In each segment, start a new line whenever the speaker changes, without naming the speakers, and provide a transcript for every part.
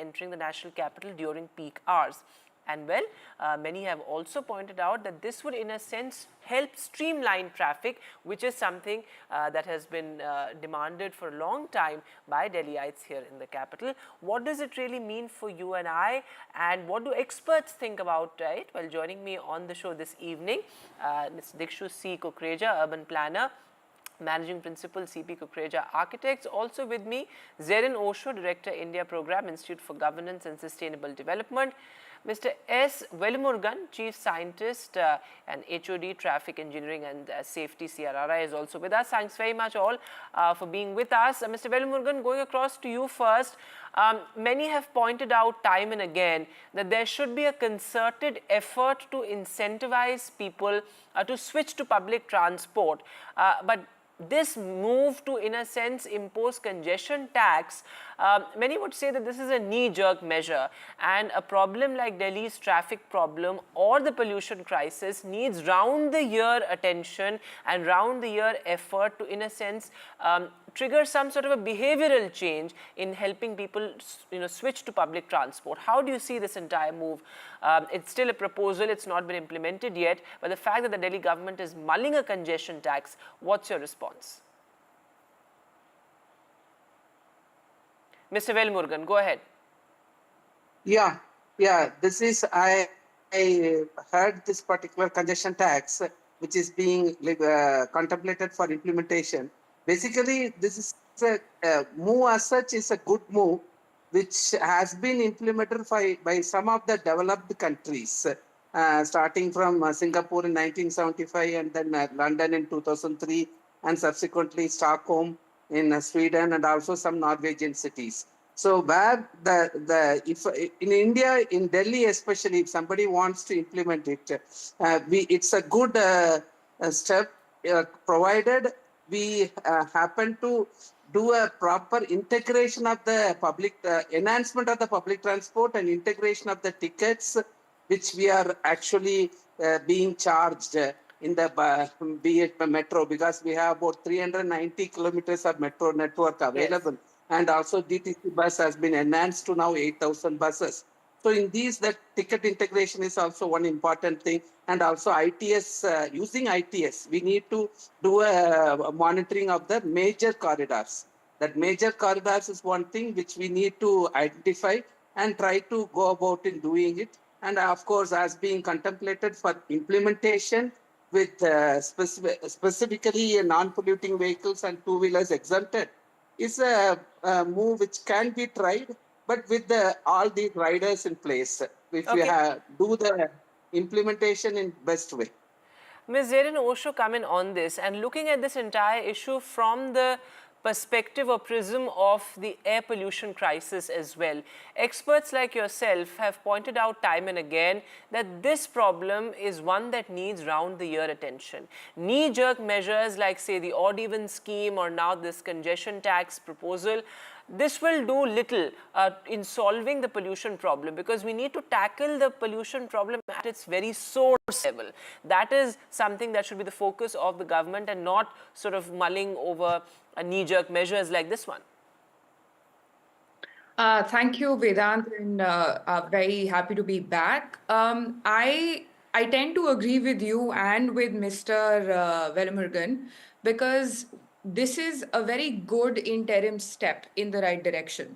entering the national capital during peak hours. And well, many have also pointed out that this would in a sense help streamline traffic, which is something that has been demanded for a long time by Delhiites here in the capital. What does it really mean for you and I, and what do experts think about it? Well, joining me on the show this evening, Ms. Dikshu C. Kukreja, urban planner, Managing Principal, CP Kukreja Architects. Also with me, Zerin Osho, Director, India Program, Institute for Governance and Sustainable Development. Mr. S. Velumurugan, Chief Scientist and HOD, Traffic Engineering and Safety, CRRI, is also with us. Thanks very much all for being with us. Mr. Velumurugan, going across to you first. Many have pointed out time and again that there should be a concerted effort to incentivize people to switch to public transport. But this move to, in a sense, impose congestion tax, many would say that this is a knee-jerk measure, and a problem like Delhi's traffic problem or the pollution crisis needs round-the-year attention and round-the-year effort to, in a sense, trigger some sort of a behavioral change in helping people, switch to public transport. How do you see this entire move? It's still a proposal, it's not been implemented yet, but the fact that the Delhi government is mulling a congestion tax, what's your response? Mr. Velumurugan, go ahead.
Yeah, this is, I heard this particular congestion tax, which is being contemplated for implementation. Basically, this is a move as such is a good move, which has been implemented by some of the developed countries, starting from Singapore in 1975 and then London in 2003 and subsequently Stockholm in Sweden and also some Norwegian cities. So where if in India, in Delhi especially, if somebody wants to implement it, it's a good step, provided we happen to do a proper integration of the public, enhancement of the public transport and integration of the tickets, which we are actually being charged in the, be it metro, because we have about 390 kilometers of metro network available. Yes. And also DTC bus has been enhanced to now 8,000 buses. So in these, that ticket integration is also one important thing. And also ITS, using ITS, we need to do a monitoring of the major corridors. That major corridors is one thing which we need to identify and try to go about in doing it. And of course, as being contemplated for implementation with specifically non-polluting vehicles and two-wheelers exempted, is a move which can be tried, but with all the riders in place, if we do the implementation in best way.
Ms. Zerin Osho come in on this, and looking at this entire issue from the perspective or prism of the air pollution crisis as well. Experts like yourself have pointed out time and again that this problem is one that needs round-the-year attention. Knee-jerk measures like, say, the odd-even scheme or now this congestion tax proposal, this will do little in solving the pollution problem, because we need to tackle the pollution problem at its very source level. That is something that should be the focus of the government and not sort of mulling over knee-jerk measures like this one.
Thank you, Vedant, and very happy to be back. I tend to agree with you and with Mr. Velumurugan, because this is a very good interim step in the right direction.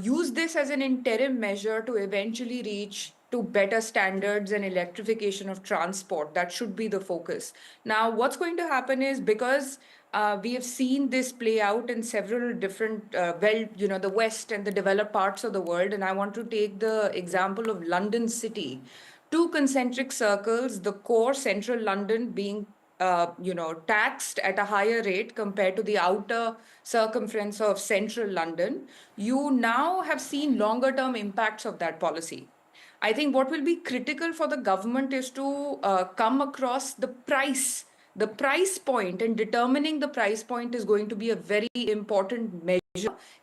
Use this as an interim measure to eventually reach to better standards and electrification of transport. That should be the focus. Now, what's going to happen is, because we have seen this play out in several different, the West and the developed parts of the world, and I want to take the example of London City. Two concentric circles, the core central London being taxed at a higher rate compared to the outer circumference of central London. You now have seen longer term impacts of that policy. I think what will be critical for the government is to come across the price point, and determining the price point is going to be a very important measure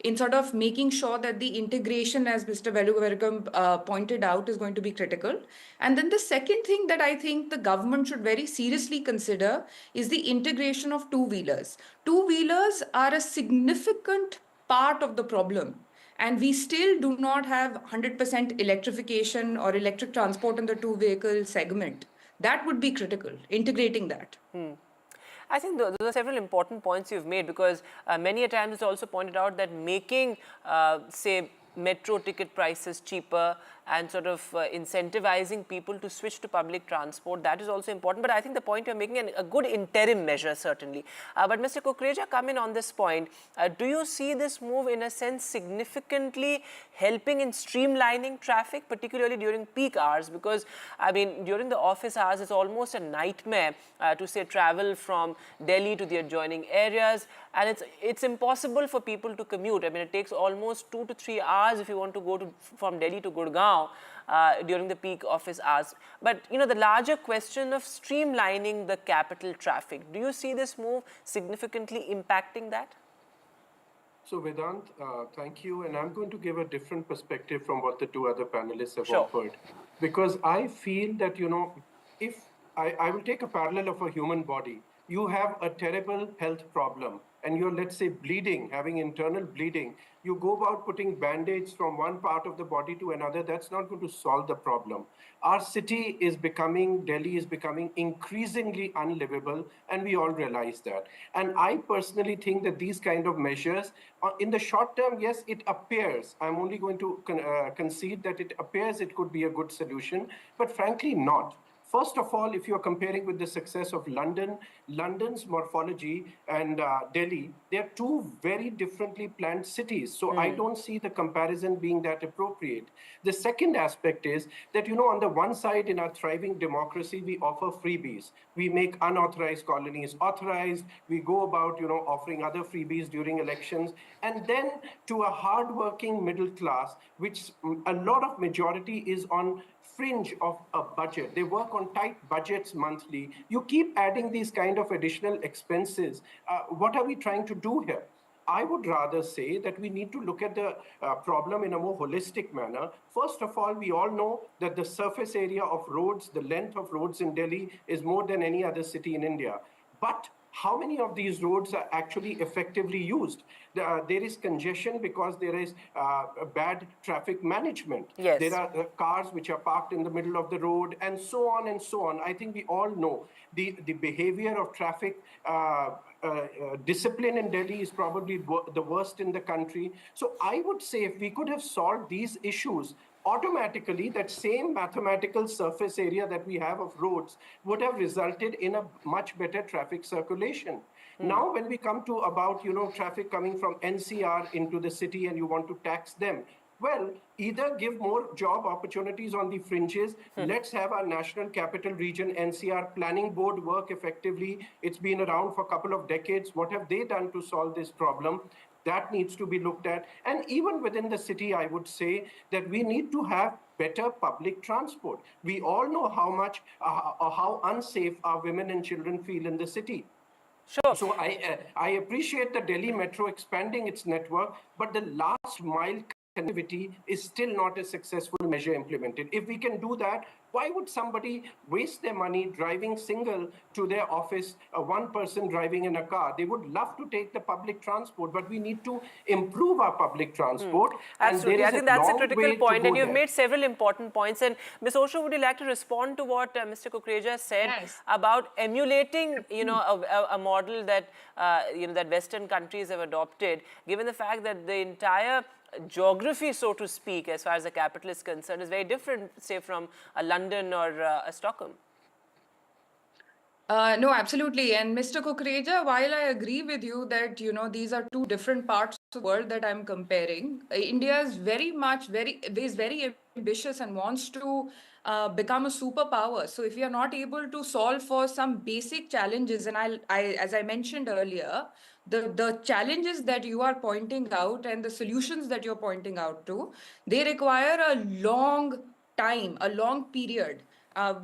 in sort of making sure that the integration, as Mr. Velumurugan pointed out, is going to be critical. And then the second thing that I think the government should very seriously consider is the integration of two-wheelers. Two-wheelers are a significant part of the problem. and we still do not have 100% electrification or electric transport in the two-vehicle segment. That would be critical, integrating that.
I think those are several important points you've made, because many a times it's also pointed out that making, say, metro ticket prices cheaper and sort of incentivizing people to switch to public transport, that is also important. But I think the point you're making, a good interim measure certainly. But Mr. Kukreja, come in on this point. Do you see this move in a sense significantly helping in streamlining traffic, particularly during peak hours? Because I mean, during the office hours, it's almost a nightmare to say travel from Delhi to the adjoining areas, and it's impossible for people to commute. I mean, it takes almost 2 to 3 hours if you want to go from Delhi to Gurgaon during the peak office hours. But you know, the larger question of streamlining the capital traffic, do you see this move significantly impacting that?
So Vedant, thank you. And I'm going to give a different perspective from what the two other panelists have
Sure.
offered. Because I feel that, you know, if I will take a parallel of a human body. You have a terrible health problem and you're, let's say, bleeding, having internal bleeding. You go about putting band-aids from one part of the body to another. That's not going to solve the problem. Our city is becoming, Delhi is becoming increasingly unlivable, and we all realize that. And I personally think that these kind of measures, in the short term, yes, it appears, I'm only going to concede that it appears it could be a good solution, but frankly not. First of all, if you're comparing with the success of London, London's morphology and Delhi, they're two very differently planned cities. So I don't see the comparison being that appropriate. The second aspect is that, you know, on the one side in our thriving democracy, we offer freebies. We make unauthorized colonies authorized. We go about, you know, offering other freebies during elections. And then to a hardworking middle class, which a lot of majority is on fringe of a budget. They work on tight budgets monthly. You keep adding these kind of additional expenses. What are we trying to do here? I would rather say that we need to look at the problem in a more holistic manner. First of all, we all know that the surface area of roads, the length of roads in Delhi is more than any other city in India. But how many of these roads are actually effectively used? There is congestion because there is bad traffic management.
Yes.
There are cars which are parked in the middle of the road, and so on and so on. I think we all know the behavior of traffic discipline in Delhi is probably the worst in the country. So I would say if we could have solved these issues, automatically that same mathematical surface area that we have of roads would have resulted in a much better traffic circulation. Now, when we come to about, you know, traffic coming from NCR into the city and you want to tax them, well, either give more job opportunities on the fringes. Let's have our National Capital Region NCR Planning Board work effectively. It's been around for a couple of decades. What have they done to solve this problem? That needs to be looked at. And even within the city, I would say that we need to have better public transport. We all know how much, how unsafe our women and children feel in the city.
Sure.
So I appreciate the Delhi Metro expanding its network, but the last mile connectivity is still not a successful measure implemented. If we can do that, why would somebody waste their money driving single to their office, one person driving in a car? They would love to take the public transport, but we need to improve our public transport.
Absolutely. I think that's a critical point, and you've
there.
made several important points. And Ms. Osho, would you like to respond to what Mr. Kukreja said
Yes.
about emulating, you know, a model that, you know, that Western countries have adopted, given the fact that the entire geography, so to speak, as far as the capital is concerned, is very different, say, from a London or a Stockholm?
No, absolutely. And Mr. Kukreja, while I agree with you that, you know, these are two different parts of the world that I'm comparing, India is very ambitious and wants to become a superpower. So if we are not able to solve for some basic challenges, and as I mentioned earlier, the challenges that you are pointing out and the solutions that you're pointing out to, they require a long time, a long period.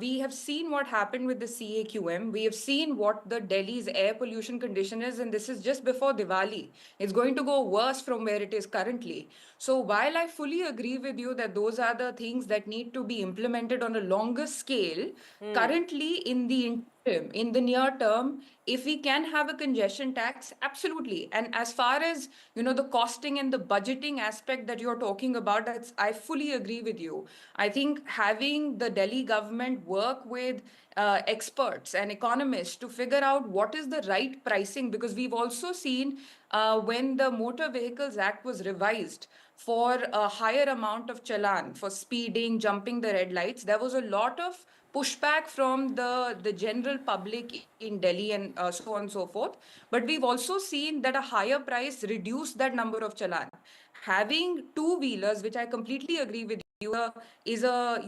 We have seen what happened with the CAQM. We have seen what the Delhi's air pollution condition is, and this is just before Diwali. It's going to go worse from where it is currently. So while I fully agree with you that those are the things that need to be implemented on a longer scale, currently in the in the near term, if we can have a congestion tax, absolutely. And as far as the costing and the budgeting aspect that you're talking about, that's I fully agree with you. I think having the Delhi government work with experts and economists to figure out what is the right pricing, because we've also seen when the Motor Vehicles Act was revised for a higher amount of challan for speeding, jumping the red lights, there was a lot of pushback from the general public in Delhi and so on and so forth. But we've also seen that a higher price reduced that number of challan. Having two-wheelers, which I completely agree with you, is a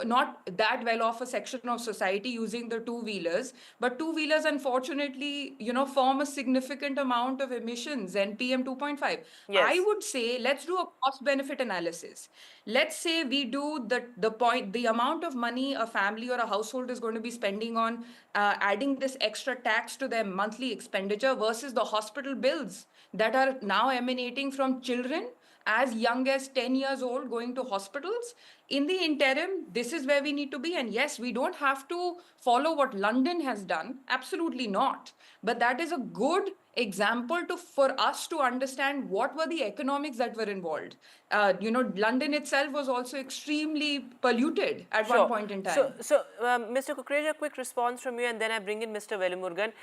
not that well off a section of society using the two-wheelers, but two-wheelers unfortunately form a significant amount of emissions and PM 2.5. I
Yes.
would say let's do a cost benefit analysis. Let's say we do the amount of money a family or a household is going to be spending on adding this extra tax to their monthly expenditure versus the hospital bills that are now emanating from children as young as 10 years old going to hospitals. In the interim, this is where we need to be. And yes, we don't have to follow what London has done. Absolutely not. But that is a good example for us to understand what were the economics that were involved. London itself was also extremely polluted at one
Sure.
point in
So,
time.
Mr. Kukreja, a quick response from you, and then I bring in Mr. Velumurgan.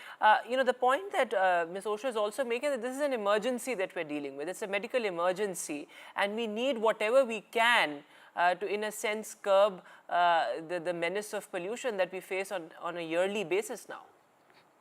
The point that Ms. Osho is also making, that this is an emergency that we're dealing with. It's a medical emergency, and we need whatever we can to, in a sense, curb the menace of pollution that we face on a yearly basis now.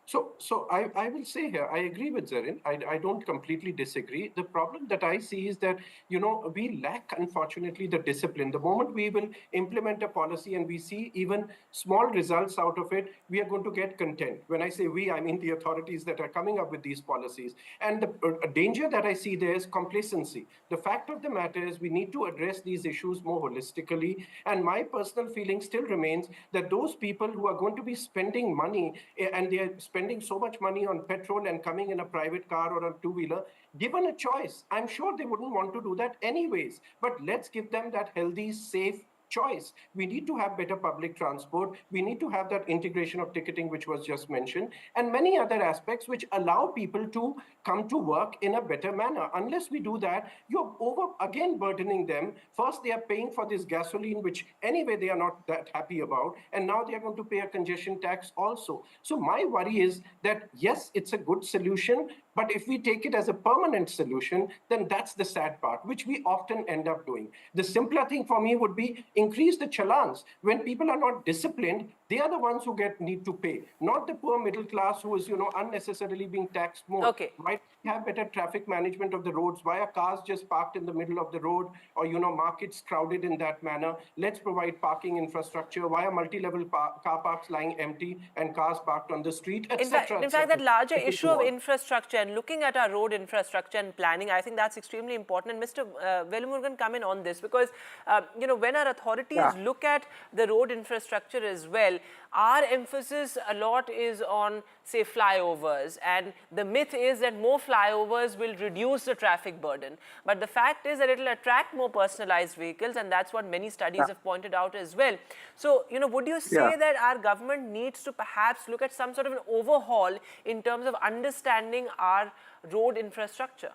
So I will say here, I agree with Zarin. I don't completely disagree. The problem that I see is that, we lack, unfortunately, the discipline. The moment we will implement a policy and we see even small results out of it, we are going to get content. When I say we, I mean the authorities that are coming up with these policies. And the danger that I see there is complacency. The fact of the matter is we need to address these issues more holistically. And my personal feeling still remains that those people who are going to be spending money, and they are spending so much money on petrol and coming in a private car or a two-wheeler, given a choice, I'm sure they wouldn't want to do that anyways. But let's give them that healthy, safe choice. We need to have better public transport. We need to have that integration of ticketing, which was just mentioned, and many other aspects which allow people to come to work in a better manner. Unless we do that, you're again burdening them. First, they are paying for this gasoline, which anyway they are not that happy about, and now they are going to pay a congestion tax also. So my worry is that, yes, it's a good solution, but if we take it as a permanent solution, then that's the sad part, which we often end up doing. The simpler thing for me would be increase the challans. When people are not disciplined, they are the ones who need to pay, not the poor middle class who is, unnecessarily being taxed more.
Okay.
Why have better traffic management of the roads? Why are cars just parked in the middle of the road, or, markets crowded in that manner? Let's provide parking infrastructure. Why are multi-level car parks lying empty and cars parked on the street, etc.?
In fact, that larger issue of infrastructure and looking at our road infrastructure and planning, I think that's extremely important. And Mr. Velumurgan, come in on this, because, when our authorities look at the road infrastructure as well, our emphasis a lot is on, say, flyovers. And the myth is that more flyovers will reduce the traffic burden. But the fact is that it will attract more personalized vehicles, and that's what many studies have pointed out as well. So, would you say that our government needs to perhaps look at some sort of an overhaul in terms of understanding our road infrastructure,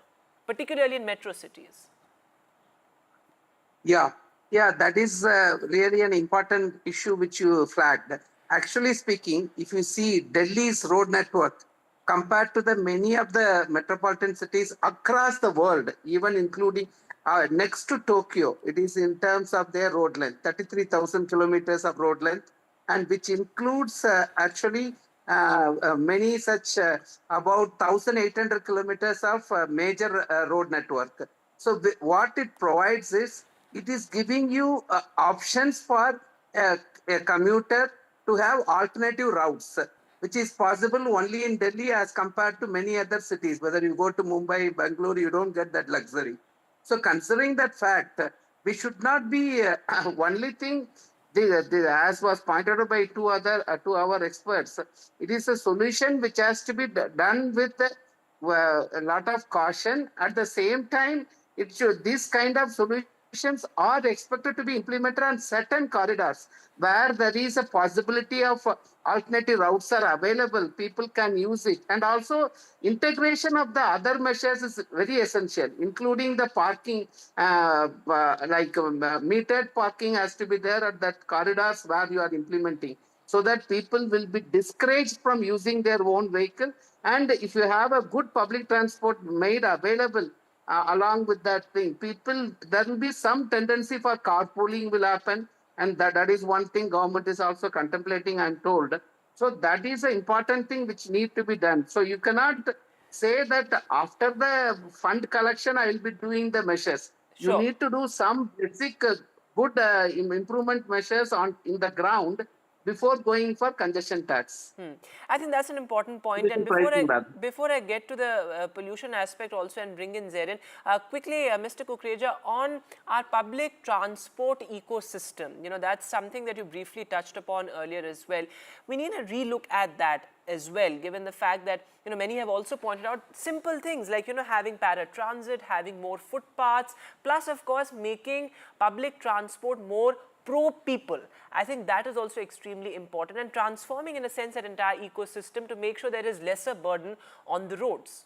particularly in metro cities?
Yeah, that is really an important issue which you flagged. Actually speaking, if you see Delhi's road network compared to the many of the metropolitan cities across the world, even including next to Tokyo, it is in terms of their road length, 33,000 kilometers of road length, and which includes actually many such about 1,800 kilometers of major road network. So what it provides is, it is giving you options for a commuter to have alternative routes, which is possible only in Delhi as compared to many other cities. Whether you go to Mumbai, Bangalore, you don't get that luxury. So considering that fact, we should not be only thing, as was pointed out by two our experts, it is a solution which has to be done with a lot of caution. At the same time, this kind of solution are expected to be implemented on certain corridors where there is a possibility of alternative routes are available. People can use it. And also integration of the other measures is very essential, including the parking, metered parking has to be there at that corridors where you are implementing, so that people will be discouraged from using their own vehicle. And if you have a good public transport made available, along with that thing, people, there will be some tendency for carpooling will happen. And that is one thing government is also contemplating, I'm told. So that is an important thing which need to be done. So you cannot say that after the fund collection, I will be doing the measures. You
Sure.
need to do some basic good improvement measures in the ground before going for congestion tax.
I think that's an important point. And before I get to the pollution aspect also and bring in Zerin, quickly, Mr. Kukreja, on our public transport ecosystem, that's something that you briefly touched upon earlier as well. We need a relook at that as well, given the fact that many have also pointed out simple things like having paratransit, having more footpaths, plus of course making public transport more pro-people. I think that is also extremely important, and transforming in a sense that entire ecosystem to make sure there is lesser burden on the roads.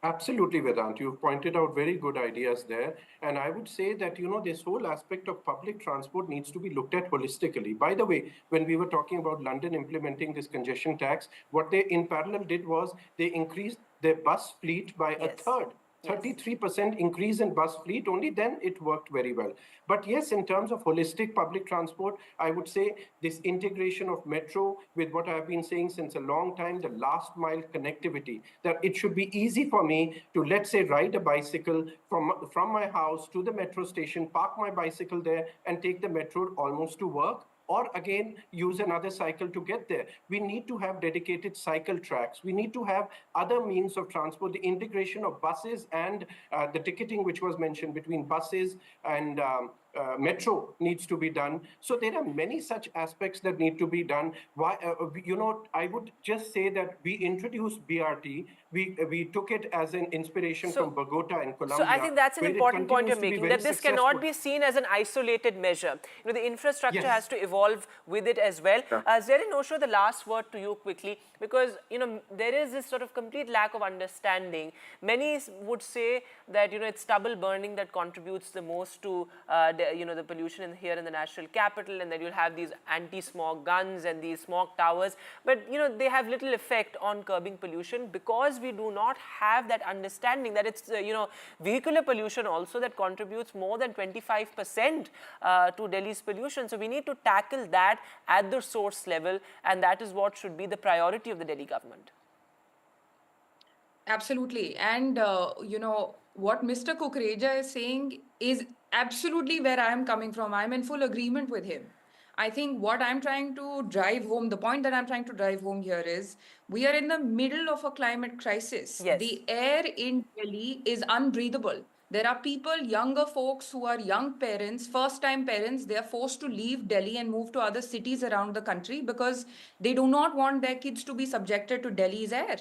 Absolutely, Vedant. You've pointed out very good ideas there. And I would say that, this whole aspect of public transport needs to be looked at holistically. By the way, when we were talking about London implementing this congestion tax, what they in parallel did was they increased their bus fleet by a third. 33% increase in bus fleet, only then it worked very well. But yes, in terms of holistic public transport, I would say this integration of metro with what I've been saying since a long time, the last mile connectivity, that it should be easy for me to, let's say, ride a bicycle from my house to the metro station, park my bicycle there and take the metro almost to work, or again, use another cycle to get there. We need to have dedicated cycle tracks. We need to have other means of transport, the integration of buses and the ticketing, which was mentioned between buses and metro needs to be done. So there are many such aspects that need to be done. Why, I would just say that we introduced BRT. We took it as an inspiration from Bogota in Colombia.
So I think that's an important point you're making, that this cannot be seen as an isolated measure. The infrastructure has to evolve with it as well. Zerin Osho, the last word to you quickly, because there is this sort of complete lack of understanding. Many would say that it's stubble burning that contributes the most to the pollution here in the national capital, and that you'll have these anti-smog guns and these smog towers, but they have little effect on curbing pollution, because we do not have that understanding that it's vehicular pollution also that contributes more than 25% to Delhi's pollution. So we need to tackle that at the source level, and that is what should be the priority of the Delhi government.
Absolutely. And, what Mr. Kukreja is saying is absolutely where I am coming from. I'm in full agreement with him. I think what I'm trying to drive home, the point that I'm trying to drive home here is we are in the middle of a climate crisis.
Yes.
The air in Delhi is unbreathable. There are people, younger folks who are young parents, first-time parents, they are forced to leave Delhi and move to other cities around the country because they do not want their kids to be subjected to Delhi's air.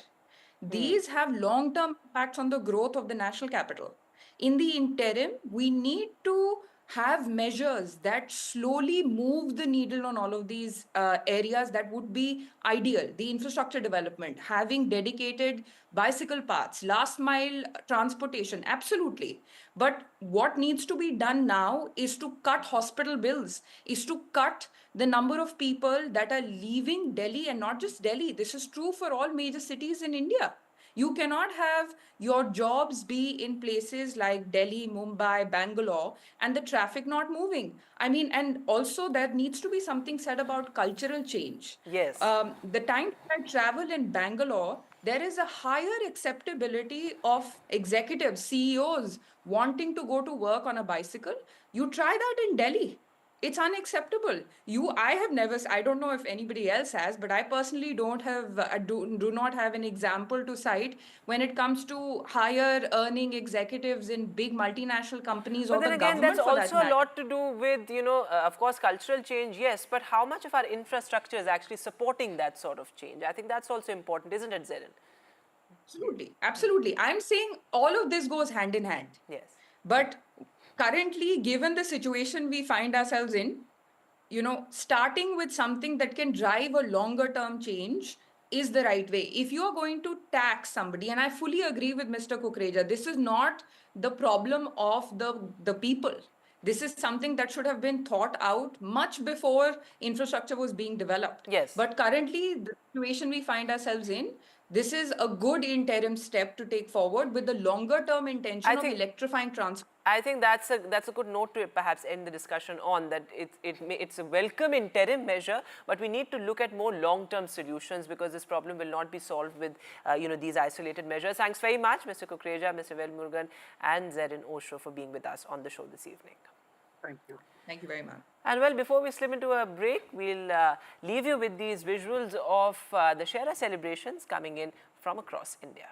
These have long-term impacts on the growth of the national capital. In the interim, we need to have measures that slowly move the needle on all of these areas that would be ideal. The infrastructure development, having dedicated bicycle paths, last mile transportation, absolutely. But what needs to be done now is to cut hospital bills, is to cut the number of people that are leaving Delhi, and not just Delhi. This is true for all major cities in India. You cannot have your jobs be in places like Delhi, Mumbai, Bangalore, and the traffic not moving. I mean, and also there needs to be something said about cultural change.
Yes.
The time I travel in Bangalore, there is a higher acceptability of executives, CEOs wanting to go to work on a bicycle. You try that in Delhi. It's unacceptable. I don't know if anybody else has, but I personally do not have an example to cite when it comes to higher earning executives in big multinational companies or the government. But then again,
that's also a lot to do with, of course, cultural change, yes, but how much of our infrastructure is actually supporting that sort of change? I think that's also important, isn't it, Zerin?
Absolutely. Absolutely. I'm saying all of this goes hand in hand.
Yes.
But currently, given the situation we find ourselves in, starting with something that can drive a longer term change is the right way. If you are going to tax somebody, and I fully agree with Mr. Kukreja, this is not the problem of the people. This is something that should have been thought out much before infrastructure was being developed.
Yes.
But currently, the situation we find ourselves in, this is a good interim step to take forward with the longer term intention of electrifying transport.
I think that's a good note to perhaps end the discussion on, that it's a welcome interim measure, but we need to look at more long-term solutions, because this problem will not be solved with these isolated measures. Thanks very much, Mr. Kukreja, Mr. Velmurugan, and Zarin Osho for being with us on the show this evening.
Thank you.
Thank you very much.
And well, before we slip into a break, we'll leave you with these visuals of the Dussehra celebrations coming in from across India.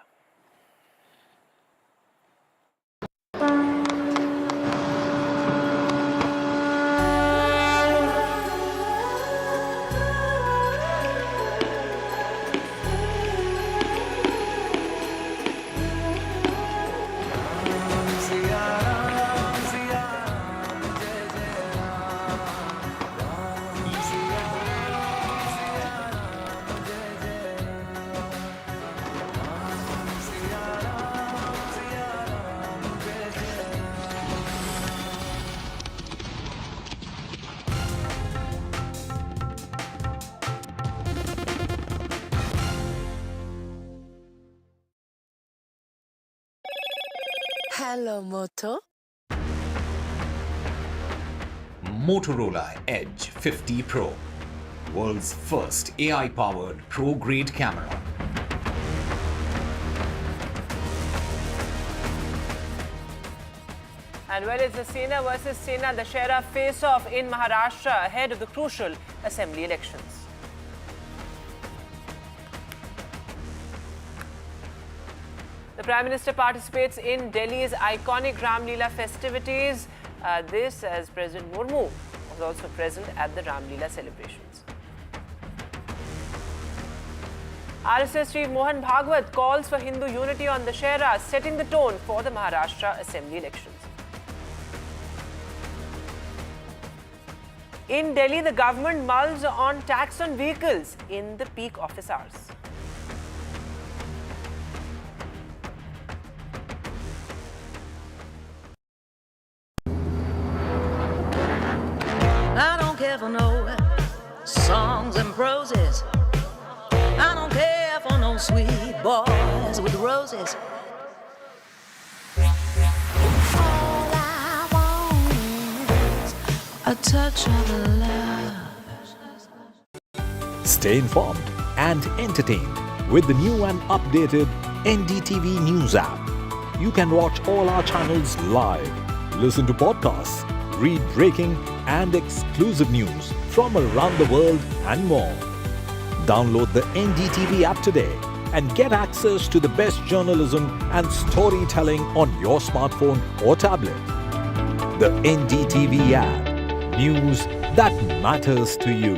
Hello, Moto.
Motorola Edge 50 Pro, world's first AI-powered pro-grade camera.
And well, it's the Sena versus Sena Dussehra face-off in Maharashtra ahead of the crucial assembly elections. The Prime Minister participates in Delhi's iconic Ram Leela festivities. This as President Murmu was also present at the Ram Leela celebrations. RSS Chief Mohan Bhagwat calls for Hindu unity on Dussehra, setting the tone for the Maharashtra assembly elections. In Delhi, the government mulls on tax on vehicles in the peak office hours.
I don't care for no songs and proses. I don't care for no sweet boys with roses. All I want is a touch of love.
Stay informed and entertained with the new and updated NDTV News app. You can watch all our channels live, listen to podcasts, read breaking and exclusive news from around the world and more. Download the NDTV app today and get access to the best journalism and storytelling on your smartphone or tablet. The NDTV app. News that matters to you.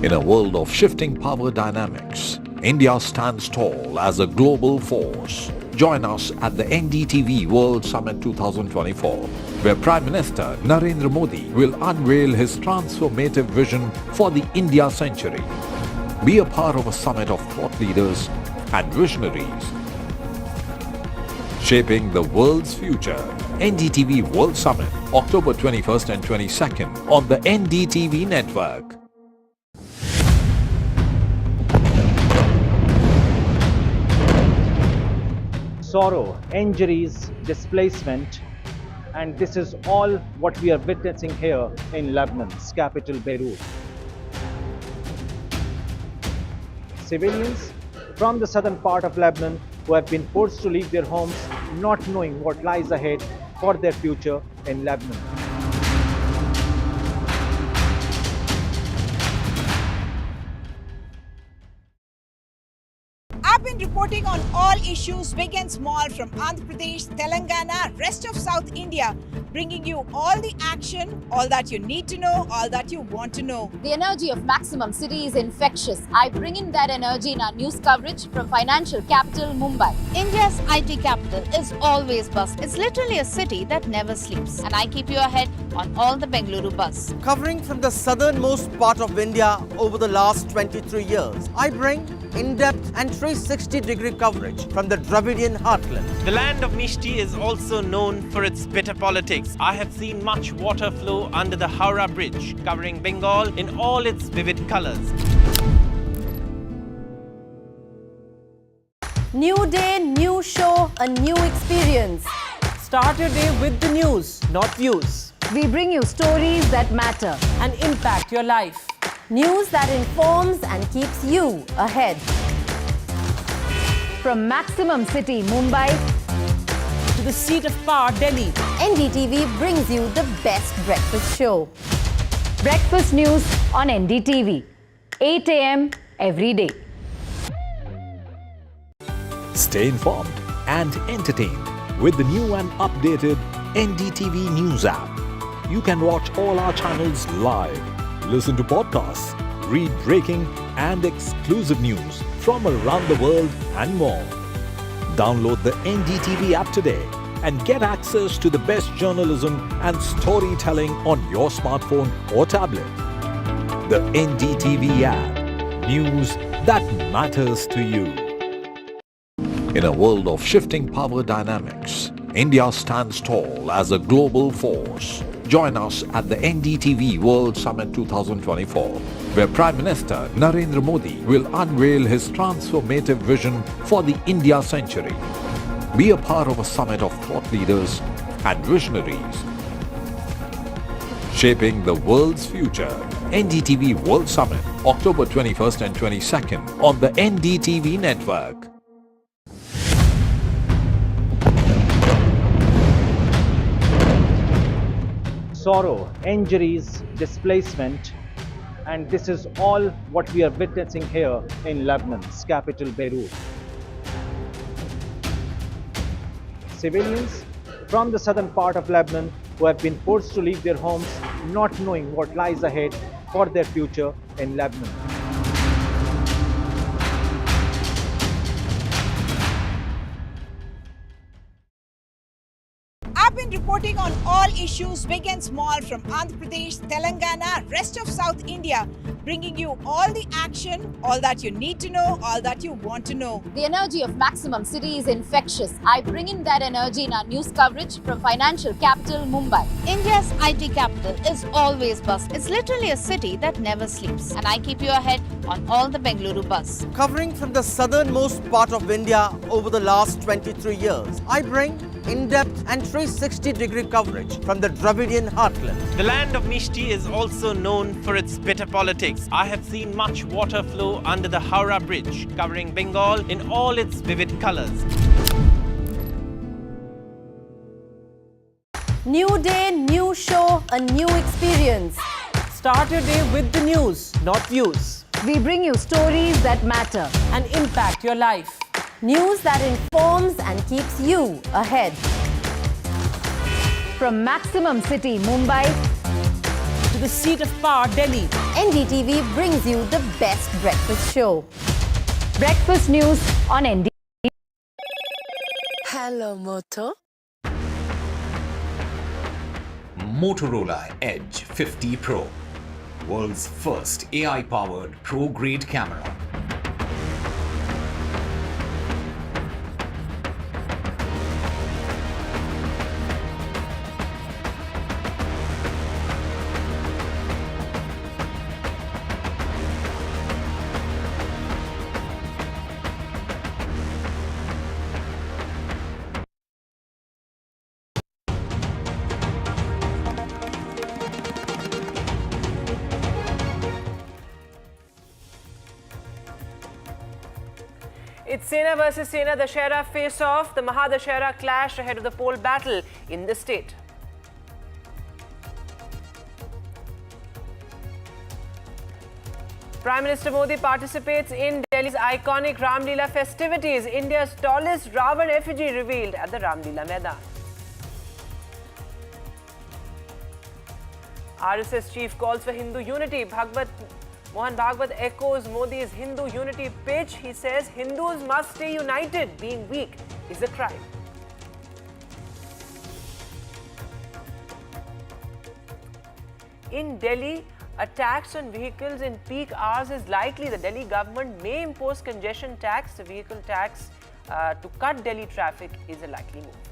In a world of shifting power dynamics, India stands tall as a global force. Join us at the NDTV World Summit 2024, where Prime Minister Narendra Modi will unveil his transformative vision for the India century. Be a part of a summit of thought leaders and visionaries, shaping the world's future. NDTV World Summit, October 21st and 22nd on the NDTV network.
Sorrow, injuries, displacement, and this is all what we are witnessing here in Lebanon's capital, Beirut. Civilians from the southern part of Lebanon who have been forced to leave their homes, not knowing what lies ahead for their future in Lebanon.
I've been reporting
reporting on all issues big and small from Andhra Pradesh, Telangana, rest of South India, bringing you all the action, all that you need to know, all that you want to know.
The energy of Maximum City is infectious. I bring in that energy in our news coverage from financial capital Mumbai.
India's IT capital is always buzz. It's literally a city that never sleeps. And I keep you ahead on all the Bengaluru buzz.
Covering from the southernmost part of India over the last 23 years, I bring in-depth and 360-degree coverage from the Dravidian heartland.
The land of Mishti is also known for its bitter politics. I have seen much water flow under the Howrah Bridge, covering Bengal in all its vivid colors.
New day, new show, a new experience.
Start your day with the news, not views.
We bring you stories that matter
And impact your life.
News that informs and keeps you ahead. From Maximum City, Mumbai,
To the seat of power, Delhi.
NDTV brings you the best breakfast show.
Breakfast news on NDTV. 8 a.m. every day.
Stay informed and entertained with the new and updated NDTV News app. You can watch all our channels live, listen to podcasts, read breaking and exclusive news from around the world and more. Download the NDTV app today and get access to the best journalism and storytelling on your smartphone or tablet. The NDTV app. News that matters to you. In a world of shifting power dynamics, India stands tall as a global force. Join us at the NDTV World Summit 2024, where Prime Minister Narendra Modi will unveil his transformative vision for the India century. Be a part of a summit of thought leaders and visionaries, shaping the world's future. NDTV World Summit, October 21st and 22nd on the NDTV network.
Sorrow, injuries, displacement, and this is all what we are witnessing here in Lebanon's capital, Beirut. Civilians from the southern part of Lebanon who have been forced to leave their homes, not knowing what lies ahead for their future in Lebanon.
I've been reporting on all issues big and small from Andhra Pradesh, Telangana, rest of South India, bringing you all the action, all that you need to know, all that you want to know.
The energy of Maximum City is infectious. I bring in that energy in our news coverage from financial capital Mumbai.
India's IT capital is always buzz. It's literally a city that never sleeps. And I keep you ahead on all the Bengaluru buzz.
Covering from the southernmost part of India over the last 23 years, I bring in-depth and 360-degree coverage from the Dravidian heartland.
The land of Mishti is also known for its bitter politics. I have seen much water flow under the Howrah Bridge, covering Bengal in all its vivid colors.
New day, new show, a new experience.
Start your day with the news, not views.
We bring you stories that matter
And impact your life.
News that informs and keeps you ahead. From Maximum City, Mumbai,
To the seat of power, Delhi.
NDTV brings you the best breakfast show.
Breakfast news on NDTV.
Hello, Moto.
Motorola Edge 50 Pro, world's first AI-powered pro-grade camera.
It's Sena versus Sena, Dashera face-off, the Mahadashera clash ahead of the poll battle in the state. Prime Minister Modi participates in Delhi's iconic Ram Leela festivities. India's tallest Ravan effigy revealed at the Ram Leela Maidan. RSS chief calls for Hindu unity. Mohan Bhagwat echoes Modi's Hindu unity pitch. He says Hindus must stay united. Being weak is a crime. In Delhi, a tax on vehicles in peak hours is likely. The Delhi government may impose congestion tax. The vehicle tax to cut Delhi traffic is a likely move.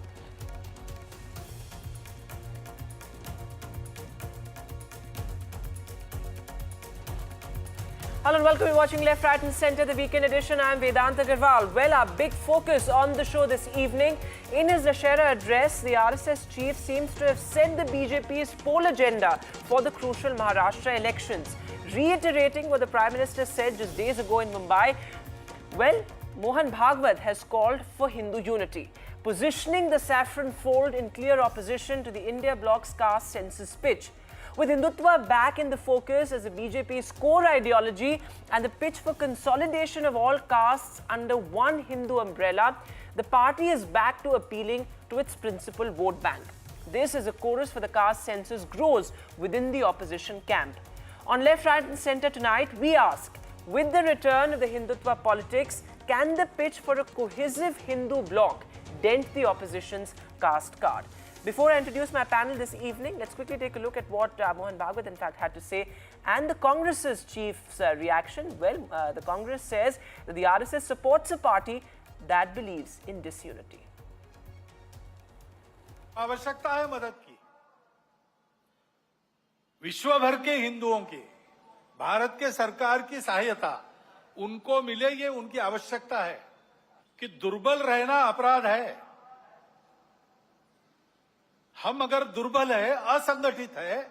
Hello and welcome. You're watching Left, Right and Centre, the weekend edition. I'm Vedant Agarwal. Well, our big focus on the show this evening. In his Dussehra address, the RSS chief seems to have set the BJP's poll agenda for the crucial Maharashtra elections, reiterating what the Prime Minister said just days ago in Mumbai. Well, Mohan Bhagwat has called for Hindu unity, positioning the saffron fold in clear opposition to the India bloc's caste census pitch. With Hindutva back in the focus as the BJP's core ideology and the pitch for consolidation of all castes under one Hindu umbrella, the party is back to appealing to its principal vote bank. This, as a chorus for the caste census grows within the opposition camp. On Left, Right and Centre tonight, we ask, with the return of the Hindutva politics, can the pitch for a cohesive Hindu bloc dent the opposition's caste card? Before I introduce my panel this evening, let's quickly take a look at what Mohan Bhagwat in fact had to say and the Congress's chief's reaction. Well, the Congress says that the RSS supports a party that believes in disunity.
आवश्यकता है मदद की विश्व भर के हिंदुओं की भारत के सरकार की सहायता उनको मिले ये उनकी आवश्यकता है कि दुर्बल रहना अपराध है हम अगर दुर्बल है असंगठित है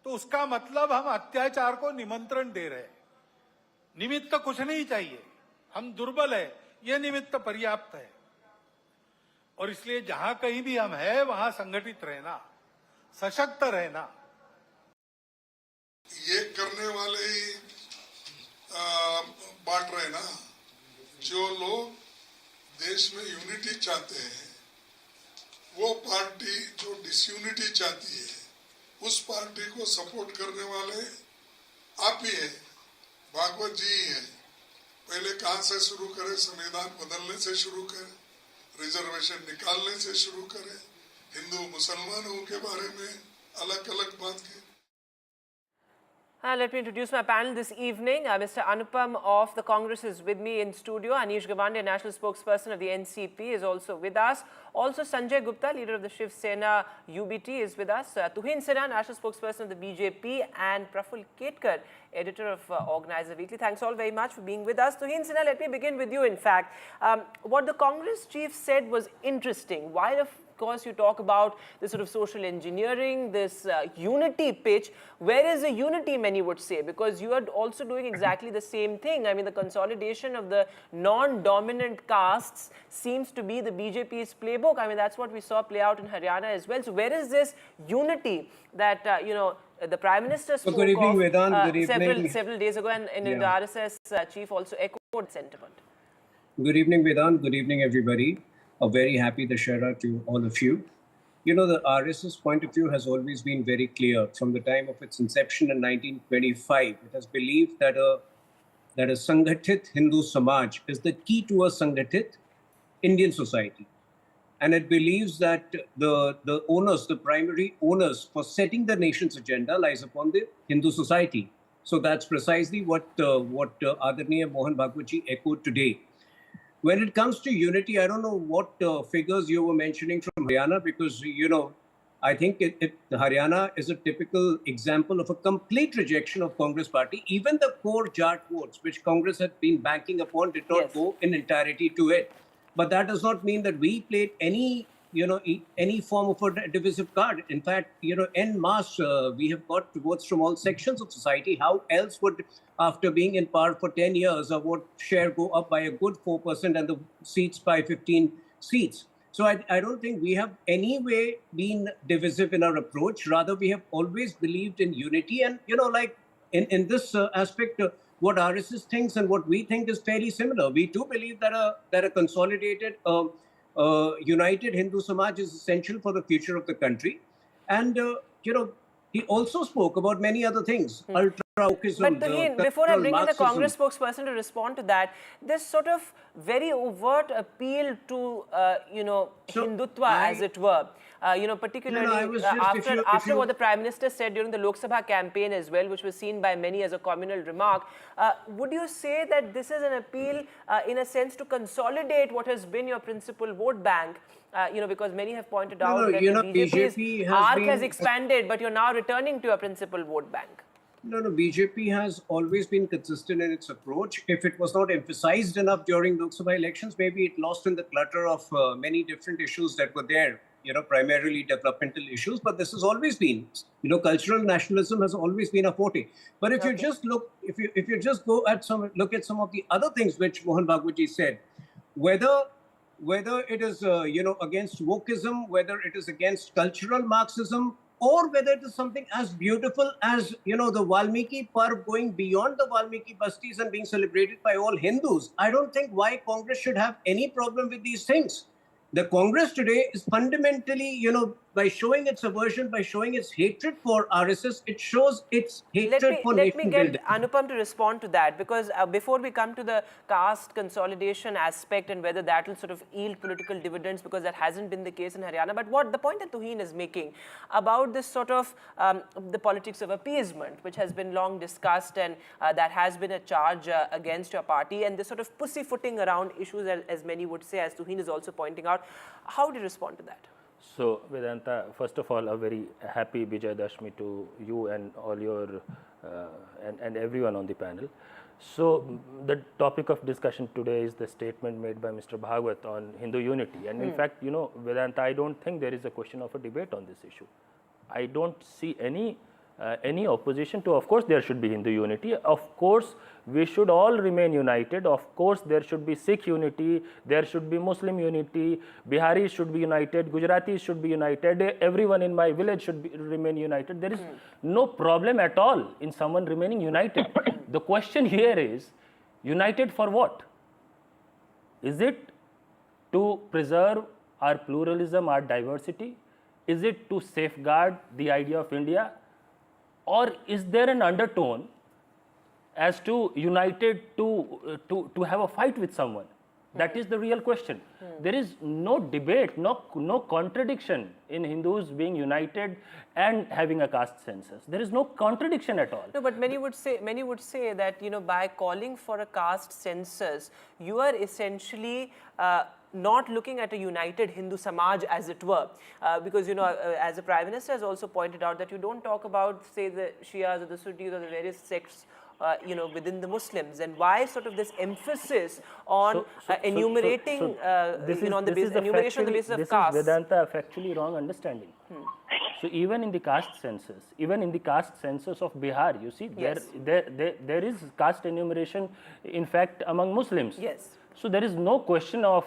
तो उसका मतलब हम अत्याचार को निमंत्रण दे रहे हैं निमित्त कुछ नहीं चाहिए हम दुर्बल है ये निमित्त पर्याप्त है और इसलिए जहां कहीं भी हम हैं वहां संगठित रहना सशक्त रहना
ये करने वाले ही बांट रहे ना जो लोग देश में यूनिटी चाहते हैं वो पार्टी जो डिसयूनिटी चाहती है उस पार्टी को सपोर्ट करने वाले आप ही हैं भागवत जी ही हैं पहले कहां से शुरू करें संविधान बदलने से शुरू करें रिजर्वेशन निकालने से शुरू करें हिंदू मुसलमानों के बारे में अलग अलग बात की
Let me introduce my panel this evening. Mr. Anupam of the Congress is with me in studio. Anish Gawande, national spokesperson of the NCP, is also with us. Also, Sanjay Gupta, leader of the Shiv Sena UBT, is with us. Tuhin Sinha, national spokesperson of the BJP, and Praful Ketkar, editor of Organizer Weekly. Thanks all very much for being with us. Tuhin Sinha, let me begin with you. In fact, what the Congress chief said was interesting. While of course you talk about this sort of social engineering, this unity pitch, where is the unity, many would say, because you are also doing exactly the same thing. I mean, the consolidation of the non-dominant castes seems to be the BJP's playbook. I mean, that's what we saw play out in Haryana as well. So where is this unity that, the Prime Minister spoke
good evening,
of
Vedant. Good evening.
several days ago, and the RSS chief also echoed sentiment.
Good evening, Vedant. Good evening, everybody. A very happy Dussehra to all of you. You know, the RSS point of view has always been very clear. From the time of its inception in 1925, it has believed that a Sanghathit Hindu Samaj is the key to a Sanghathit Indian society. And it believes that the onus, the primary onus for setting the nation's agenda lies upon the Hindu society. So that's precisely what Adarniya Mohan Bhagwat ji echoed today. When it comes to unity, I don't know what figures you were mentioning from Haryana, because, I think Haryana is a typical example of a complete rejection of Congress party. Even the core Jat votes, which Congress had been banking upon, did not go in entirety to it. But that does not mean that we played any form of a divisive card. In fact, en masse, we have got votes from all sections of society. How else would, after being in power for 10 years, our vote share go up by a good 4% and the seats by 15 seats? So I don't think we have any way been divisive in our approach. Rather, we have always believed in unity. And, in this aspect, what RSS thinks and what we think is fairly similar. We too believe that a consolidated, united Hindu Samaj is essential for the future of the country. And, he also spoke about many other things, ultra-wokeism.
But Dehi, before I bring in the
Marxism.
Congress spokesperson to respond to that, this sort of very overt appeal to, Hindutva, as it were, particularly after what the Prime Minister said during the Lok Sabha campaign as well, which was seen by many as a communal remark. Would you say that this is an appeal, in a sense, to consolidate what has been your principal vote bank? Because many have pointed out that the BJP's arc has expanded, but you're now returning to your principal vote bank.
No, BJP has always been consistent in its approach. If it was not emphasized enough during Lok Sabha elections, maybe it lost in the clutter of many different issues that were there, primarily developmental issues. But this has always been, cultural nationalism has always been a forte. But if you just look, if you just look at some of the other things which Mohan Bhagwatji said, whether it is, against wokeism, whether it is against cultural Marxism, or whether it is something as beautiful as, the Valmiki Parv going beyond the Valmiki Bastis and being celebrated by all Hindus. I don't think why Congress should have any problem with these things. The Congress today is fundamentally, by showing its aversion, by showing its hatred for RSS, it shows its hatred for nation building.
Let me get Anupam to respond to that, because before we come to the caste consolidation aspect and whether that will sort of yield political dividends, because that hasn't been the case in Haryana, but what the point that Tuhin is making about this sort of the politics of appeasement, which has been long discussed, and that has been a charge against your party, and this sort of pussyfooting around issues, as many would say, as Tuhin is also pointing out. How do you respond to that?
So, Vedanta, first of all, a very happy Vijay Dashmi to you and all your and everyone on the panel. So, the topic of discussion today is the statement made by Mr. Bhagwat on Hindu unity. And in fact, Vedanta, I don't think there is a question of a debate on this issue. I don't see any opposition to, of course, there should be Hindu unity. Of course, we should all remain united. Of course, there should be Sikh unity. There should be Muslim unity. Biharis should be united. Gujaratis should be united. Everyone in my village should remain united. There is no problem at all in someone remaining united. The question here is, united for what? Is it to preserve our pluralism, our diversity? Is it to safeguard the idea of India? Or is there an undertone as to united to have a fight with someone? That is the real question. There is no debate, no contradiction in Hindus being united and having a caste census. There is no contradiction at all.
No, but many would say that, by calling for a caste census, you are essentially not looking at a united Hindu Samaj, as it were, because, as the Prime Minister has also pointed out, that you don't talk about, say, the Shias or the Sunnis or the various sects, within the Muslims, and why sort of this emphasis on enumerating, on the basis of caste?
This is Vedanta, a factually wrong understanding. So even in the caste census, of Bihar, you see, there is caste enumeration, in fact, among Muslims.
Yes.
So there is no question of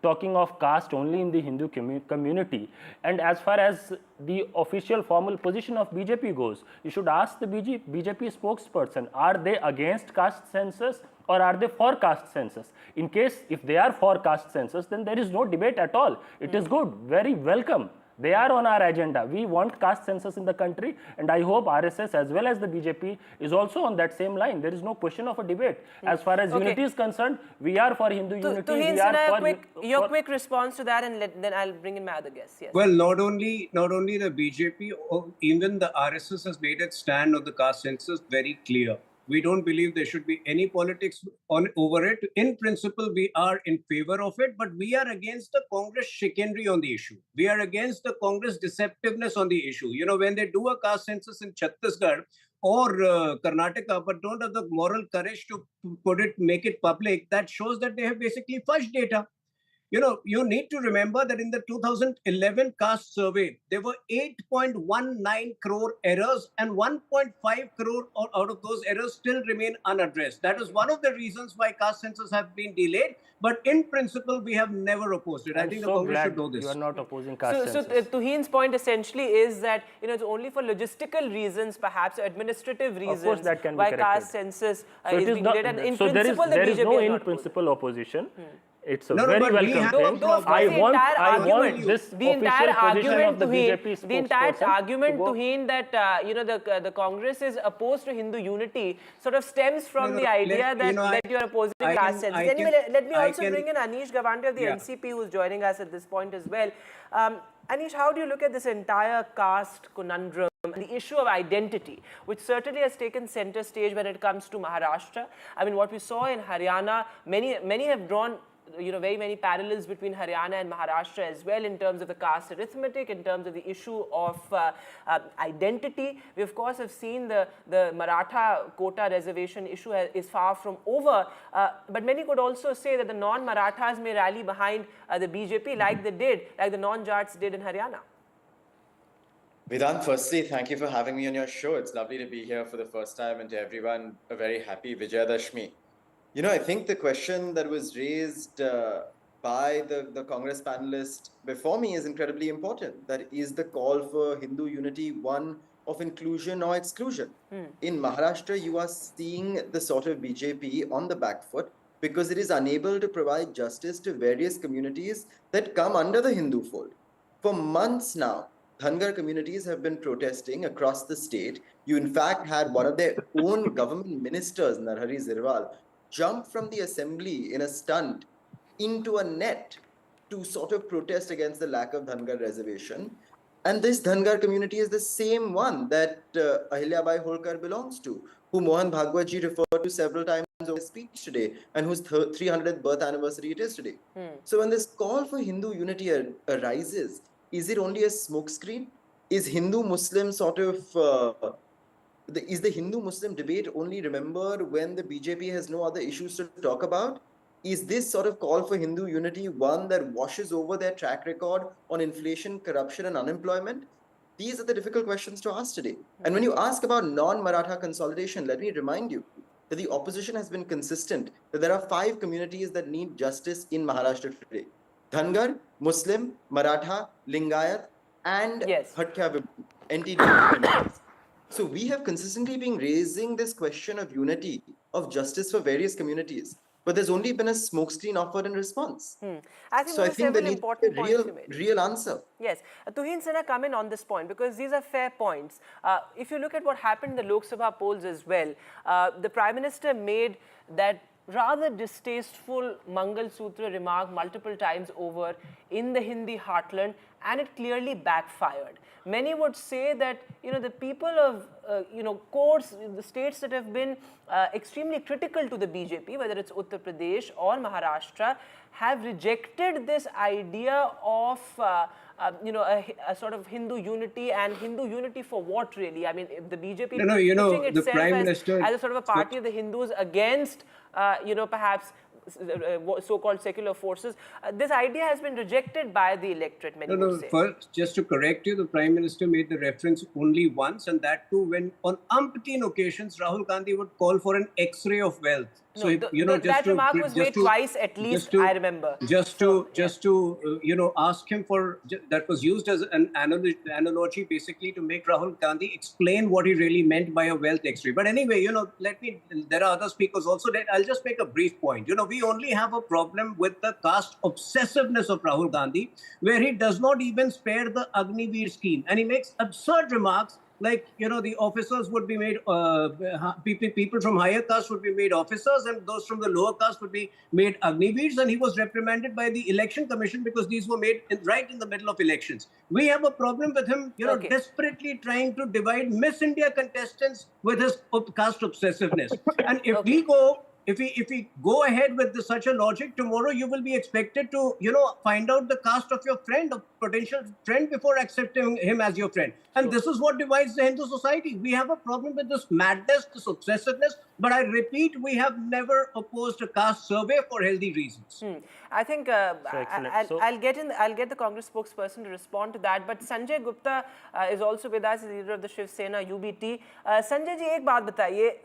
talking of caste only in the Hindu community. And as far as the official formal position of BJP goes, you should ask the BJP spokesperson, are they against caste census or are they for caste census? In case, if they are for caste census, then there is no debate at all. It is good, very welcome. They are on our agenda. We want caste census in the country, and I hope RSS as well as the BJP is also on that same line. There is no question of a debate. As far as unity is concerned, we are for Hindu unity.
We are for your quick response to that, and then I'll bring in my other guests. Yes.
Well, not only the BJP, even the RSS has made its stand on the caste census very clear. We don't believe there should be any politics over it. In principle, we are in favor of it, but we are against the Congress chicanery on the issue. We are against the Congress deceptiveness on the issue. When they do a caste census in Chhattisgarh or Karnataka, but don't have the moral courage to make it public, that shows that they have basically fudged data. you need to remember that in the 2011 caste survey, there were 8.19 crore errors, and 1.5 crore out of those errors still remain unaddressed. That is one of the reasons why caste census have been delayed. But in principle, we have never opposed it. I think the Congress should know this.
You are not opposing caste
So
census.
Tuhin's point essentially is that it's only for logistical reasons, perhaps administrative reasons,
Of course, that can be
why
corrected.
caste census
So
is
it is
being
not.
delayed. And in
So there is
principle, the
there is
BJP
no
is
in
not
principle opposition. It's a
No,
very
but we
welcome
have
thing.
Though, of course,
I
the
want
entire
this
the entire
official position
argument
of the
to
BJP
the entire
spokesperson
argument
to go.
to him that the Congress is opposed to Hindu unity sort of stems from the idea that you are opposing caste census. Anyway, let me also bring in Anish Gawande of the NCP, who is joining us at this point as well. Anish, how do you look at this entire caste conundrum, the issue of identity, which certainly has taken center stage when it comes to Maharashtra? I mean, what we saw in Haryana, many have drawn very many parallels between Haryana and Maharashtra as well in terms of the caste arithmetic, in terms of the issue of identity. We of course have seen the Maratha quota reservation issue is far from over, but many could also say that the non-Marathas may rally behind the BJP like the non-Jats did in Haryana.
Vedant, firstly, thank you for having me on your show. It's lovely to be here for the first time, and to everyone, a very happy Vijayadashmi. I think the question that was raised by the Congress panelist before me is incredibly important. That is the call for Hindu unity one of inclusion or exclusion. In Maharashtra, you are seeing the sort of BJP on the back foot because it is unable to provide justice to various communities that come under the Hindu fold. For months now, Dhangar communities have been protesting across the state. You in fact had one of their own government ministers, Narhari Zirwal, jump from the assembly in a stunt into a net to sort of protest against the lack of Dhangar reservation. And this Dhangar community is the same one that Ahilyabai Holkar belongs to, who Mohan Bhagwat ji referred to several times in his speech today, and whose 300th birth anniversary it is today. So when this call for Hindu unity arises, is it only a smokescreen? Is Hindu-Muslim sort of is the Hindu-Muslim debate only remembered when the BJP has no other issues to talk about? Is this sort of call for Hindu unity one that washes over their track record on inflation, corruption, and unemployment? These are the difficult questions to ask today. And when you ask about non-Maratha consolidation, let me remind you that the opposition has been consistent that there are 5 communities that need justice in Maharashtra today. Dhangar, Muslim, Maratha, Lingayat, and Bhatkya NDTV. So we have consistently been raising this question of unity, of justice for various communities, but there's only been a smokescreen offered in response.
I think there needs to be
a real answer.
Yes. Tuhin Sinha, come in on this point because these are fair points. If you look at what happened in the Lok Sabha polls as well, the Prime Minister made that rather distasteful Mangal Sutra remark multiple times over in the Hindi heartland, and it clearly backfired. Many would say that the people of courts, the states that have been extremely critical to the BJP, whether it's Uttar Pradesh or Maharashtra, have rejected this idea of a sort of Hindu unity, and Hindu unity for what really? I mean, if the BJP pitching itself
the Prime Minister
as a sort of a party of the Hindus against perhaps so-called secular forces, this idea has been rejected by the electorate, many would say.
First, just to correct you, the Prime Minister made the reference only once, and that too when on umpteen occasions Rahul Gandhi would call for an X-ray of wealth. So
that remark was made twice at least, I remember.
Just to ask him for, that was used as an analogy basically to make Rahul Gandhi explain what he really meant by a wealth X-ray. But anyway, there are other speakers also. I'll just make a brief point. We only have a problem with the caste obsessiveness of Rahul Gandhi, where he does not even spare the Agniveer scheme, and he makes absurd remarks like, the officers would be made, people from higher caste would be made officers, and those from the lower caste would be made Agniveers, and he was reprimanded by the Election Commission because these were made right in the middle of elections. We have a problem with him, desperately trying to divide Miss India contestants with his caste obsessiveness. And if we go If we go ahead with such a logic, tomorrow you will be expected to, find out the caste of your friend, a potential friend, before accepting him as your friend. And this is what divides the Hindu society. We have a problem with this madness, this obsessiveness. But I repeat, we have never opposed a caste survey for healthy reasons.
I think I'll get the Congress spokesperson to respond to that. But Sanjay Gupta is also with us, leader of the Shiv Sena UBT. Sanjay ji, एक बात बताइए,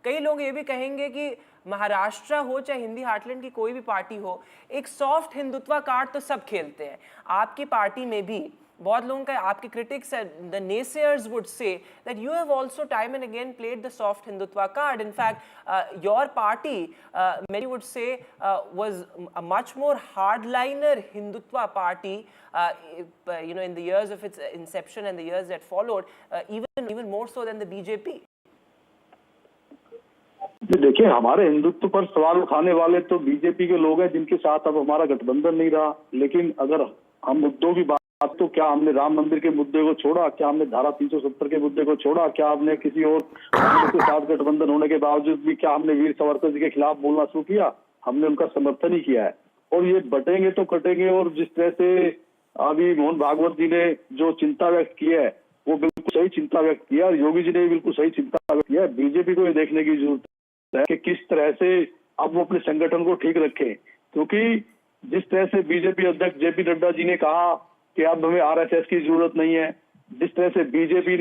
कई लोग ये भी कहेंगे कि महाराष्ट्र हो चाहे हिंदी हार्टलैंड की कोई भी पार्टी हो, एक सॉफ्ट हिंदुत्व कार्ड तो सब खेलते हैं. आपकी पार्टी में भी बहुत लोगों का, आपके critics and the naysayers would say that you have also time and again played the soft Hindutva card. In fact, your party, many would say, was a much more hardliner Hindutva party, in the years of its inception and the years that followed, even more so than the BJP.
देखिए, हमारे हिंदुत्व पर सवाल उठाने वाले तो BJP के लोग हैं जिनके साथ अब हमारा गठबंधन नहीं रहा. लेकिन अगर हम मुद्दों की बात, तो क्या हमने राम मंदिर के मुद्दे को छोड़ा? क्या हमने धारा 370 के मुद्दे को छोड़ा? क्या हमने किसी और कांग्रेस के साथ गठबंधन होने के बावजूद भी क्या हमने वीर सावरकर जी के खिलाफ बोलना शुरू किया? हमने उनका समर्थन ही किया है. और ये बटेंगे तो कटेंगे. और जिस तरह से अभी मोहन भागवत जी ने जो चिंता व्यक्त की है, वो बिल्कुल सही चिंता व्यक्त किया. और योगी जी ने भी बिल्कुल सही चिंता व्यक्त किया है. बीजेपी को ये देखने की जरूरत है कि किस तरह से अब वो अपने संगठन को ठीक रखें. क्योंकि जिस तरह से बीजेपी अध्यक्ष जेपी नड्डा जी ने कहा कि अब हमें आरएसएस की जरूरत नहीं है, जिस तरह से बीजेपी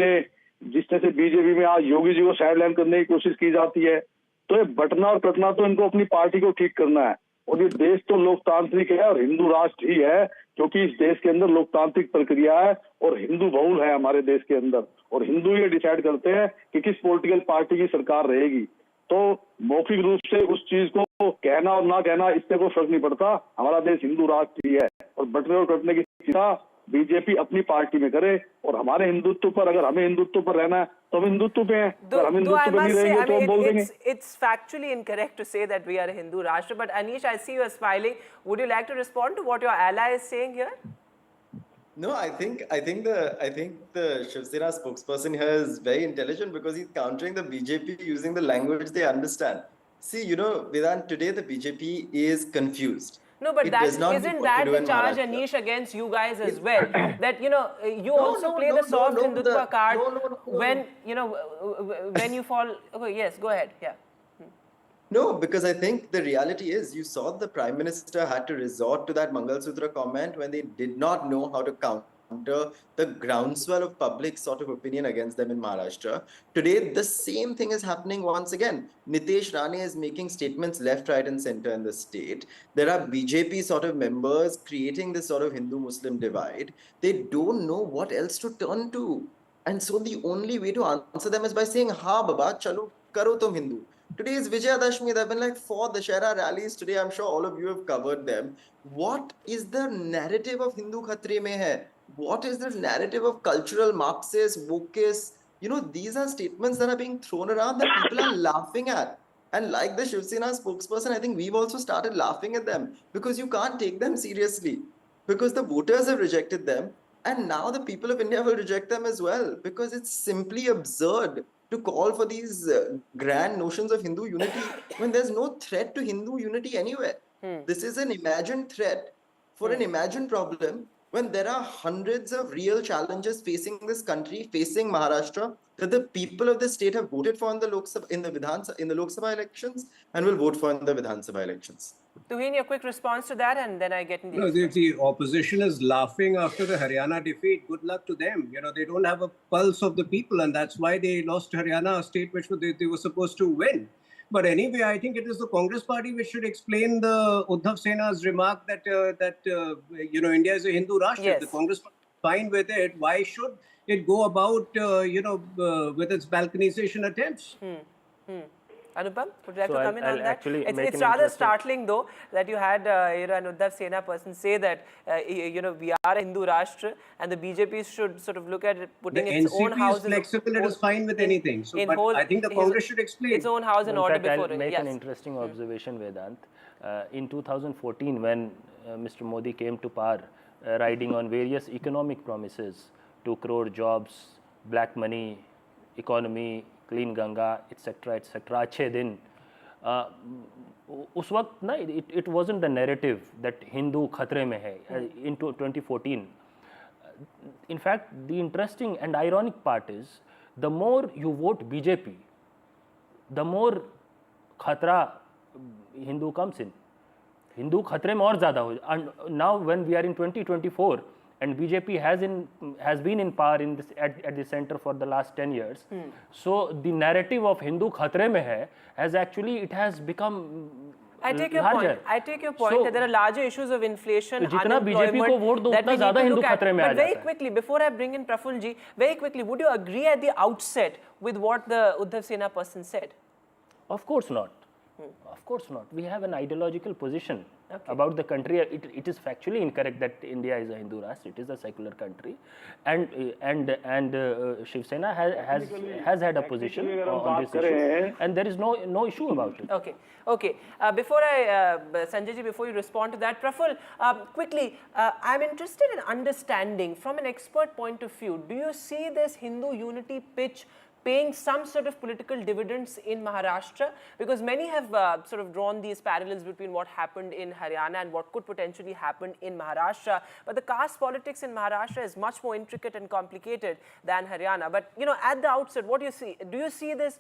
में आज योगी जी को साइडलाइन करने की कोशिश की जाती है, तो ये बटना और कटना तो इनको अपनी पार्टी को ठीक करना है. और ये देश तो लोकतांत्रिक है और हिंदू राष्ट्र ही है, क्योंकि इस देश के अंदर लोकतांत्रिक प्रक्रिया है और हिंदू बहुल है हमारे देश के अंदर. और हिंदू ये डिसाइड करते हैं कि किस पॉलिटिकल पार्टी की सरकार रहेगी. तो मौखिक रूप से उस चीज को कहना और ना कहना, इससे कोई फर्क नहीं पड़ता. हमारा देश हिंदू राष्ट्र ही है और बटने और कटने की चिंता बीजेपी अपनी पार्टी में करे. और हमारे हिंदुत्व पर, अगर हमें हिंदुत्व पर रहना है तो हम हिंदुत्व पे हैं. अगर हम हिंदुत्व पे नहीं रहेंगे तो हम बोल देंगे.
It's factually incorrect to say that we are a Hindu Rashtra. But Anish, I see you are smiling. Would you like to respond to what your ally is saying here?
No, I think the Shiv Sena spokesperson here is very intelligent because he's countering the BJP using the language they understand. See, Vedant, today the BJP is confused.
No, but isn't that the charge, Anish, against you guys as well? That, you also play the soft Hindutva card when you fall. Okay, yes, go ahead. Yeah.
No, because I think the reality is you saw the Prime Minister had to resort to that Mangal Sutra comment when they did not know how to counter the groundswell of public sort of opinion against them in Maharashtra. Today, the same thing is happening once again. Nitesh Rane is making statements left, right and center in the state. There are BJP sort of members creating this sort of Hindu-Muslim divide. They don't know what else to turn to. And so the only way to answer them is by saying, "Ha, Baba, chalo, karo tum Hindu." Today is Vijayadashmi. There have been like 4 Dashera rallies today. I'm sure all of you have covered them. What is the narrative of Hindu Khatre mein hai? What is this narrative of cultural Marxist, wokist? These are statements that are being thrown around that people are laughing at. And like the Shiv Sena spokesperson, I think we've also started laughing at them because you can't take them seriously. Because the voters have rejected them. And now the people of India will reject them as well. Because it's simply absurd to call for these grand notions of Hindu unity when there's no threat to Hindu unity anywhere. This is an imagined threat for an imagined problem when there are hundreds of real challenges facing this country, facing Maharashtra, that the people of the state have voted for in the Lok Sabha elections and will vote for in the Vidhan Sabha elections.
Tuheen, a quick response to that, and then I get in the...
No, the opposition is laughing after the Haryana defeat. Good luck to them. They don't have a pulse of the people, and that's why they lost Haryana, a state which they were supposed to win. But anyway, I think it is the Congress party which should explain the Uddhav Sena's remark that India is a Hindu Rashtra. Yes. The Congress party is fine with it. Why should it go about, with its balkanization attempts?
Anupam, would you like to come in on that? It's rather startling, though, that you had an Uddhav Sena person say that we are a Hindu Rashtra and the BJP should sort of look at it, putting its own house
in... The NCP is flexible, it is fine with anything. So, but I think the Congress should explain.
Its own house in order before it.
I'll make an interesting observation, Vedant. In 2014, when Mr. Modi came to power, riding on various economic promises, 2 crore jobs, black money, economy, clean Ganga, etc., etc. Achhe din. उस वक्त ना it wasn't the narrative that Hindu खतरे में है in 2014. In fact, the interesting and ironic part is the more you vote BJP, the more खतरा Hindu comes in. Hindu खतरे में और ज़्यादा हो. And now when we are in 2024 and BJP has been in power in this at the center for the last 10 years, so the narrative of Hindu खतरे में है has actually it has become
I take your
larger.
point. I take your point that there are larger issues of inflation,
जितना
unemployment
BJP को vote दो
that
उतना
we need
ज़्यादा
to
Hindu
look at.
खतरे में आ
But very
जाता है.
quickly, before I bring in Praful ji, very quickly, would you agree at the outset with what the Uddhav Sena person said?
Of course not. Of course not. We have an ideological position about the country. It is factually incorrect that India is a Hindu Rashtra. It is a secular country, and Shiv Sena has had a position on this issue, and there is no issue about it.
Okay, okay. Before I, Sanjay ji, before you respond to that, Praful, quickly, I'm interested in understanding from an expert point of view. Do you see this Hindu unity pitch paying some sort of political dividends in Maharashtra? Because many have sort of drawn these parallels between what happened in Haryana and what could potentially happen in Maharashtra. But the caste politics in Maharashtra is much more intricate and complicated than Haryana. But, you know, at the outset, what do you see? Do you see this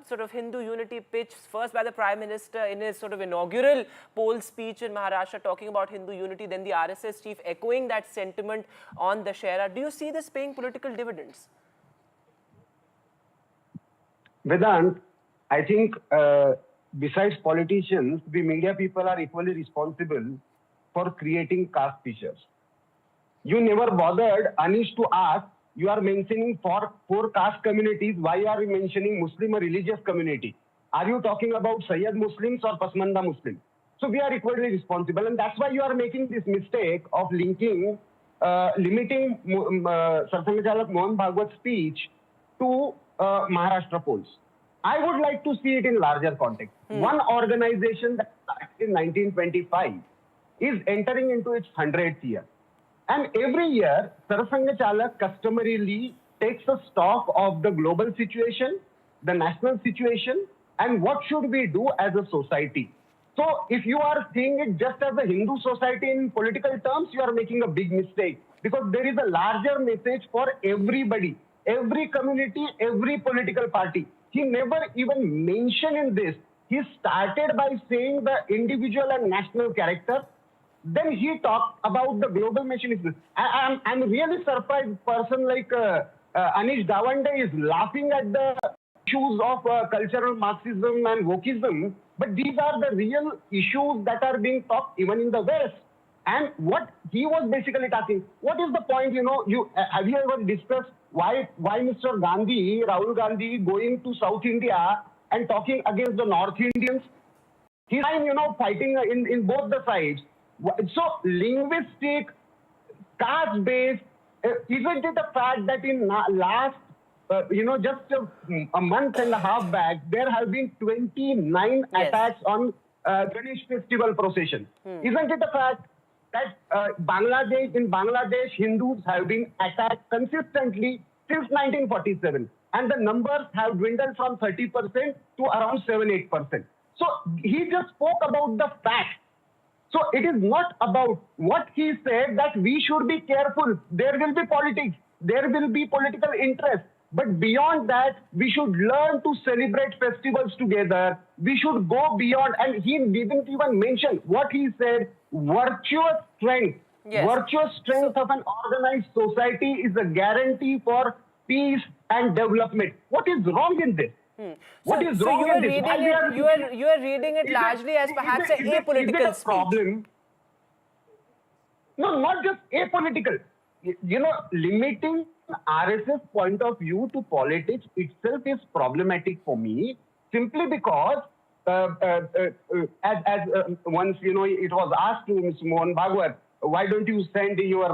sort of Hindu unity pitch first by the Prime Minister in his sort of inaugural poll speech in Maharashtra talking about Hindu unity, then the RSS chief echoing that sentiment on the Shera? Do you see this paying political dividends?
Vedant, I think besides politicians, the media people are equally responsible for creating caste features. You never bothered, Anish, to ask, you are mentioning four caste communities, why are you mentioning Muslim or religious community? Are you talking about Sayyid Muslims or Pasmanda Muslims? So we are equally responsible, and that's why you are making this mistake of limiting Sarsanghchalak Mohan Bhagwat's speech to Maharashtra polls. I would like to see it in larger context. One organization that started in 1925 is entering into its 100th year. And every year, Sarsanghchalak customarily takes a stock of the global situation, the national situation, and what should we do as a society. So if you are seeing it just as a Hindu society in political terms, you are making a big mistake, because there is a larger message for everybody. Every community, every political party. He never even mentioned in this. He started by saying the individual and national character. Then he talked about the global mission. I'm really surprised. A person like Anish Gawande is laughing at the issues of cultural Marxism and wokeism. But these are the real issues that are being talked even in the West. And what he was basically talking, what is the point, have you ever discussed why Mr. Gandhi, Rahul Gandhi, going to South India and talking against the North Indians? He's fighting in both the sides. So linguistic, caste-based, isn't it a fact that in last, just a month and a half back, there have been 29 attacks on Ganesh festival procession. Isn't it a fact that in Bangladesh, Hindus have been attacked consistently since 1947, and the numbers have dwindled from 30% to around 7-8%. So he just spoke about the facts. So it is not about what he said that we should be careful. There will be politics, there will be political interest. But beyond that, we should learn to celebrate festivals together. We should go beyond, and he didn't even mention what he said, virtuous strength. Yes. Virtuous strength of an organized society is a guarantee for peace and development. What is wrong in this? What is wrong in this?
You are reading it largely as perhaps an apolitical speech.
Problem? No, not just apolitical. Limiting RSS point of view to politics itself is problematic for me, simply because once it was asked to Mr. Mohan Bhagwat, why don't you send your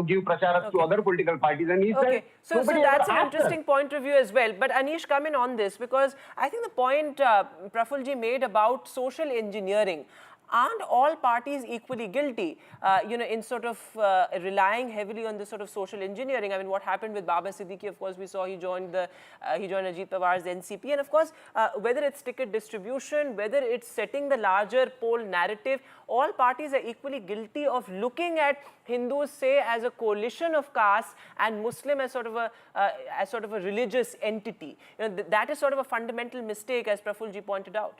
give pracharak to other political parties, and he said
so that's an interesting point of view as well. But Anish, come in on this, because I think the point Prafulji made about social engineering, aren't all parties equally guilty, in sort of relying heavily on this sort of social engineering? I mean, what happened with Baba Siddiqui, of course, we saw he joined Ajit Pawar's NCP, and of course, whether it's ticket distribution, whether it's setting the larger poll narrative, all parties are equally guilty of looking at Hindus, say, as a coalition of castes and Muslim as sort of a religious entity. That is sort of a fundamental mistake, as Prafulji pointed out.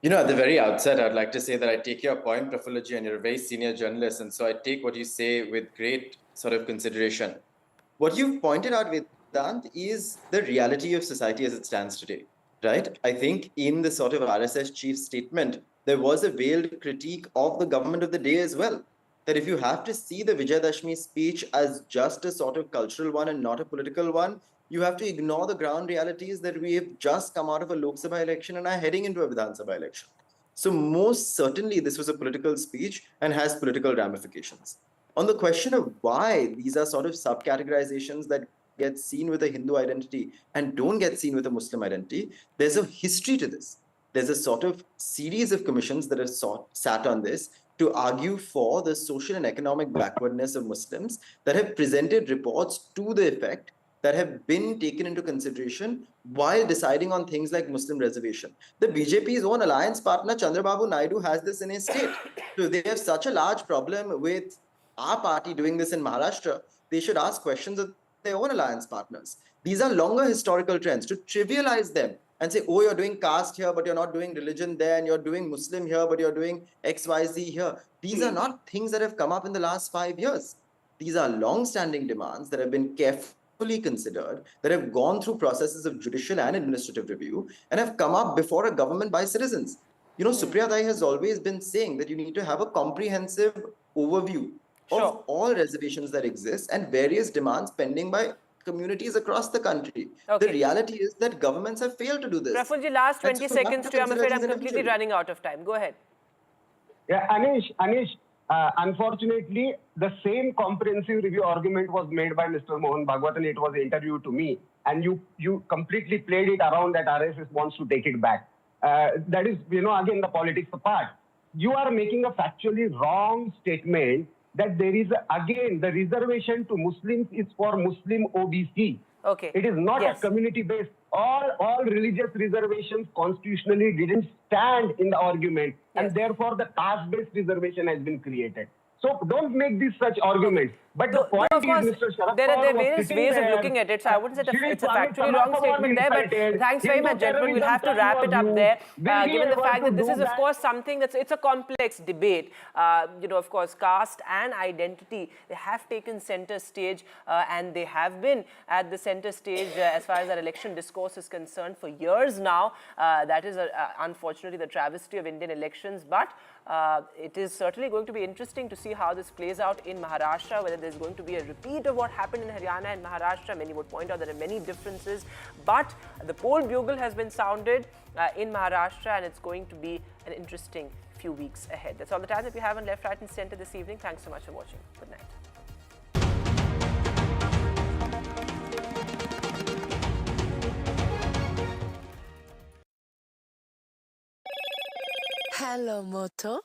At the very outset, I'd like to say that I take your point, Prafulji, and you're a very senior journalist, and so I take what you say with great sort of consideration. What you've pointed out, Vedant, is the reality of society as it stands today, right? I think in the sort of RSS chief's statement, there was a veiled critique of the government of the day as well. That if you have to see the Vijayadashmi speech as just a sort of cultural one and not a political one, you have to ignore the ground realities that we have just come out of a Lok Sabha election and are heading into a Vidhan Sabha election. So most certainly this was a political speech and has political ramifications. On the question of why these are sort of subcategorizations that get seen with a Hindu identity and don't get seen with a Muslim identity, there's a history to this. There's a sort of series of commissions that have sat on this to argue for the social and economic backwardness of Muslims that have presented reports to the effect that have been taken into consideration while deciding on things like Muslim reservation. The BJP's own alliance partner, Chandrababu Naidu, has this in his state. So they have such a large problem with our party doing this in Maharashtra. They should ask questions of their own alliance partners. These are longer historical trends. To trivialize them and say, oh, you're doing caste here, but you're not doing religion there, and you're doing Muslim here, but you're doing XYZ here. These are not things that have come up in the last 5 years. These are long-standing demands that have been carefully considered, that have gone through processes of judicial and administrative review, and have come up before a government by citizens. Supriya Dai has always been saying that you need to have a comprehensive overview of all reservations that exist and various demands pending by communities across the country. Okay. The reality is that governments have failed to do this.
Prafulji, last 20 seconds to you. I'm afraid I'm completely running out of time. Go ahead.
Yeah, Anish, unfortunately, the same comprehensive review argument was made by Mr. Mohan Bhagwat, and it was an interview to me. And you completely played it around that RSS wants to take it back. That is, again, the politics apart. You are making a factually wrong statement that there is, again, the reservation to Muslims is for Muslim OBC.
Okay.
It is not a community-based. All religious reservations constitutionally didn't stand in the argument, and therefore the caste-based reservation has been created. So don't make these such arguments. But the point is, Mr. Sharad
there are various ways of looking at it. So I wouldn't say it's a factually wrong statement there. But thanks very much, gentlemen. We'll have to wrap it up there. Given the fact that this is, of course, something it's a complex debate. Of course, caste and identity, they have taken center stage, and they have been at the center stage as far as our election discourse is concerned for years now. That is, unfortunately, the travesty of Indian elections. But it is certainly going to be interesting to see how this plays out in Maharashtra, whether there's going to be a repeat of what happened in Haryana and Maharashtra. Many would point out there are many differences, but the poll bugle has been sounded in Maharashtra, and it's going to be an interesting few weeks ahead. That's all the time that we have on Left, Right and Centre this evening. Thanks so much for watching. Good night.
Hello, Moto.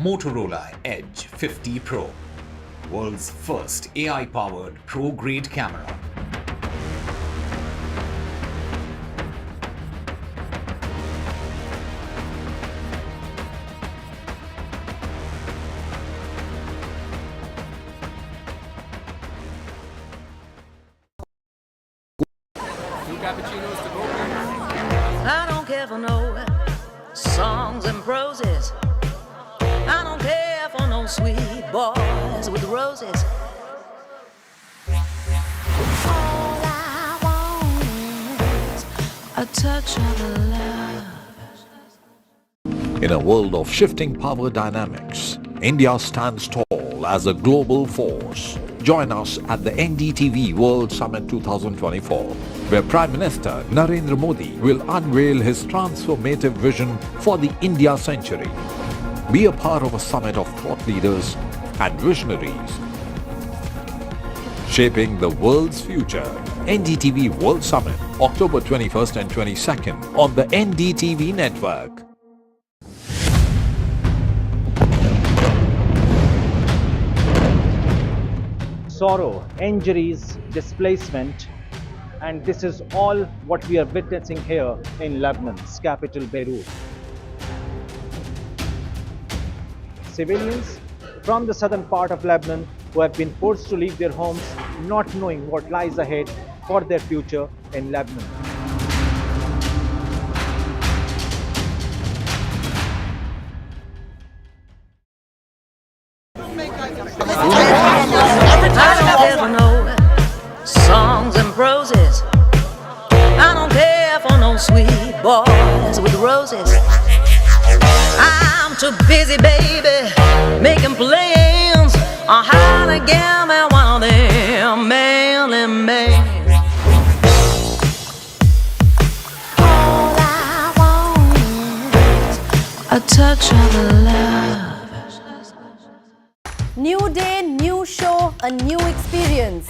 Motorola Edge 50 Pro, world's first AI-powered pro-grade camera.
I don't care for no songs and proses. I don't care for no sweet boys with roses. All I want is a touch of love.
In a world of shifting power dynamics, India stands tall as a global force. Join us at the NDTV World Summit 2024, where Prime Minister Narendra Modi will unveil his transformative vision for the India century. Be a part of a summit of thought leaders and visionaries, shaping the world's future. NDTV World Summit, October 21st and 22nd on the NDTV network.
Sorrow, injuries, displacement, and this is all what we are witnessing here in Lebanon's capital, Beirut. Civilians from the southern part of Lebanon who have been forced to leave their homes, not knowing what lies ahead for their future in Lebanon.
I don't care for no songs and proses. I don't care for no sweet boys with roses. I'm too busy, baby, making plans on how to get me one of them manly men. All I want is a touch of love.
New day, new show, a new experience.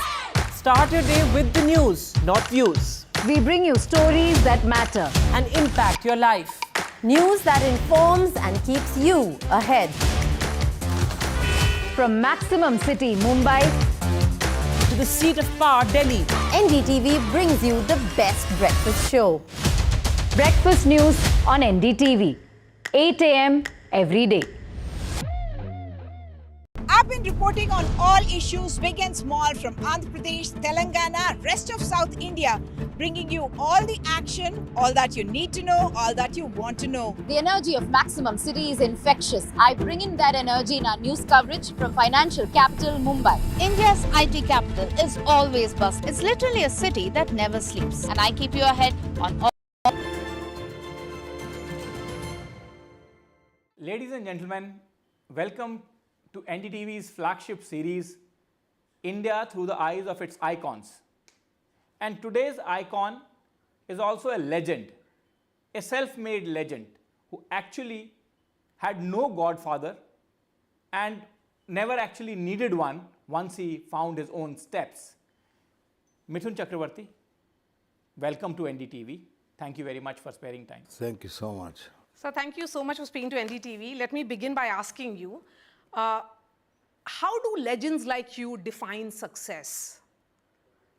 Start your day with the news, not views.
We bring you stories that matter
and impact your life.
News that informs and keeps you ahead. From Maximum City, Mumbai,
to the seat of power, Delhi,
NDTV brings you the best breakfast show. Breakfast news on NDTV, 8 a.m. every day.
I've been reporting on all issues big and small from Andhra Pradesh, Telangana, rest of South India, bringing you all the action, all that you need to know, all that you want to know.
The energy of Maximum City is infectious. I bring in that energy in our news coverage from financial capital, Mumbai.
India's IT capital is always bustling. It's literally a city that never sleeps. And I keep you ahead on all.
Ladies and gentlemen, welcome to NDTV's flagship series, India Through the Eyes of Its Icons. And today's icon is also a legend, a self-made legend who actually had no godfather and never actually needed one once he found his own steps. Mithun Chakravarti, welcome to NDTV. Thank you very much for sparing time.
Thank you so much.
So thank you so much for speaking to NDTV. Let me begin by asking you, how do legends like you define success?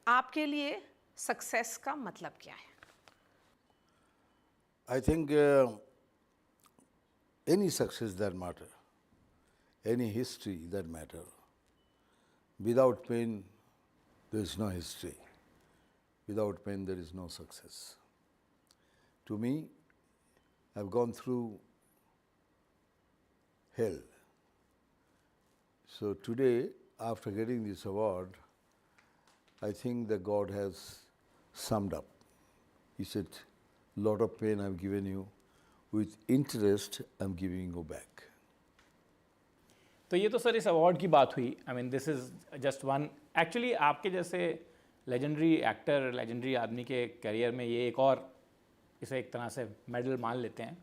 आपके लिए success का मतलब क्या है?
I think any success that matter, any history that matter. Without pain, there is no history. Without pain, there is no success. To me, I've gone through hell. So today, after getting this award, I think that God has summed up. He said, lot of pain I've given you, with interest I'm giving you back.
तो ये तो sir इस award की बात हुई. I mean, this is just one. Actually, आपके जैसे legendary actor, legendary आदमी के करियर में ये एक और इसे एक तरह से मेडल मान लेते हैं.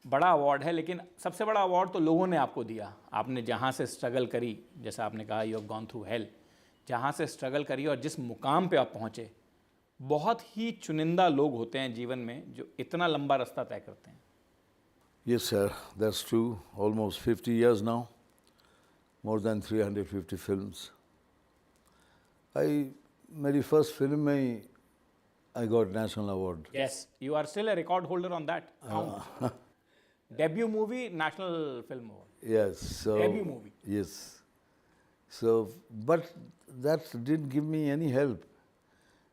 बड़ा अवार्ड है, लेकिन सबसे बड़ा अवार्ड तो लोगों ने आपको दिया. आपने जहाँ से स्ट्रगल करी, जैसा आपने कहा you have gone through hell, जहाँ से स्ट्रगल करी और जिस मुकाम पे आप पहुँचे, बहुत ही चुनिंदा लोग होते हैं जीवन में जो इतना लंबा रास्ता तय करते हैं.
Yes, sir, that's true. Almost 50 years now, more than 350 films. मेरी first film में I got national award.
Yes, you are still a record holder on that count. Debut movie, national film award.
Yes. So,
debut movie.
Yes. So, but that didn't give me any help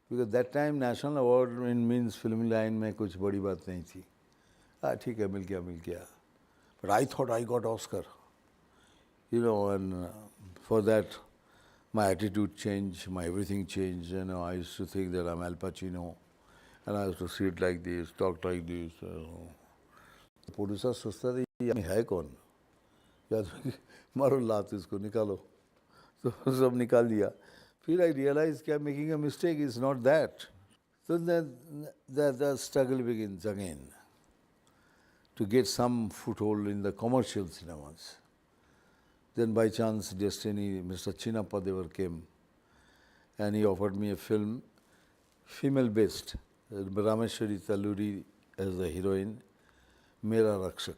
because that time national award means film line में कुछ बड़ी बात नहीं थी. ठीक है, मिल गया. But I thought I got Oscar. You know, and for that, my attitude changed, my everything changed. You know, I used to think that I'm Al Pacino, and I used to sit like this, talk like this. Producer सोचता था ये है कौन? याद मारो लात इसको निकालो. तो सब निकाल दिया. फिर I realized that I'm making a mistake. It's not that. So then the struggle begins again to get some foothold in the commercial cinemas. Then by chance, destiny, Mr. Chinnappa Devar came and he offered me a film, female-based, Rameshwari Talluri as the heroine, Mera Rakshak,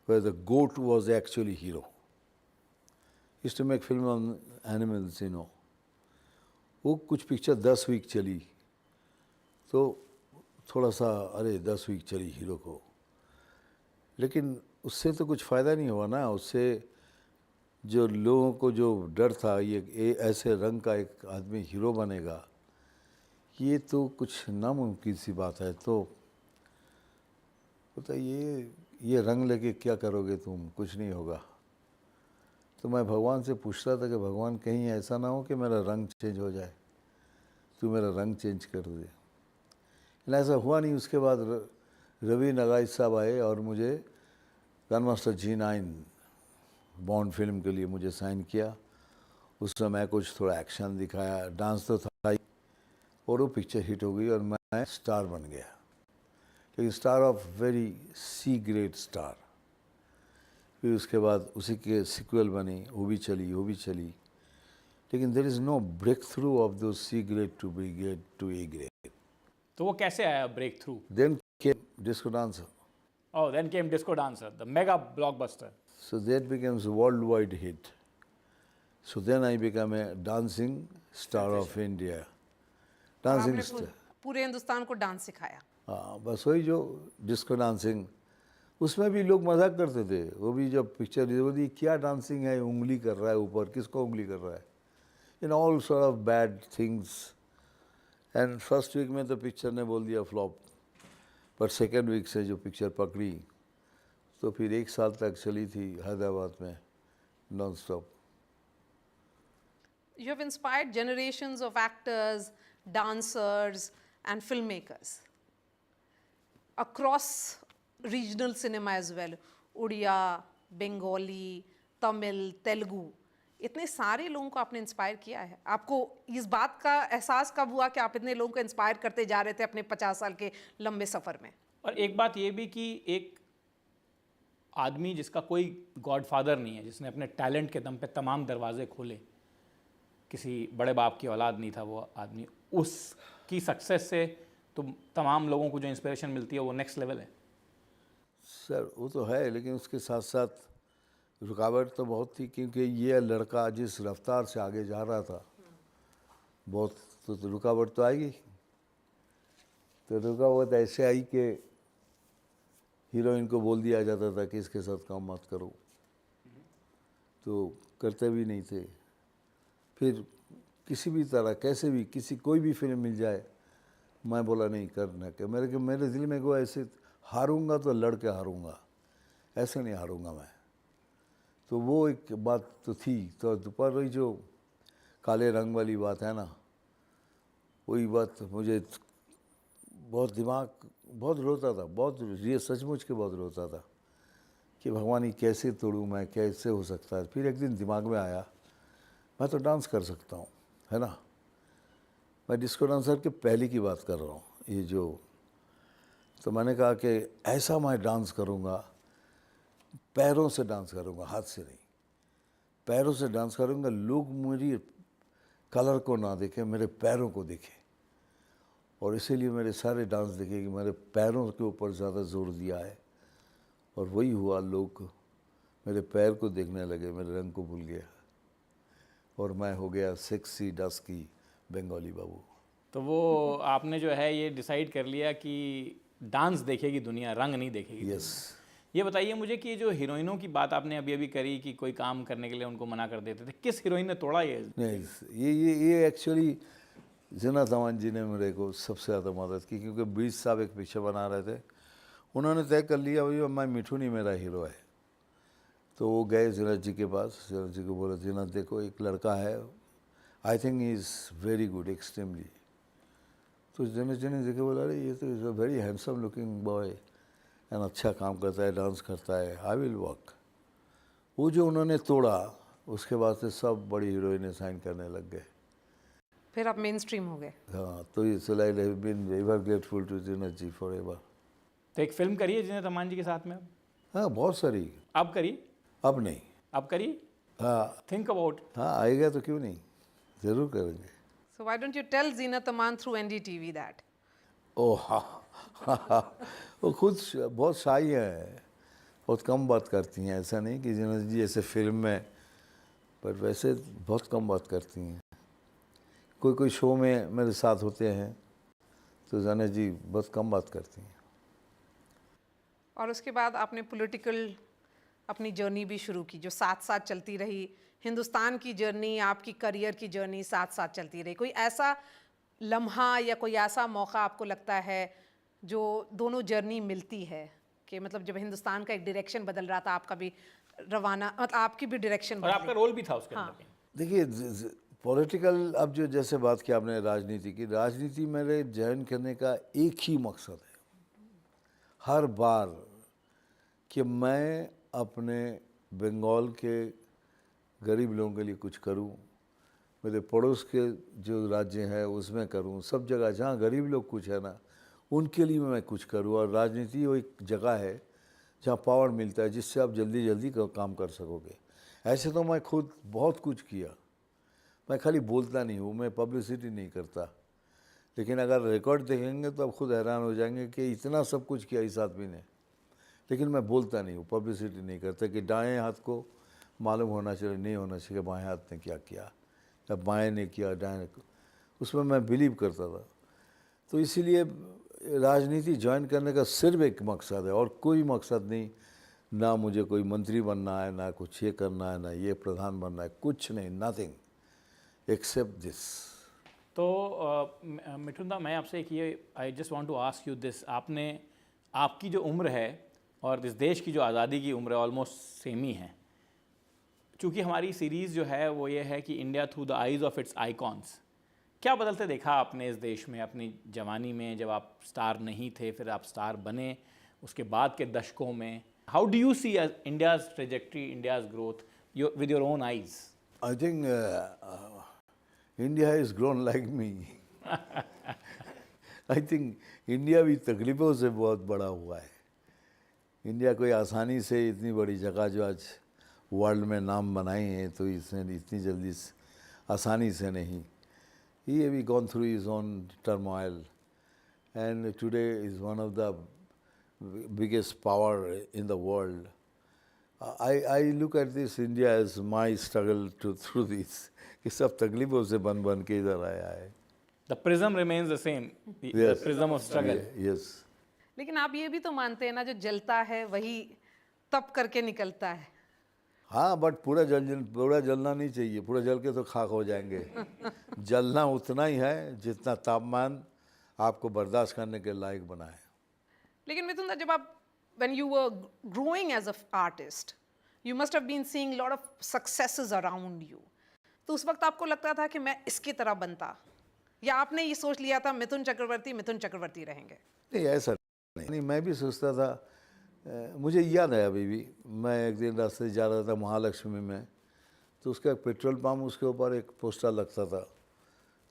where the goat was actually hero. He used to make film on animals, you know. वो कुछ picture 10 week चली, तो थोड़ा सा अरे 10 week चली hero को, लेकिन उससे तो कुछ फ़ायदा नहीं हुआ ना। उससे जो लोगों को जो डर था ये ऐसे रंग का एक आदमी हीरो बनेगा, ये तो कुछ नामुमकिन सी बात है। तो पता ये रंग लेके क्या करोगे तुम, कुछ नहीं होगा। तो मैं भगवान से पूछता था कि भगवान कहीं ऐसा ना हो कि मेरा रंग चेंज हो जाए, तू मेरा रंग चेंज कर दे। लेकिन ऐसा हुआ नहीं। उसके बाद रवि नगाई साहब आए और मुझे गनमास्टर G9 बॉन्ड फिल्म के लिए मुझे साइन किया। उस समय कुछ थोड़ा एक्शन दिखाया, डांस तो था ही, और वो पिक्चर हिट हो गई और मैं स्टार बन गया, लेकिन star of very C grade star. फिर उसके बाद उसी के सिक्वल बनी, वो भी चली, लेकिन there is no breakthrough of दो C grade to B grade to A grade.
तो वो कैसे आया breakthrough?
Then came disco dancer.
Oh, then came Disco Dancer, the mega blockbuster.
So that becomes a worldwide hit. So then I became a dancing star of India. Dancing star.
पूरे हिंदुस्तान को dance सिखाया।
हाँ, बस वही जो disco dancing, उसमें भी लोग मजाक करते थे। वो भी जब पिक्चर बोली क्या डांसिंग है, उंगली कर रहा है ऊपर, किसको उंगली कर रहा है, in all sort of bad things. And first week में तो पिक्चर ने बोल दिया फ्लॉप, पर सेकेंड वीक से जो पिक्चर पकड़ी तो फिर 1 साल तक चली थी हैदराबाद में non stop.
You have inspired generations of actors, dancers and filmmakers across regional cinema as well. Oriya, Bengali, Tamil, Telugu, इतने सारे लोगों को आपने इंस्पायर किया है। आपको इस बात का एहसास कब हुआ कि आप इतने लोगों को इंस्पायर करते जा रहे थे अपने 50 साल के लंबे सफ़र में?
और एक बात ये भी कि एक आदमी जिसका कोई गॉडफादर नहीं है, जिसने अपने टैलेंट के दम पे तमाम दरवाजे खोले, किसी बड़े बाप की औलाद नहीं था वो आदमी, उसकी सक्सेस से तो तमाम लोगों को जो इंस्पिरेशन मिलती है वो नेक्स्ट लेवल है।
सर वो तो है, लेकिन उसके साथ साथ रुकावट तो बहुत थी, क्योंकि ये लड़का जिस रफ्तार से आगे जा रहा था, बहुत तो रुकावट तो आएगी। तो रुकावट ऐसे आई कि हीरोइन को बोल दिया जाता था कि इसके साथ काम मत करो, तो करते भी नहीं थे। फिर किसी भी तरह कैसे भी कोई भी फिल्म मिल जाए, मैं बोला नहीं करना कि मेरे दिल में को ऐसे हारूंगा तो लड़ के हारूंगा, ऐसे नहीं हारूंगा मैं। तो वो एक बात तो थी। तो दोपहर वही जो काले रंग वाली बात है ना, वही बात मुझे बहुत दिमाग बहुत रोता था, बहुत ये सचमुच के बहुत रोता था कि भगवान ये कैसे तोड़ूँ मैं, कैसे हो सकता है। फिर एक दिन दिमाग में आया मैं तो डांस कर सकता हूँ, है ना। मैं डिस्को डांसर के पहले की बात कर रहा हूँ ये जो। तो मैंने कहा कि ऐसा मैं डांस करूँगा, पैरों से डांस करूँगा, हाथ से नहीं, पैरों से डांस करूँगा। लोग मेरी कलर को ना देखें, मेरे पैरों को देखें, और इसीलिए मेरे सारे डांस देखे कि मेरे पैरों के ऊपर ज़्यादा जोर दिया है। और वही हुआ, लोग मेरे पैर को देखने लगे, मेरे रंग को भूल गया और मैं हो गया सेक्सी डस्की बंगाली बाबू।
तो वो आपने जो है ये डिसाइड कर लिया कि डांस देखेगी दुनिया, रंग नहीं देखेगी।
यस।
ये बताइए मुझे कि जो हीरोइनों की बात आपने अभी करी कि कोई काम करने के लिए उनको मना कर देते थे, किस हीरोइन ने तोड़ा ये?
नहीं, ये एक्चुअली जिना तमान जी ने मेरे को सबसे ज़्यादा मदद की, क्योंकि 20 साहब एक पिक्चर बना रहे थे। उन्होंने तय कर लिया भाई मैं मिठू नहीं मेरा हीरो है। तो वो गए जिना जी के पास, जिना जी को बोला जिना देखो एक लड़का है, I think he is very good extremely. तो जिना जी ने देखे बोला अरे ये तो is a very handsome looking boy and अच्छा काम करता है, डांस करता है, आई विल वर्क। वो जो उन्होंने तोड़ा, उसके बाद से सब बड़ी हीरोइनें साइन करने लग गए।
फिर आप मेन स्ट्रीम हो गए।
हाँ, तो इसलिए I have been ever grateful to Jinnah ji forever.
तो एक फिल्म करिए जिना तमान जी के साथ में?
हाँ, बहुत सारी।
अब करिए?
अब नहीं।
अब करिए?
हाँ,
थिंक अबाउट।
हाँ, आएगा तो क्यों नहीं, ज़रूर करेंगे।
So why don't you tell Zeenat Aman through NDTV that?
ओह हाँ, वो खुद बहुत शाई है, बहुत कम बात करती हैं। ऐसा नहीं कि जिन्होंने जी ऐसे फिल्म में, पर वैसे बहुत कम बात करती हैं। कोई कोई शो में मेरे साथ होते हैं तो जाने जी बहुत कम बात करती हैं।
और उसके बाद आपने पॉलिटिकल अपनी जर्नी भी शुरू की, जो साथ साथ चलती रही। हिंदुस्तान की जर्नी, आपकी करियर की जर्नी साथ साथ चलती रही। कोई ऐसा लम्हा या कोई ऐसा मौका आपको लगता है जो दोनों जर्नी मिलती है, कि मतलब जब हिंदुस्तान का एक डायरेक्शन बदल रहा था, आपका भी रवाना, मतलब आपकी भी डायरेक्शन
और आपका रोल भी था उसके अंदर।
देखिए पॉलिटिकल, अब जो जैसे बात की आपने राजनीति की, राजनीति मेरे ज्वाइन करने का एक ही मकसद है हर बार, कि मैं अपने बंगाल के गरीब लोगों के लिए कुछ करूं, मेरे पड़ोस के जो राज्य हैं उसमें करूं, सब जगह जहां गरीब लोग कुछ है ना उनके लिए मैं कुछ करूं। और राजनीति वो एक जगह है जहां पावर मिलता है, जिससे आप जल्दी जल्दी काम कर सकोगे। ऐसे तो मैं खुद बहुत कुछ किया, मैं खाली बोलता नहीं हूँ, मैं पब्लिसिटी नहीं करता, लेकिन अगर रिकॉर्ड देखेंगे तो आप खुद हैरान हो जाएंगे कि इतना सब कुछ किया इस आदमी ने। लेकिन मैं बोलता नहीं हूँ, पब्लिसिटी नहीं करता कि दाएं हाथ को मालूम होना चाहिए, नहीं होना चाहिए बाएं हाथ ने क्या किया या बाएं ने किया दाएं, उसमें मैं बिलीव करता था। तो इसीलिए राजनीति ज्वाइन करने का सिर्फ एक मकसद है और कोई मकसद नहीं, ना मुझे कोई मंत्री बनना है, ना कुछ ये करना है, ना ये प्रधान बनना है, कुछ नहीं, नथिंग एक्सेप्ट दिस।
तो मिठुन दा, मैं आपसे एक ये I just want to ask you this, आपने, आपकी जो उम्र है और इस देश की जो आज़ादी की उम्र है ऑलमोस्ट सेम ही है। चूँकि हमारी सीरीज़ जो है वो ये है कि India through the eyes of its icons, क्या बदलते देखा आपने इस देश में अपनी जवानी में, जब आप स्टार नहीं थे फिर आप स्टार बने, उसके बाद के दशकों में? How do you see India's trajectory, India's growth with your own eyes?
I think India has grown like me. I think India भी तकलीफ़ों से बहुत बड़ा हुआ है। इंडिया कोई आसानी से इतनी बड़ी जगह जो आज वर्ल्ड में नाम बनाई है, तो इसने इतनी जल्दी आसानी से नहीं। He have gone through his own turmoil, and today is one of the biggest power in the world. I look at this India as my struggle through this. कि सब तकलीफों से बन के इधर आया है।
The prism remains the same. The prism of struggle.
Yes.
लेकिन आप ये भी तो मानते हैं ना, जो जलता है वही तप करके निकलता है।
हाँ, बट पूरा जलना नहीं चाहिए, पूरा जल के तो खाक हो जाएंगे। जलना उतना ही है जितना तापमान आपको बर्दाश्त करने के लायक बनाए।
लेकिन मिथुन दा, जब आप when you were growing as an artist, you must have been seeing a lot of successes around you. तो उस वक्त आपको लगता था कि मैं इसकी तरह बनता, या आपने ये सोच लिया था मिथुन चक्रवर्ती रहेंगे?
नहीं, ऐसा नहीं, मैं भी सोचता था। मुझे याद है अभी भी, मैं एक दिन रास्ते से जा रहा था महालक्ष्मी में, तो उसका एक पेट्रोल पंप, उसके ऊपर एक पोस्टर लगता था,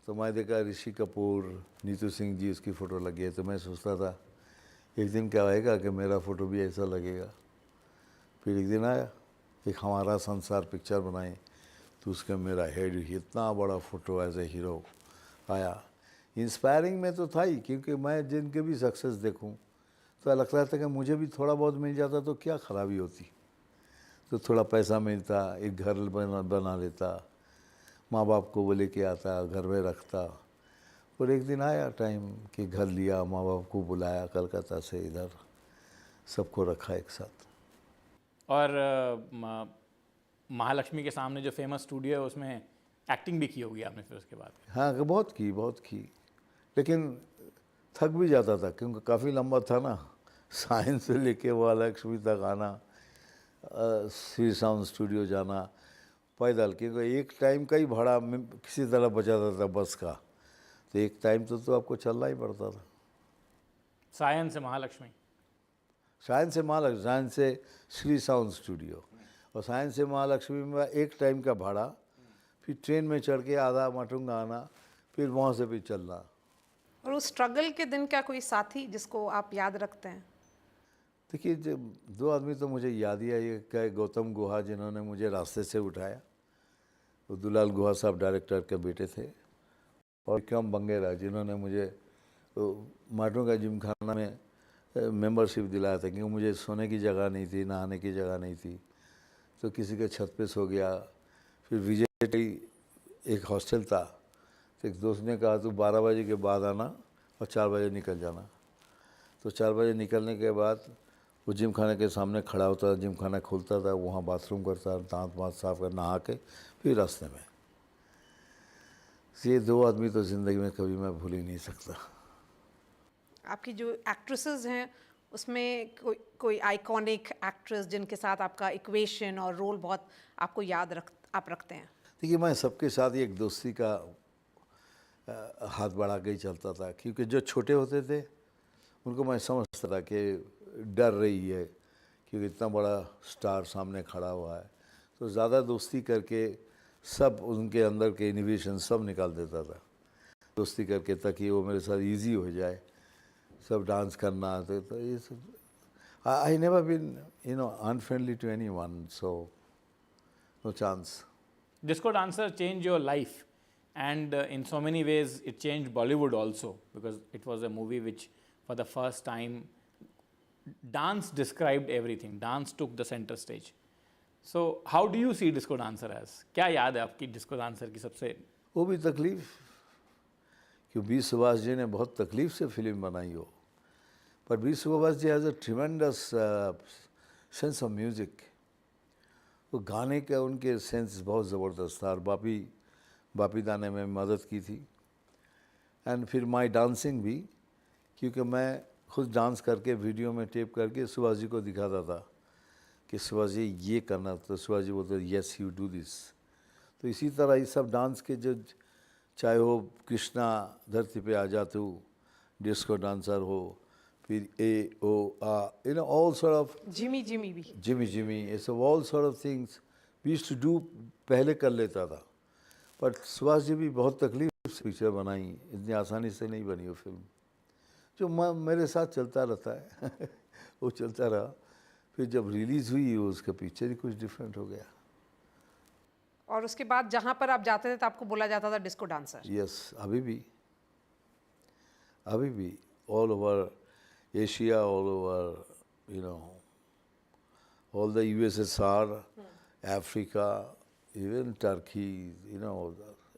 तो मैं देखा ऋषि कपूर, नीतू सिंह जी उसकी फ़ोटो लगी है, तो मैं सोचता था एक दिन क्या आएगा कि मेरा फ़ोटो भी ऐसा लगेगा। फिर एक दिन आया, एक हमारा संसार पिक्चर बनाई, तो उसका मेरा हेड इतना बड़ा फ़ोटो एज ए हीरो आया। इंस्पायरिंग में तो था ही, क्योंकि मैं जिनके भी सक्सेस देखूं तो लगता था कि मुझे भी थोड़ा बहुत मिल जाता तो क्या ख़राबी होती। तो थोड़ा पैसा मिलता, एक घर बना लेता, माँ बाप को वो लेके आता, घर में रखता। और एक दिन आया टाइम कि घर लिया, माँ बाप को बुलाया कलकत्ता से इधर, सबको रखा एक साथ।
और महालक्ष्मी के सामने जो फेमस स्टूडियो है उसमें एक्टिंग भी की होगी आपने फिर उसके बाद?
हाँ, बहुत की, लेकिन थक भी जाता था क्योंकि काफ़ी लंबा था ना, साइंस से लेके महालक्ष्मी तक आना, श्री साउंड स्टूडियो जाना पैदल, क्योंकि एक टाइम का ही भाड़ा किसी तरह बचाता था बस का, तो एक टाइम तो आपको चलना ही पड़ता था।
सायन से महालक्ष्मी,
सायन से श्री साउंड स्टूडियो, और सायन से महालक्ष्मी में एक टाइम का भाड़ा, फिर ट्रेन में चढ़ के आधा माटुंगा आना, फिर वहाँ से भी चलना।
और उस स्ट्रगल के दिन क्या कोई साथी जिसको आप याद रखते हैं?
देखिए, दो आदमी तो मुझे याद ही है। एक है गौतम गुहा, जिन्होंने मुझे रास्ते से उठाया, वो दुलाल गुहा साहब डायरेक्टर के बेटे थे। और विक्रम बंगेरा जिन्होंने मुझे माटों का जिमखाना में मेंबरशिप दिलाया था, क्योंकि मुझे सोने की जगह नहीं थी, नहाने की जगह नहीं थी, तो किसी के छत पे सो गया। फिर विजय एक हॉस्टल था, तो एक दोस्त ने कहा तू 12 बजे के बाद आना और 4 बजे निकल जाना। तो 4 बजे निकलने के बाद वो जिम खाने के सामने खड़ा होता, जिम खाना खोलता था, वहाँ बाथरूम करता, दांत वाँत साफ कर, नहा के फिर रास्ते में। ये 2 आदमी तो ज़िंदगी में कभी मैं भूल ही नहीं सकता।
आपकी जो एक्ट्रेसेस हैं उसमें कोई आइकॉनिक एक्ट्रेस जिनके साथ आपका इक्वेशन और रोल बहुत आपको आप रखते हैं?
देखिए, मैं सबके साथ ही एक दोस्ती का हाथ बढ़ा के ही चलता था, क्योंकि जो छोटे होते थे उनको मैं समझता था कि डर रही है, क्योंकि इतना बड़ा स्टार सामने खड़ा हुआ है, तो ज़्यादा दोस्ती करके सब उनके अंदर के इनोवेशन सब निकाल देता था दोस्ती करके, ताकि वो मेरे साथ इजी हो जाए, सब डांस करना। तो ये सब I never been unfriendly to anyone, so no chance.
Disco Dancer changed your life, and in so many ways it changed Bollywood also, because it was a movie which for the first time dance described everything, dance took the center stage. So how do you see Disco Dancer as? क्या याद है आपकी Disco Dancer की सबसे?
वो भी तकलीफ, कि बी सुभाष जी ने बहुत तकलीफ से फिल्म बनाई हो, पर B Subhash ji has a tremendous sense of music. वो गाने का उनके सेंस बहुत ज़बरदस्त था, और बापी दाने में मदद की थी। एंड फिर माई डांसिंग भी, क्योंकि मैं खुद डांस करके वीडियो में टेप करके सुभाष जी को दिखाता था कि सुभाष जी ये करना, तो सुभाष जी बोलते येस यू डू दिस। तो इसी तरह ये सब डांस के जो, चाहे हो कृष्णा धरती पे आ जा तू, डिस्को डांसर हो, फिर ए ओ आ, ऑल सॉर्ट ऑफ
जिमी भी,
जिमी ये सब all sort of things we used to do, पहले कर लेता था। पर सुभाष जी भी बहुत तकलीफ से पिक्चर बनाई, इतनी आसानी से नहीं बनी वो फिल्म, जो मेरे साथ चलता रहता है वो चलता रहा। फिर जब रिलीज़ हुई उसका पिक्चर ही कुछ डिफरेंट हो गया।
और उसके बाद जहाँ पर आप जाते थे तो आपको बोला जाता था डिस्को डांसर?
यस, अभी भी all over Asia, all over all the USSR, Africa, even Turkey,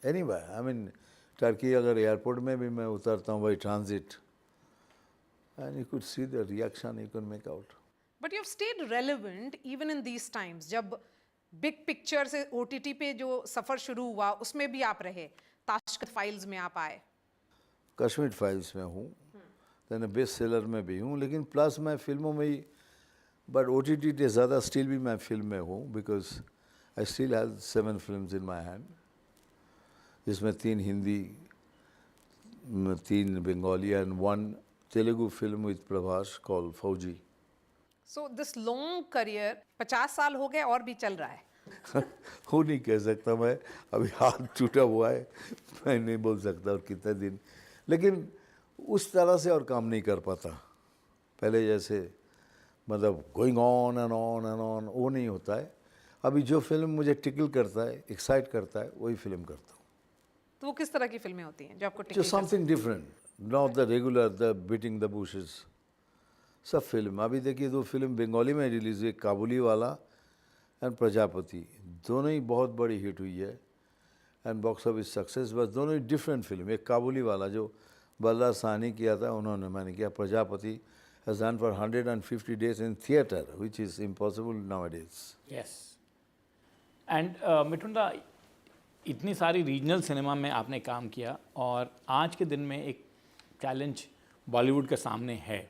anywhere. I mean, Turkey अगर एयरपोर्ट में भी मैं उतरता हूँ by transit, and you could see the reaction you could make out.
But you've stayed relevant even in these times. जब big picture से OTT पे जो सफ़र शुरू हुआ उसमें भी आप रहे, ताशकंद फाइल्स में आप आए,
कश्मीर फाइल्स में हूँ, then बेस्ट सेलर में भी हूँ, लेकिन प्लस मैं फिल्मों में ही, बट OTT से ज़्यादा स्टिल भी मैं फिल्म में हूँ, because I still have 7 films in my hand, जिसमें 3 Hindi, 3 Bengali and 1 Telugu film with Prabhas called फौजी।
So this long career, 50 साल हो गए और भी चल रहा है?
वो नहीं कह सकता मैं, अभी हाथ टूटा हुआ है, मैं नहीं बोल सकता और कितने दिन, लेकिन उस तरह से और काम नहीं कर पाता पहले जैसे, मतलब going on and on and on, वो नहीं होता है। अभी जो फिल्म मुझे टिकल करता है, एक्साइट करता है, वही फिल्म करता हूँ।
तो वो किस तरह की फिल्में होती हैं जो आपको
जो something different, not the regular the beating the bushes, सब फिल्म। अभी देखिए 2 फिल्म बंगाली में रिलीज़ हुई, काबुली वाला एंड प्रजापति, दोनों ही बहुत बड़ी हिट हुई है एंड बॉक्स ऑफिस सक्सेस, बस दोनों ही डिफरेंट फिल्म। एक काबुली वाला जो बल्ला सानी किया था उन्होंने, मैंने किया। Prajapati has done for 150 days in theatre, which is impossible nowadays.
Yes. And मिठुंदा, इतनी सारी रीजनल सिनेमा में आपने काम किया, और आज के दिन में एक चैलेंज बॉलीवुड के सामने है।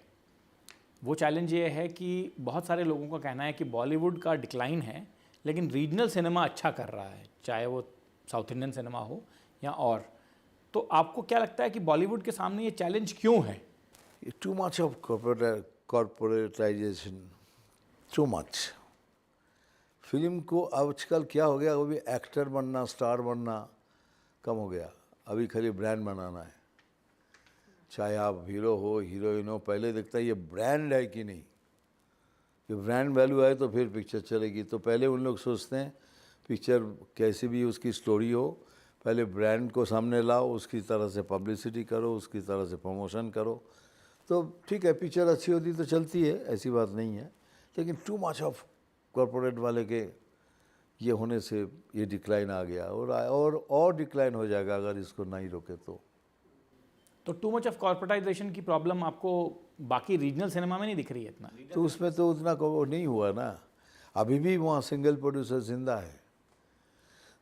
वो चैलेंज ये है कि बहुत सारे लोगों का कहना है कि बॉलीवुड का डिक्लाइन है, लेकिन रीजनल सिनेमा अच्छा कर रहा है, चाहे वो साउथ इंडियन सिनेमा हो या और। तो आपको क्या लगता है कि बॉलीवुड के सामने ये चैलेंज क्यों है?
Too much of corporatization, too much. Film को आजकल क्या हो गया, वो भी एक्टर बनना, स्टार बनना कम हो गया, अभी खाली ब्रांड बनाना है। चाहे आप हीरो हो, हीरोइन हो, पहले देखता है ये ब्रांड है कि नहीं, ये ब्रांड वैल्यू है तो फिर पिक्चर चलेगी। तो पहले उन लोग सोचते हैं पिक्चर कैसी भी उसकी स्टोरी हो, पहले ब्रांड को सामने लाओ, उसकी तरह से पब्लिसिटी करो, उसकी तरह से प्रमोशन करो, तो ठीक है, पिक्चर अच्छी होती तो चलती है, ऐसी बात नहीं है। लेकिन टू मच ऑफ कॉरपोरेट वाले के ये होने से ये डिक्लाइन आ गया, और डिक्लाइन हो जाएगा अगर इसको नहीं रोके तो
टू मच ऑफ कॉर्पोरेटाइजेशन की प्रॉब्लम आपको बाकी रीजनल सिनेमा में नहीं दिख रही है इतना?
तो उसमें तो उतना नहीं हुआ ना, अभी भी वहाँ सिंगल प्रोड्यूसर जिंदा है।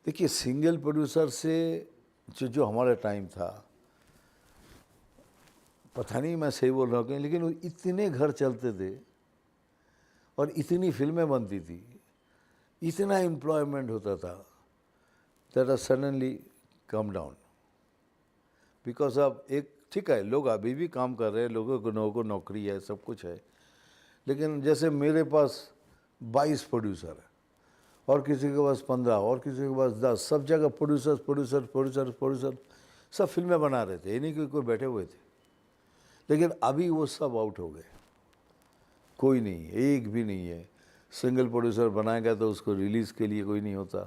देखिए, सिंगल प्रोड्यूसर से जो हमारा टाइम था, पता नहीं मैं सही बोल रहा हूँ, लेकिन इतने घर चलते थे और इतनी फिल्में बनती थी, इतना एम्प्लॉयमेंट होता था, that are suddenly come down because of एक, ठीक है, लोग अभी भी काम कर रहे हैं, लोगों को नौकरी है, सब कुछ है, लेकिन जैसे मेरे पास 22 प्रोड्यूसर है और किसी के पास 15 और किसी के पास 10, सब जगह प्रोड्यूसर सब फिल्में बना रहे थे, ये नहीं कि कोई बैठे हुए थे। लेकिन अभी वो सब आउट हो गए, कोई नहीं, एक भी नहीं है। सिंगल प्रोड्यूसर बनाएगा तो उसको रिलीज़ के लिए कोई नहीं होता,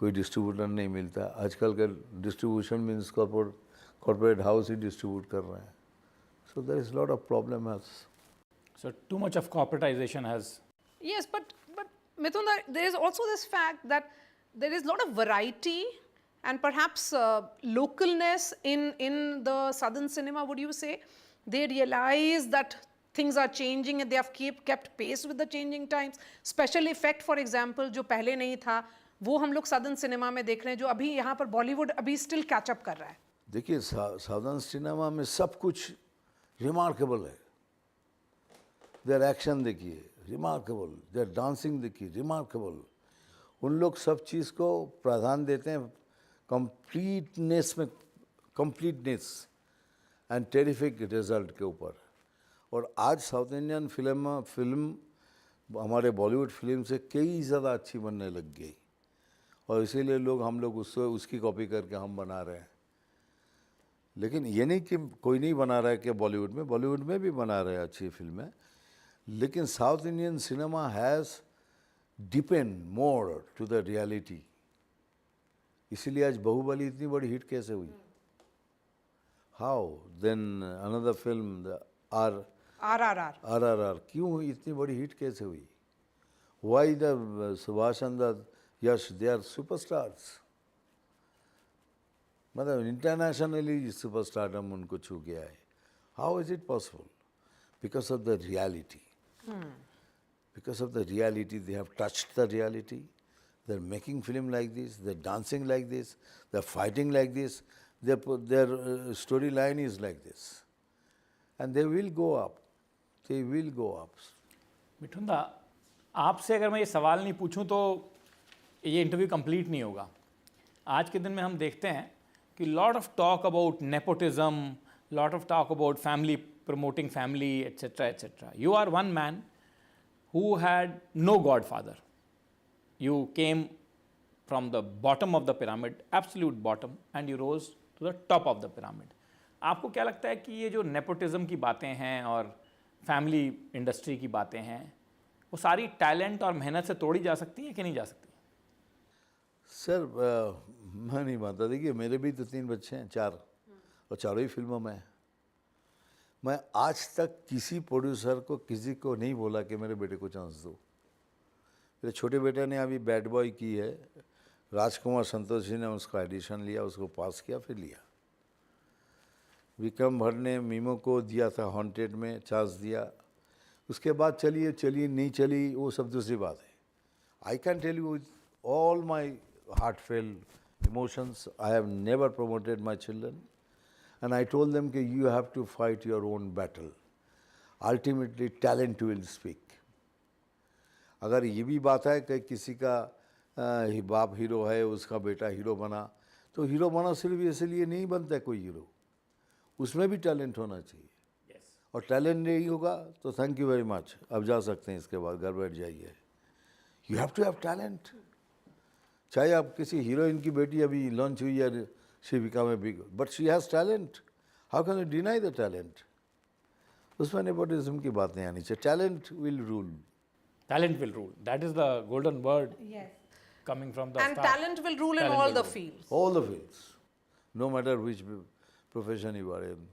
कोई डिस्ट्रीब्यूटर नहीं मिलता। आजकल का डिस्ट्रीब्यूशन मीन्स कॉर्पोरेट हाउस ही डिस्ट्रीब्यूट कर रहे हैं, so there is lot of problem has,
so too much of corporatization has.
Yes, but Mithun, there is also this fact that there is a lot of variety and perhaps localness in the southern cinema. Would you say they realize that things are changing and they have kept pace with the changing times? Special effect, for example, जो पहले नहीं था, वो हम लोग southern cinema में देख रहे हैं, जो अभी यहाँ पर Bollywood अभी still catch up कर रहा है।
देखिए, साउदर्न सिनेमा में सब कुछ रिमार्केबल है। देयर एक्शन देखिए, रिमार्केबल, देयर डांसिंग देखिए, रिमार्केबल। उन लोग सब चीज़ को प्राधान्य देते हैं कंप्लीटनेस एंड टेरिफिक रिजल्ट के ऊपर। और आज साउथ इंडियन फिल्म हमारे बॉलीवुड फिल्म से कई ज़्यादा अच्छी बनने लग गई, और इसीलिए हम लोग उसकी कॉपी करके हम बना रहे हैं। लेकिन ये नहीं कि कोई नहीं बना रहा है कि बॉलीवुड में भी बना रहे हैं अच्छी फिल्में, लेकिन South Indian cinema has depend more to the reality. इसीलिए आज बाहुबली इतनी बड़ी हिट कैसे हुई? How then another film RRR क्यों हुई, इतनी बड़ी हिट कैसे हुई? Why the Subhash and Yash, they are superstars, मतलब इंटरनेशनली सुपरस्टारडम उनको छू गया है। How is it possible? Because of the reality. Because of the reality, they have touched the reality. They're making film like this, they're dancing like this, they're fighting like this, their storyline is like this. And they will go up. They will go up.
Mithun दा, आपसे अगर मैं ये सवाल नहीं पूछूं तो ये इंटरव्यू कंप्लीट नहीं होगा। आज के दिन में हम देखते हैं कि lot of talk about nepotism, lot of talk about family, promoting family, etc., etc. You are one man who had no godfather. You came from the bottom of the pyramid, absolute bottom, and you rose to the top of the pyramid. आपको क्या लगता है कि ये जो nepotism की बातें हैं और फैमिली इंडस्ट्री की बातें हैं, वो सारी टैलेंट और मेहनत से तोड़ी जा सकती हैं कि नहीं जा सकती?
सर, मैं नहीं मानता। देखिए, मेरे भी तो 3 बच्चे हैं, 4, और चारों ही फिल्मों में। मैं आज तक किसी प्रोड्यूसर को, किसी को नहीं बोला कि मेरे बेटे को चांस दो। मेरे छोटे बेटे ने अभी बैड बॉय की है, राजकुमार संतोष जी ने उसका एडिशन लिया, उसको पास किया, फिर लिया। विक्रम भट्ट ने मीमो को दिया था, हॉन्टेड में चांस दिया, उसके बाद चली नहीं चली, वो सब दूसरी बात है। I can tell you with all my heartfelt emotions, I have never promoted my children, and I told them that you have to fight your own battle. Ultimately, talent will speak. अगर ये भी बात है कि किसी का बाप hero है, उसका बेटा हीरो बना, तो हीरो बना सिर्फ इसलिए नहीं बनता है कोई हीरो, उसमें भी टैलेंट होना चाहिए। और टैलेंट नहीं होगा तो थैंक यू वेरी मच, अब जा सकते हैं, इसके बाद घर बैठ जाइए। You have to have talent. चाहे आप किसी हीरोइन की बेटी अभी लॉन्च हुई है, she become a big, but she has talent. How can you deny the talent? उसमें nepotism की बात नहीं आनी चाहिए। Talent will rule.
Talent will rule. That is the golden word.
Yes.
coming from the
And
start.
talent will rule in all the fields.
All the fields, no matter which profession you are in.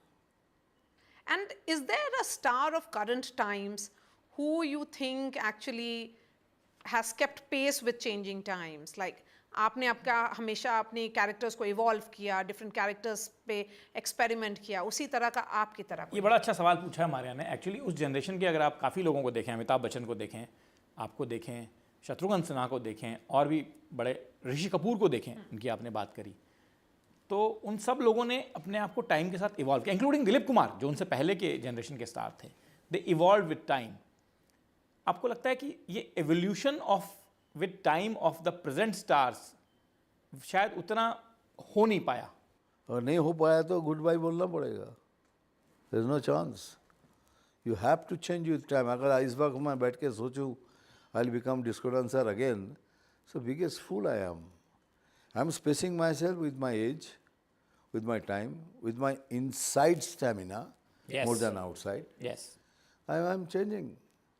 And is there a star of current times who you think actually has kept pace with changing times? Like, आपने आपका हमेशा अपने characters को evolve किया, different characters पे experiment किया, उसी तरह का आपकी तरह?
ये बड़ा अच्छा सवाल पूछा है हमारे यहाँ ने। एक्चुअली उस जनरेशन के अगर आप काफ़ी लोगों को देखें, अमिताभ बच्चन को देखें, आपको देखें, शत्रुघ्न सिन्हा को देखें, और भी बड़े ऋषि कपूर को देखें, उनकी आपने बात करी, तो उन सब लोगों ने अपने आप को टाइम के साथ इवॉल्व किया, इंक्लूडिंग दिलीप कुमार जो उनसे पहले के जनरेशन के स्टार थे। दे इवॉल्व विद टाइम। आपको लगता है कि ये evolution of with time of the present stars शायद उतना हो नहीं पाया?
और नहीं हो पाया तो गुड बाय बोलना पड़ेगा। There is no chance. You have to change with time. अगर इस वक्त मैं बैठ के सोचूं I will become disco dancer again, so biggest fool I am spacing myself with my age, with my time, with my inside stamina,
Yes.
more than outside.
Yes.
I'm changing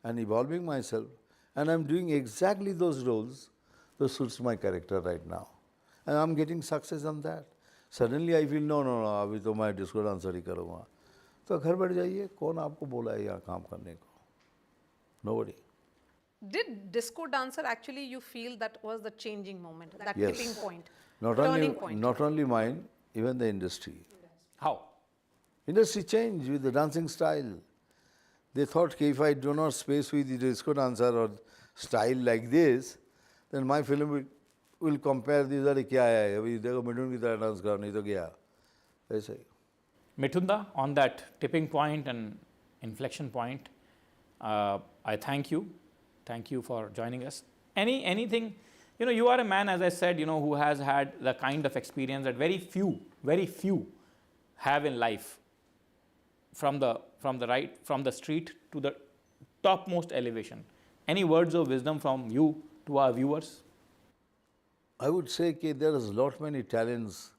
and evolving myself, and I'm doing exactly those roles that suits my character right now, and I'm getting success on that. Suddenly I feel no, अभी तो मैं disco dancer ही करूँगा, तो घर बैठ जाइए। कौन आपको बोला है यहाँ काम करने को? Nobody.
Did disco dancer actually you feel that was the changing moment, that
Yes.
tipping point,
Not
turning
only,
point?
not only mine, even the industry.
How?
Industry changed with the dancing style. They thought that if I do not space with the disco dancer or style like this, then my film will compare this. अरे क्या है अभी देखो मिठुन की तरह dance कर, नहीं तो क्या ऐसे ही।
Mitunda, on that tipping point and inflection point, I thank you. Thank you for joining us. Anything, you are a man, as I said, who has had the kind of experience that very few have in life, from the street to the topmost elevation. Any words of wisdom from you to our viewers?
I would say कि there is lot many talents.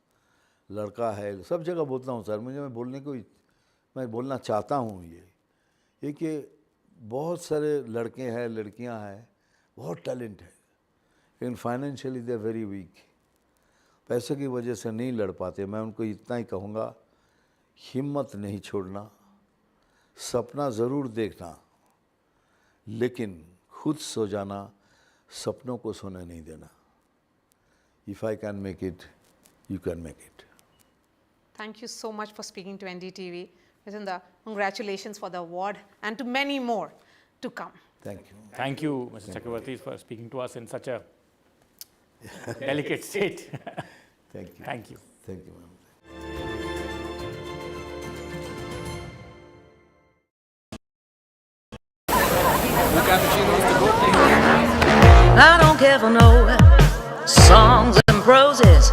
लड़का है, सब जगह बोलता हूँ sir, मैं बोलना चाहता हूँ ये कि बहुत सारे लड़के हैं, लड़कियां हैं, बहुत टैलेंट है, लेकिन financially they are very weak, पैसे की वजह से नहीं लड़ पाते। मैं उनको इतना ही कहूँगा, हिम्मत नहीं छोड़ना, सपना ज़रूर देखना, लेकिन खुद सो जाना, सपनों को सोने नहीं देना। If I can make it, you can make it.
Thank you so much for speaking to NDTV. Mitunda, congratulations for the award and to many more to come.
Thank you.
Thank you, Mr. Chakravarti, for speaking to us in such a delicate state.
Thank you.
Thank you.
Thank you, ma'am.
I don't care for no songs and proses.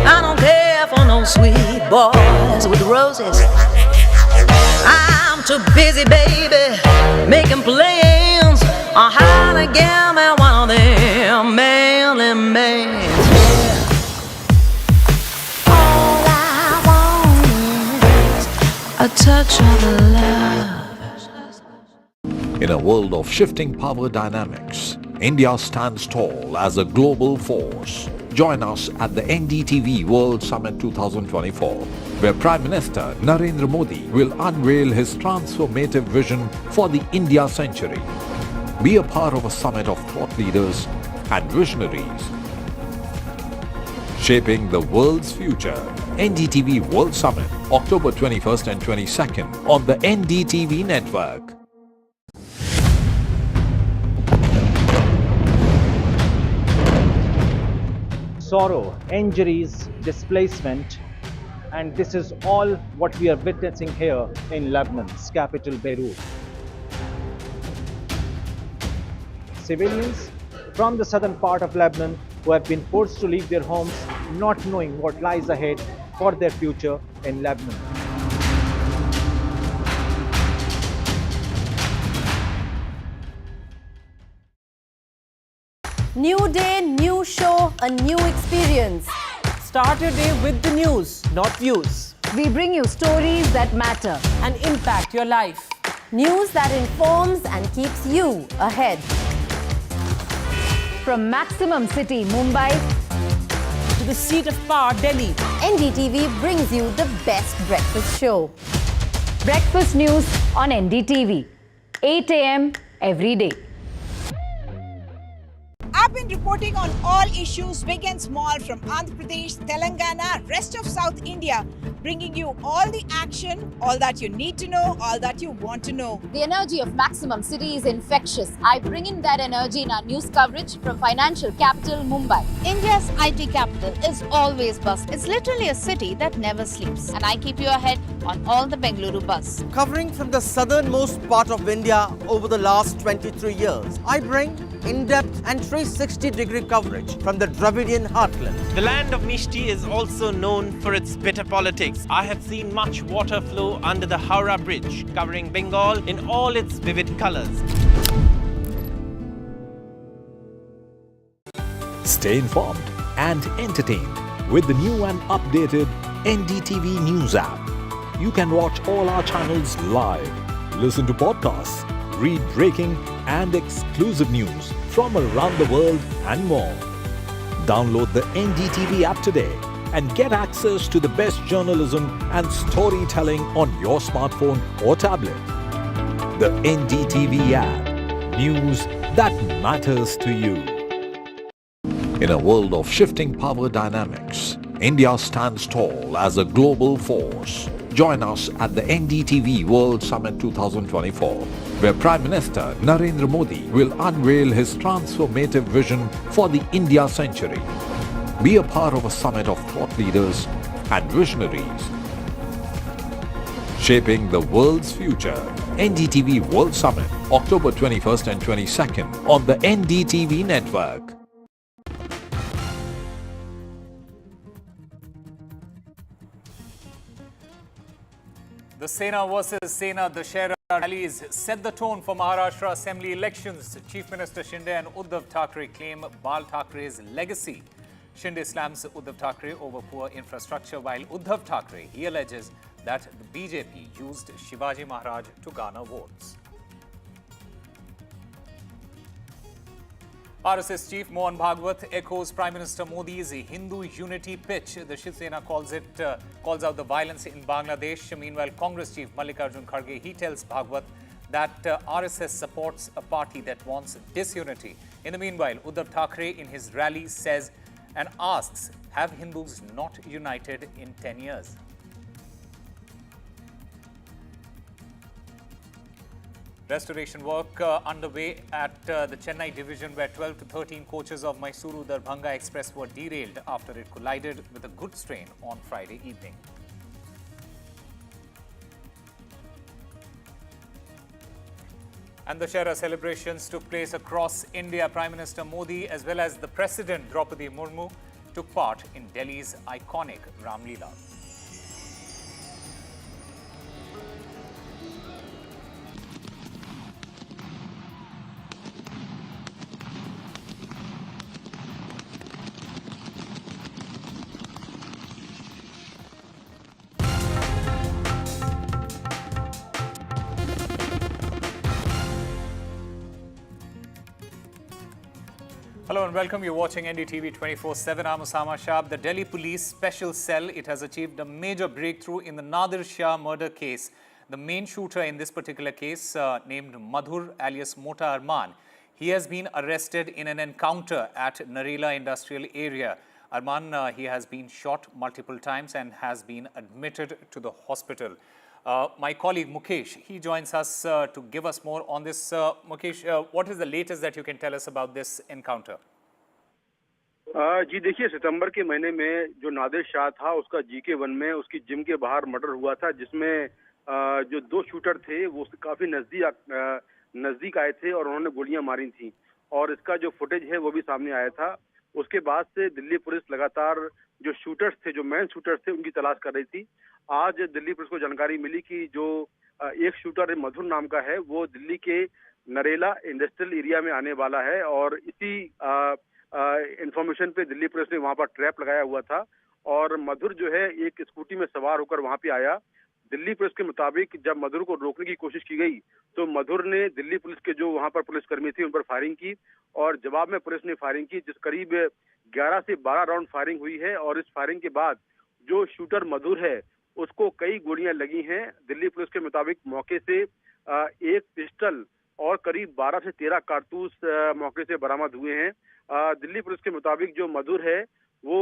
I don't care for no sweet boys with roses. I'm too busy, baby, making plans on how to get me one of them manly men. All I want is a touch of love.
In a world of shifting power dynamics, India stands tall as a global force. Join us at the NDTV World Summit 2024, where Prime Minister Narendra Modi will unveil his transformative vision for the India century. Be a part of a summit of thought leaders and visionaries, shaping the world's future. NDTV World Summit, October 21st and 22nd on the NDTV network.
Sorrow, injuries, displacement, and this is all what we are witnessing here in Lebanon's capital, Beirut. Civilians from the southern part of Lebanon who have been forced to leave their homes, not knowing what lies ahead for their future in Lebanon.
New day, new show, a new experience.
Start your day with the news, not views.
We bring you stories that matter
and impact your life.
News that informs and keeps you ahead.
From maximum city, Mumbai,
to the seat of power, Delhi, NDTV brings you the best breakfast show.
breakfast news on NDTV, 8 a.m. every day.
I've been reporting on all issues big and small from Andhra Pradesh, Telangana, rest of South India, bringing you all the action, all that you need to know, all that you want to know.
The energy of maximum city is infectious. I bring in that energy in our news coverage from financial capital Mumbai.
India's IT capital is always buzz. It's literally a city that never sleeps. And I keep you ahead on all the Bengaluru buzz.
Covering from the southernmost part of India over the last 23 years, I bring in-depth and 360-degree coverage from the Dravidian heartland.
The land of Mishti is also known for its bitter politics. I have seen much water flow under the Howrah Bridge, covering Bengal in all its vivid colors.
Stay informed and entertained with the new and updated NDTV News app. You can watch all our channels live, listen to podcasts, read breaking and exclusive news from around the world and more. Download the NDTV app today and get access to the best journalism and storytelling on your smartphone or tablet. The NDTV app. News that matters to you. In a world of shifting power dynamics, India stands tall as a global force. Join us at the NDTV World Summit 2024, where Prime Minister Narendra Modi will unveil his transformative vision for the India century. Be a part of a summit of thought leaders and visionaries, shaping the world's future. NDTV World Summit, October 21st and 22nd on the NDTV network.
The Sena versus Sena Dussehra rallies set the tone for Maharashtra Assembly elections. Chief Minister Shinde and Uddhav Thackeray claim Bal Thackeray's legacy. Shinde slams Uddhav Thackeray over poor infrastructure, while Uddhav Thackeray, he alleges that the BJP used Shivaji Maharaj to garner votes. RSS Chief Mohan Bhagwat echoes Prime Minister Modi's Hindu unity pitch. The Shiv Sena calls out the violence in Bangladesh. Meanwhile, Congress Chief Mallikarjun Kharge, he tells Bhagwat that RSS supports a party that wants disunity. In the meanwhile, Uddhav Thackeray in his rally says and asks, have Hindus not united in 10 years? Restoration work underway at the Chennai division, where 12 to 13 coaches of Mysuru-Darbhanga Express were derailed after it collided with a goods train on Friday evening. And the Dussehra celebrations took place across India. Prime Minister Modi as well as the President Draupadi Murmu took part in Delhi's iconic Ram Leela. Hello and welcome. You're watching NDTV 24/7. I'm Osama Shab. The Delhi Police Special Cell, it has achieved a major breakthrough in the Nadir Shah murder case. The main shooter in this particular case, named Madhur alias Mota Arman, he has been arrested in an encounter at Narela industrial area. Arman, he has been shot multiple times and has been admitted to the hospital. My colleague Mukesh, he joins us to give us more on this. Mukesh, what is the latest that you can tell us about this encounter?
जी देखिए, सितंबर के महीने में जो नादिर शाह था उसका GK1 में उसकी gym के बाहर मर्डर हुआ था, जिसमें जो दो शूटर थे वो काफी नजदीक आए थे और उन्होंने गोलियां मारी थी और इसका जो फुटेज है वो भी सामने आया था। उसके बाद से दिल्ली पुलिस लगातार जो शूटर्स थे, जो मेन शूटर्स थे, उनकी तलाश कर रही थी। आज दिल्ली पुलिस को जानकारी मिली कि जो एक शूटर मधुर नाम का है वो दिल्ली के नरेला इंडस्ट्रियल एरिया में आने वाला है और इसी इंफॉर्मेशन पे दिल्ली पुलिस ने वहां पर ट्रैप लगाया हुआ था और मधुर जो है एक स्कूटी में सवार होकर वहां पे आया। दिल्ली पुलिस के मुताबिक जब मधुर को रोकने की कोशिश की गई तो मधुर ने दिल्ली पुलिस के जो वहां पर पुलिसकर्मी थे उन पर फायरिंग की और जवाब में पुलिस ने फायरिंग की, जिस करीब 11 से 12 राउंड फायरिंग हुई है और इस फायरिंग के बाद जो शूटर मधुर है उसको कई गोलियां लगी हैं। दिल्ली पुलिस के मुताबिक मौके से एक पिस्टल और करीब 12 से 13 कारतूस मौके से बरामद हुए हैं। दिल्ली पुलिस के मुताबिक जो मधुर है वो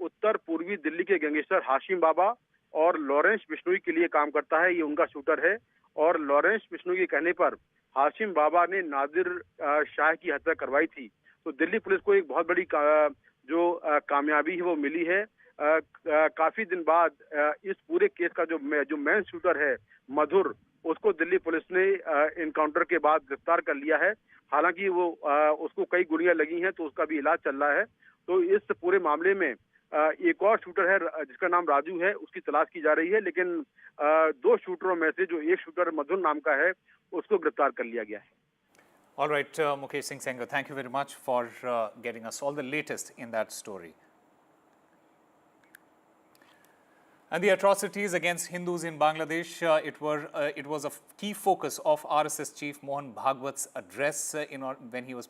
उत्तर पूर्वी दिल्ली के गैंगस्टर हाशिम बाबा और लॉरेंस बिश्नोई के लिए काम करता है, ये उनका शूटर है। और लॉरेंस बिश्नोई के कहने पर हाशिम बाबा ने नादिर शाह की हत्या करवाई थी। तो दिल्ली पुलिस को एक बहुत बड़ी जो कामयाबी है वो मिली है। काफी दिन बाद इस पूरे केस का जो मेन शूटर है मधुर, उसको दिल्ली पुलिस ने इनकाउंटर के बाद गिरफ्तार कर लिया है। हालांकि वो उसको कई गोलियां लगी हैं तो उसका भी इलाज चल रहा है। तो इस पूरे मामले में एक और शूटर है जिसका नाम राजू है, उसकी तलाश की जा रही है, लेकिन 2 शूटरों में से जो एक शूटर मधुर नाम का है उसको गिरफ्तार कर लिया गया है।
All right, Mukesh Singh Sengar, thank you very much for getting us all the latest in that story. And the atrocities against Hindus in Bangladesh, it was a key focus of RSS chief Mohan Bhagwat's address when he was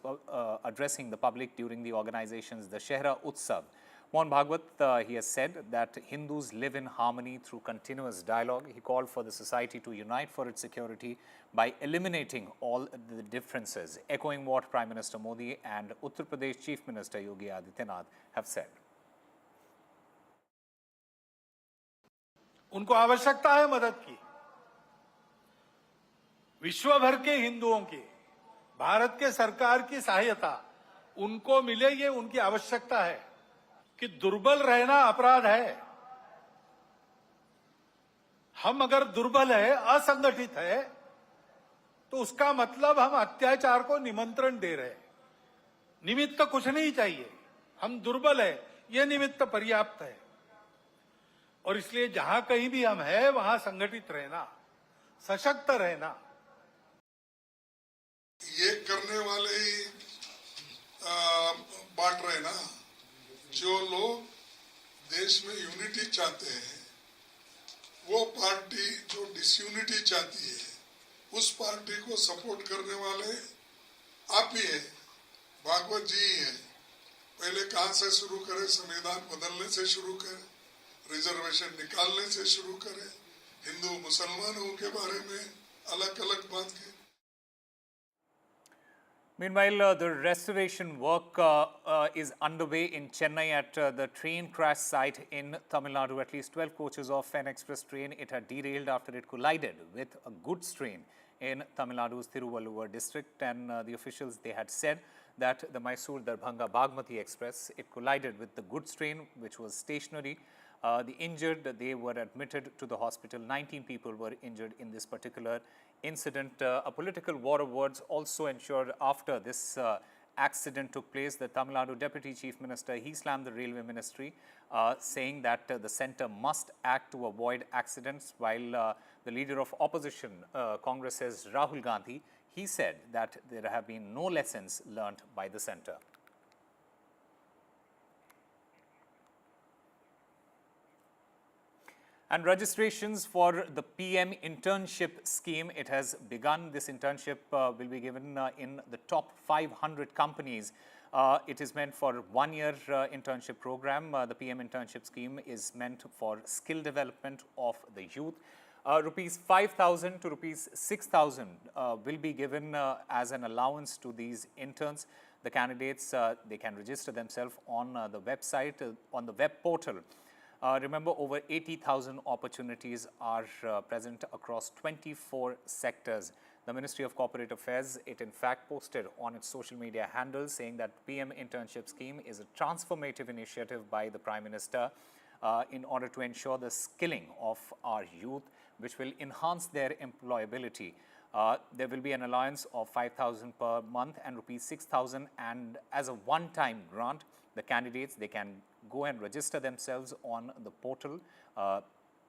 addressing the public during the organization's Dashera Utsav. Mohan Bhagwat, he has said that Hindus live in harmony through continuous dialogue. He called for the society to unite for its security by eliminating all the differences, echoing what Prime Minister Modi and Uttar Pradesh Chief Minister Yogi Adityanath have said.
उनको आवश्यकता है मदद की, विश्व भर के हिंदुओं की, भारत के सरकार की सहायता उनको मिले, ये उनकी आवश्यकता है। कि दुर्बल रहना अपराध है। हम अगर दुर्बल है, असंगठित है, तो उसका मतलब हम अत्याचार को निमंत्रण दे रहे हैं। निमित्त कुछ नहीं चाहिए, हम दुर्बल है, ये निमित्त पर्याप्त है। और इसलिए जहां कहीं भी हम हैं वहां संगठित रहना, सशक्त रहना।
ये करने वाले ही बांट रहे ना, जो लोग देश में यूनिटी चाहते हैं, वो पार्टी जो डिसयूनिटी चाहती है, उस पार्टी को सपोर्ट करने वाले आप ही हैं, भागवत जी ही हैं। पहले कहां से शुरू करें? संविधान बदलने से शुरू करें, रिजर्वेशन निकालने से शुरू करें, हिंदू मुसलमानों के बारे में अलग अलग बात की।
Meanwhile, the restoration work is underway in Chennai at the train crash site in Tamil Nadu. At least 12 coaches of an express train, it had derailed after it collided with a goods train in Tamil Nadu's Tiruvallur district. And the officials, they had said that the Mysore-Darbhanga Bagmati Express, it collided with the goods train, which was stationary. The injured, they were admitted to the hospital. 19 people were injured in this particular incident. A political war of words also ensured after this accident took place. The Tamil Nadu Deputy Chief Minister, he slammed the Railway Ministry, saying that the centre must act to avoid accidents, while the leader of opposition, Congress's Rahul Gandhi, he said that there have been no lessons learnt by the centre. And registrations for the PM internship scheme, it has begun. This internship will be given in the top 500 companies. It is meant for 1-year internship program. The PM internship scheme is meant for skill development of the youth. Rupees 5,000 to rupees 6,000 will be given as an allowance to these interns. The candidates, they can register themselves on the website, on the web portal. Remember, over 80,000 opportunities are present across 24 sectors. The Ministry of Corporate Affairs, it in fact posted on its social media handles saying that PM internship scheme is a transformative initiative by the Prime Minister in order to ensure the skilling of our youth, which will enhance their employability. There will be an allowance of 5,000 per month and rupees 6,000, and as a one-time grant, the candidates, they can go and register themselves on the portal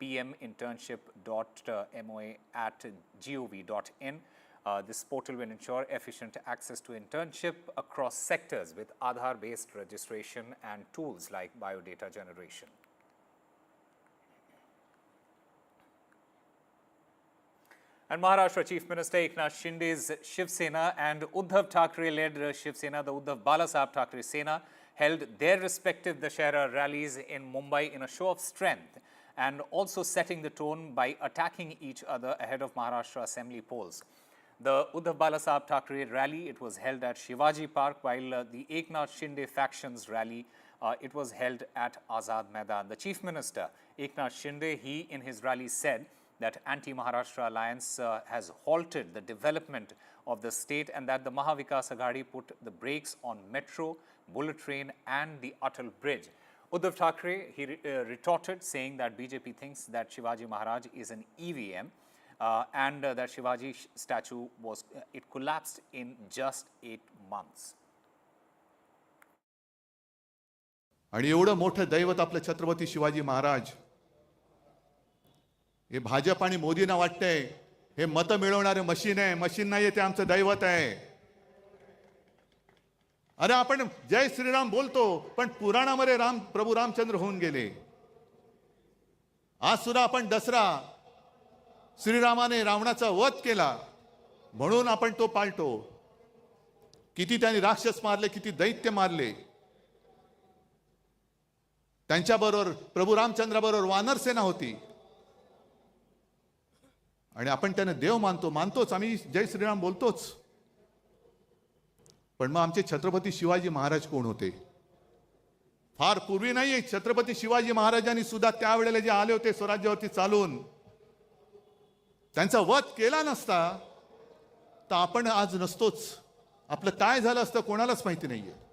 pminternship.moa@gov.in. This portal will ensure efficient access to internship across sectors with Aadhaar-based registration and tools like biodata generation. And Maharashtra Chief Minister Eknath Shinde's Shiv Sena and Uddhav Thackeray-led Shiv Sena, the Uddhav Balasaheb Thackeray Sena, held their respective Dussehra rallies in Mumbai in a show of strength and also setting the tone by attacking each other ahead of Maharashtra Assembly polls. The Uddhav Balasaheb Thackeray rally, it was held at Shivaji Park, while the Eknath Shinde faction's rally, it was held at Azad Maidan. The Chief Minister, Eknath Shinde, he in his rally said that anti-Maharashtra alliance has halted the development of the state and that the Maha Vikas Aghadi put the brakes on metro, bullet train and the Atal bridge. Uddhav Thackeray, he retorted saying that BJP thinks that Shivaji Maharaj is an EVM and that Shivaji statue was, it collapsed in just 8 months.
आणि एवढं मोठं दैवत आपलं छत्रपती शिवाजी महाराज हे भाजप आणि मोदींना वाटतंय हे मत मिळवणारे machine आहे, मशीन नाहीये, ते आमचं दैवत आहे. अरे आपण जय श्रीराम बोलतो पण पुराणामध्ये प्रभू रामचंद्र होऊन गेले. आज सुद्धा आपण दसरा श्रीरामाने रावणाचा वध केला म्हणून आपण तो पाळतो. किती त्यांनी राक्षस मारले, किती दैत्य मारले. त्यांच्याबरोबर प्रभू रामचंद्राबरोबर वानर सेना होती आणि आपण त्यांना देव मानतोच, आम्ही जय श्रीराम बोलतोच. पण मग आमचे छत्रपती शिवाजी महाराज कोण होते? फार पूर्वी नाही, छत्रपती शिवाजी महाराजांनी सुद्धा त्यावेळेला जे आले होते स्वराज्यावरती चालून, त्यांचा वध केला नसता तर आपण आज नसतोच. आपलं काय झालं असतं कोणालाच माहिती नाहीये.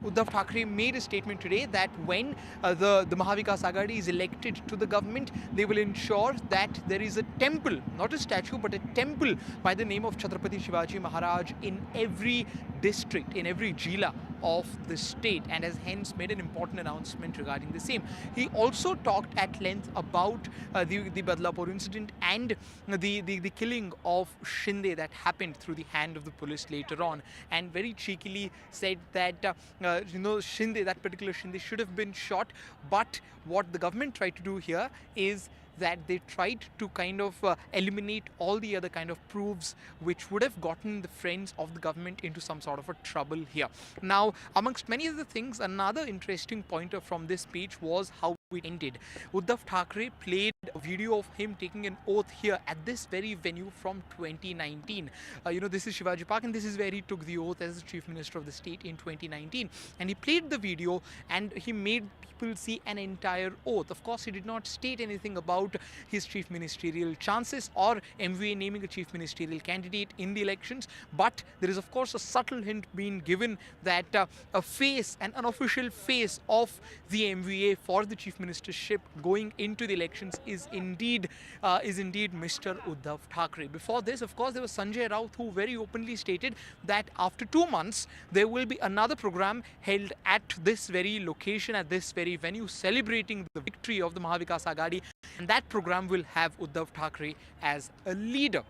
Uddhav Thackeray made a statement today that when the Maha Vikas Aghadi is elected to the government, they will ensure that there is a temple, not a statue, but a temple by the name of Chhatrapati Shivaji Maharaj in every district, in every jila of the state, and has hence made an important announcement regarding the same. He also talked at length about the Badlapur incident and the killing of Shinde that happened through the hand of the police later on, and very cheekily said that Shinde, that particular Shinde, should have been shot. But what the government tried to do here is that they tried to kind of eliminate all the other kind of proofs which would have gotten the friends of the government into some sort of a trouble here. Now, amongst many other things, another interesting pointer from this speech was how it ended. Uddhav Thackeray played a video of him taking an oath here at this very venue from 2019. This is Shivaji Park, and this is where he took the oath as the Chief Minister of the state in 2019. And he played the video and he made people see an entire oath. Of course, he did not state anything about his chief ministerial chances or MVA naming a chief ministerial candidate in the elections, but there is of course a subtle hint being given that a face, an unofficial face of the MVA for the chief ministership going into the elections is indeed Mr. Uddhav Thackeray. Before this, of course, there was Sanjay Raut, who very openly stated that after 2 months there will be another program held at this very location, at this very venue, celebrating the victory of the Maha Vikas Aghadi, and that program will have Uddhav Thackeray as a leader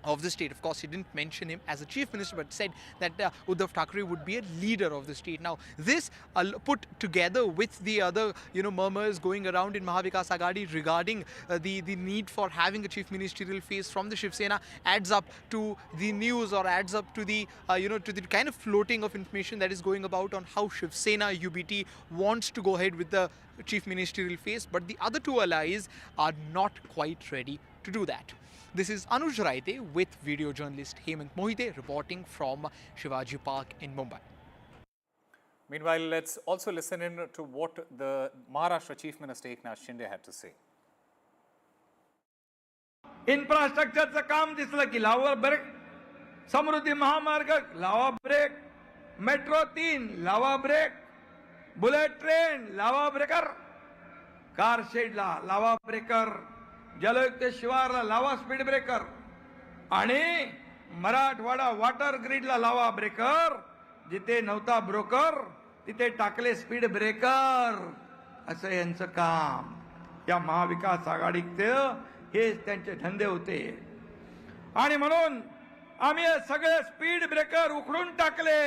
of the state. Of course, he didn't mention him as a chief minister, but said that Uddhav Thackeray would be a leader of the state. Now, this put together with the other, murmurs going around in Maha Vikas Aghadi regarding the need for having a chief ministerial face from the Shiv Sena adds up to the news, or adds up to the, to the kind of floating of information that is going about on how Shiv Sena UBT wants to go ahead with the chief ministerial face, but the other two allies are not quite ready to do that. This is Anuj Raite with video journalist Hemant Mohite reporting from Shivaji Park in Mumbai.
Meanwhile, let's also listen in to what the Maharashtra Chief Minister Eknath Shinde had to say.
इन्फ्रास्ट्रक्चरचं काम दिसलं की लावा break, समृद्धी महामार्ग लावा break, metro 3 लावा break, bullet train लावा breaker, car शेडला लावा breaker, जलयुक्त शिवारला लावा speed breaker आणि Marathwada water ग्रीडला लावा breaker. जिथे नव्हता broker तिथे टाकले स्पीड ब्रेकर. असं यांचं काम या महाविकास आघाडीचे हेच त्यांचे धंदे होते. आणि म्हणून आम्ही सगळे स्पीड ब्रेकर उखडून टाकले,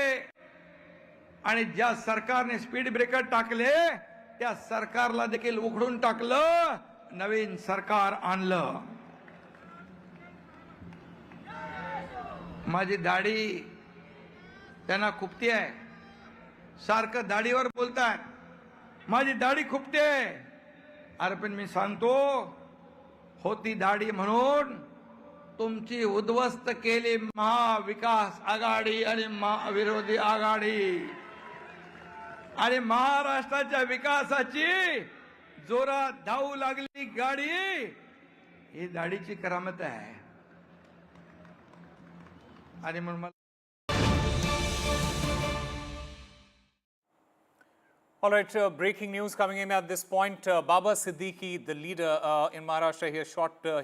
आणि ज्या सरकारने स्पीड ब्रेकर टाकले त्या सरकारला देखील उखडून टाकलं, नवीन सरकार आणलं. माझी दाढी त्यांना खुपती आहे, सारखं दाढीवर बोलतात माझी दाढी खुपते. अरे पण मी सांगतो, होती दाढी म्हणून तुमची उद्ध्वस्त केली महाविकास आघाडी आणि महाविरोधी आघाडी. आणि महाराष्ट्राच्या विकासाची जोरात धावू लागली गाडी, ही दाढीची करामत आहे. आणि म्हणून
All right, breaking news coming in at this point. Baba Siddiqui, the leader in Maharashtra,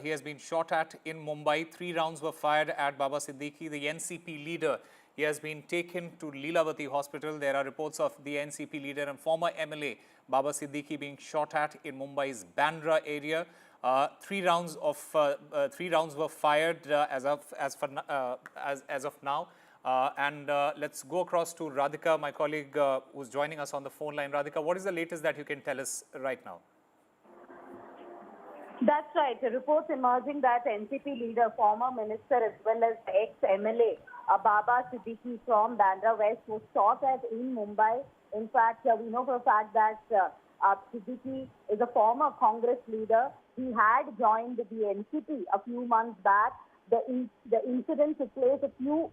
he has been shot at in Mumbai. 3 rounds were fired at Baba Siddiqui, the NCP leader. He has been taken to Lilavati Hospital. There are reports of the NCP leader and former MLA Baba Siddiqui being shot at in Mumbai's Bandra area. 3 rounds were fired as of now. Let's go across to Radhika, my colleague who's joining us on the phone line. Radhika, what is the latest that you can tell us right now?
That's right. Reports emerging that NCP leader, former minister as well as ex-MLA Baba Siddiqui from Bandra West was shot at in Mumbai. In fact, we know for a fact that Siddiqui is a former Congress leader. He had joined the NCP a few months back. The incident took place a few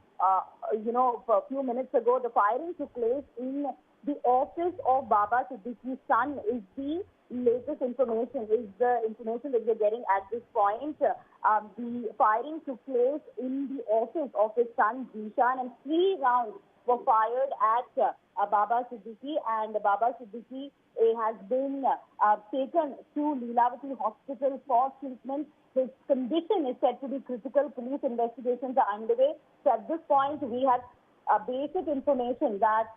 minutes ago. The firing took place in the office of Baba Siddiqui's son is the latest information, is the information that we're getting at this point. The firing took place in the office of his son Zishan, and 3 rounds were fired at Baba Siddiqui, and Baba Siddiqui has been taken to Lilavati Hospital for treatment. His condition is said to be critical. Police investigations are underway. So at this point, we have basic information that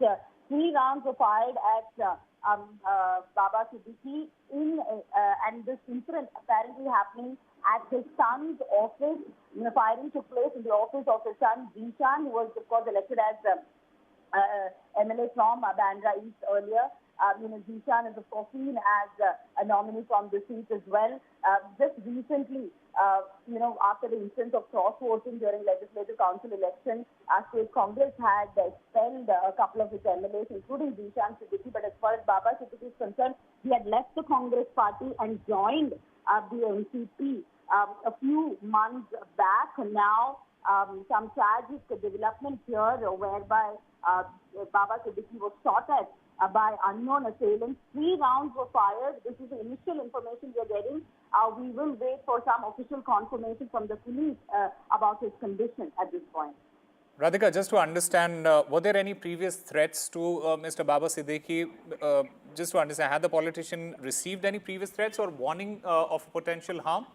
3 rounds were fired at Baba Siddiqui and this incident apparently happening at his son's office. The firing took place in the office of his son Zishan, who was of course elected as MLA from Bandra East earlier. Zishan is of course seen as a nominee from the seat as well. Just recently, after the instance of cross-voting during Legislative Council election, State Congress had expelled a couple of its MLAs, including Zishan Siddiqui. But as far as Baba Siddiqui is concerned, he had left the Congress party and joined the NCP a few months back. Now, some tragic development here whereby Baba Siddiqui was shot at by unknown assailants. 3 rounds were fired. This is the initial information we are getting. We will wait for some official confirmation from the police about his condition at this point.
Radhika, just to understand, were there any previous threats to Mr. Baba Siddiqui? Just to understand, had the politician received any previous threats or warning of potential harm?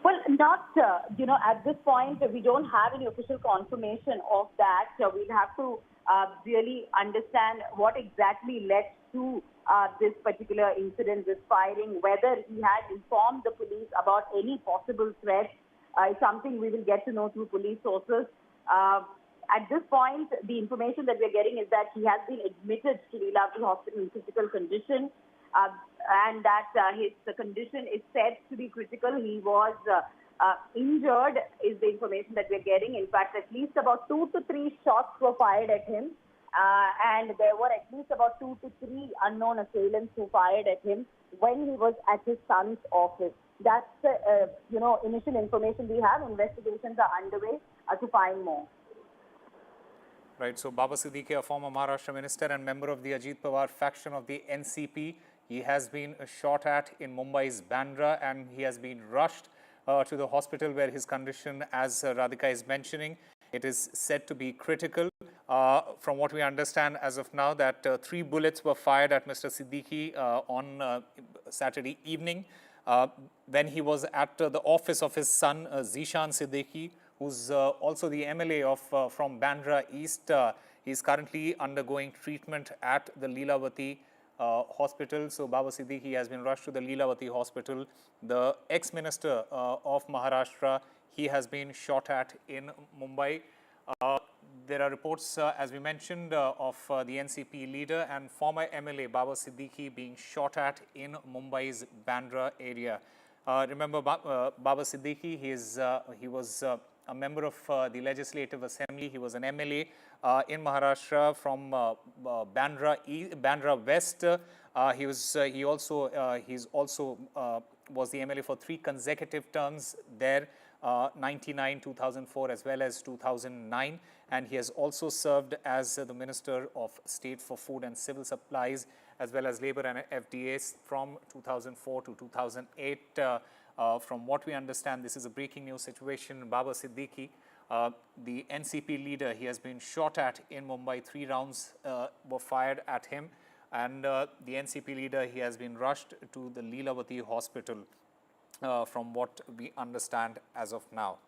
Well, not, at this point, we don't have any official confirmation of that. We'll have to really understand what exactly led to this particular incident, this firing, whether he had informed the police about any possible threat. Is something we will get to know through police sources. At this point, the information that we're getting is that he has been admitted to Lilavati Hospital in critical condition, and that the condition is said to be critical. He was injured, is the information that we're getting. In fact, at least about 2 to 3 shots were fired at him, and there were at least about 2 to 3 unknown assailants who fired at him when he was at his son's office. That's the initial information we have. Investigations are underway to find more.
Right, so Baba Siddiqui, a former Maharashtra minister and member of the Ajit Pawar faction of the NCP, he has been shot at in Mumbai's Bandra, and he has been rushed to the hospital where his condition, as Radhika is mentioning, it is said to be critical. From what we understand as of now, that 3 bullets were fired at Mr. Siddiqui on Saturday evening when he was at the office of his son, Zishan Siddiqui, who's also the MLA from Bandra East. He's currently undergoing treatment at the Lilavati hospital. So Baba Siddiqui has been rushed to the Lilavati hospital. The ex-minister of Maharashtra, he has been shot at in Mumbai. There are reports, as we mentioned, of the NCP leader and former MLA Baba Siddiqui being shot at in Mumbai's Bandra area. Remember, Baba Siddiqui, he was a member of the Legislative Assembly. He was an MLA in Maharashtra from Bandra West. He also was the MLA for 3 consecutive terms there, 99, 2004 as well as 2009, and he has also served as the Minister of State for Food and Civil Supplies as well as Labour and FDAs from 2004 to 2008. From what we understand, this is a breaking news situation. Baba Siddiqui, the NCP leader, he has been shot at in Mumbai. 3 rounds were fired at him, and the NCP leader, he has been rushed to the Leelavati hospital from what we understand as of now.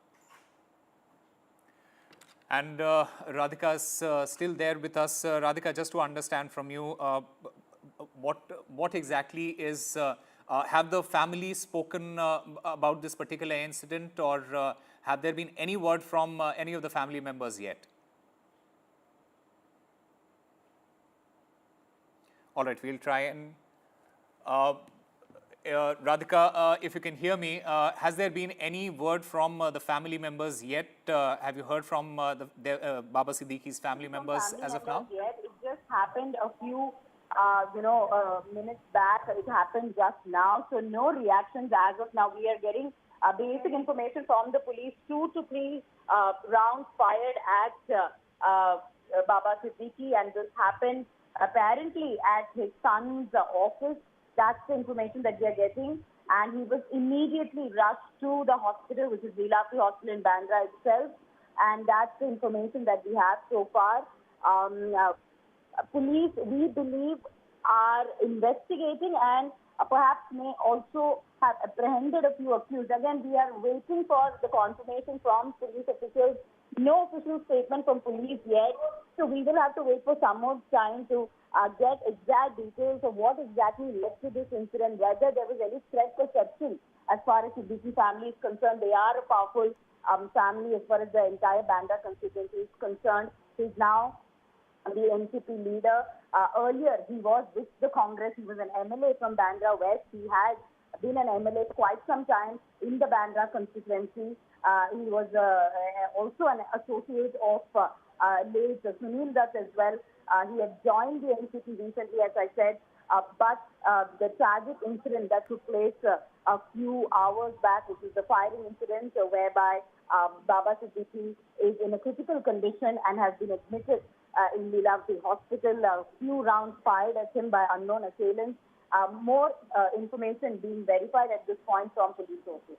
And Radhika is still there with us. Radhika, just to understand from you, what exactly is, have the family spoken about this particular incident, or have there been any word from any of the family members yet? All right, we'll try and... Radhika, if you can hear me, has there been any word from the family members yet? Have you heard from Baba Siddiqui's family members as of now?
Yet. It just happened a few, minutes back. It happened just now. So no reactions as of now. We are getting basic information from the police. 2 to 3 rounds fired at Baba Siddiqui, and this happened apparently at his son's office. That's the information that we are getting. And he was immediately rushed to the hospital, which is Leelavati Hospital in Bandra itself. And that's the information that we have so far. Police, we believe, are investigating and perhaps may also have apprehended a few accused. Again, we are waiting for the confirmation from police officials. No official statement from police yet. So we will have to wait for some more time to get exact details of what exactly led to this incident, whether there was any threat perception as far as the Siddiqui family is concerned. They are a powerful family as far as the entire Bandra constituency is concerned. He's now the NCP leader. Earlier, he was with the Congress. He was an MLA from Bandra West. He had been an MLA for quite some time in the Bandra constituency. He was also an associate of late Sunil Dutt as well. He had joined the NCP recently, as I said, but the tragic incident that took place a few hours back, which is the firing incident whereby Baba Siddiqui is in a critical condition and has been admitted in Leelavati Hospital. A few rounds fired at him by unknown assailants. More information being verified at this point from police sources.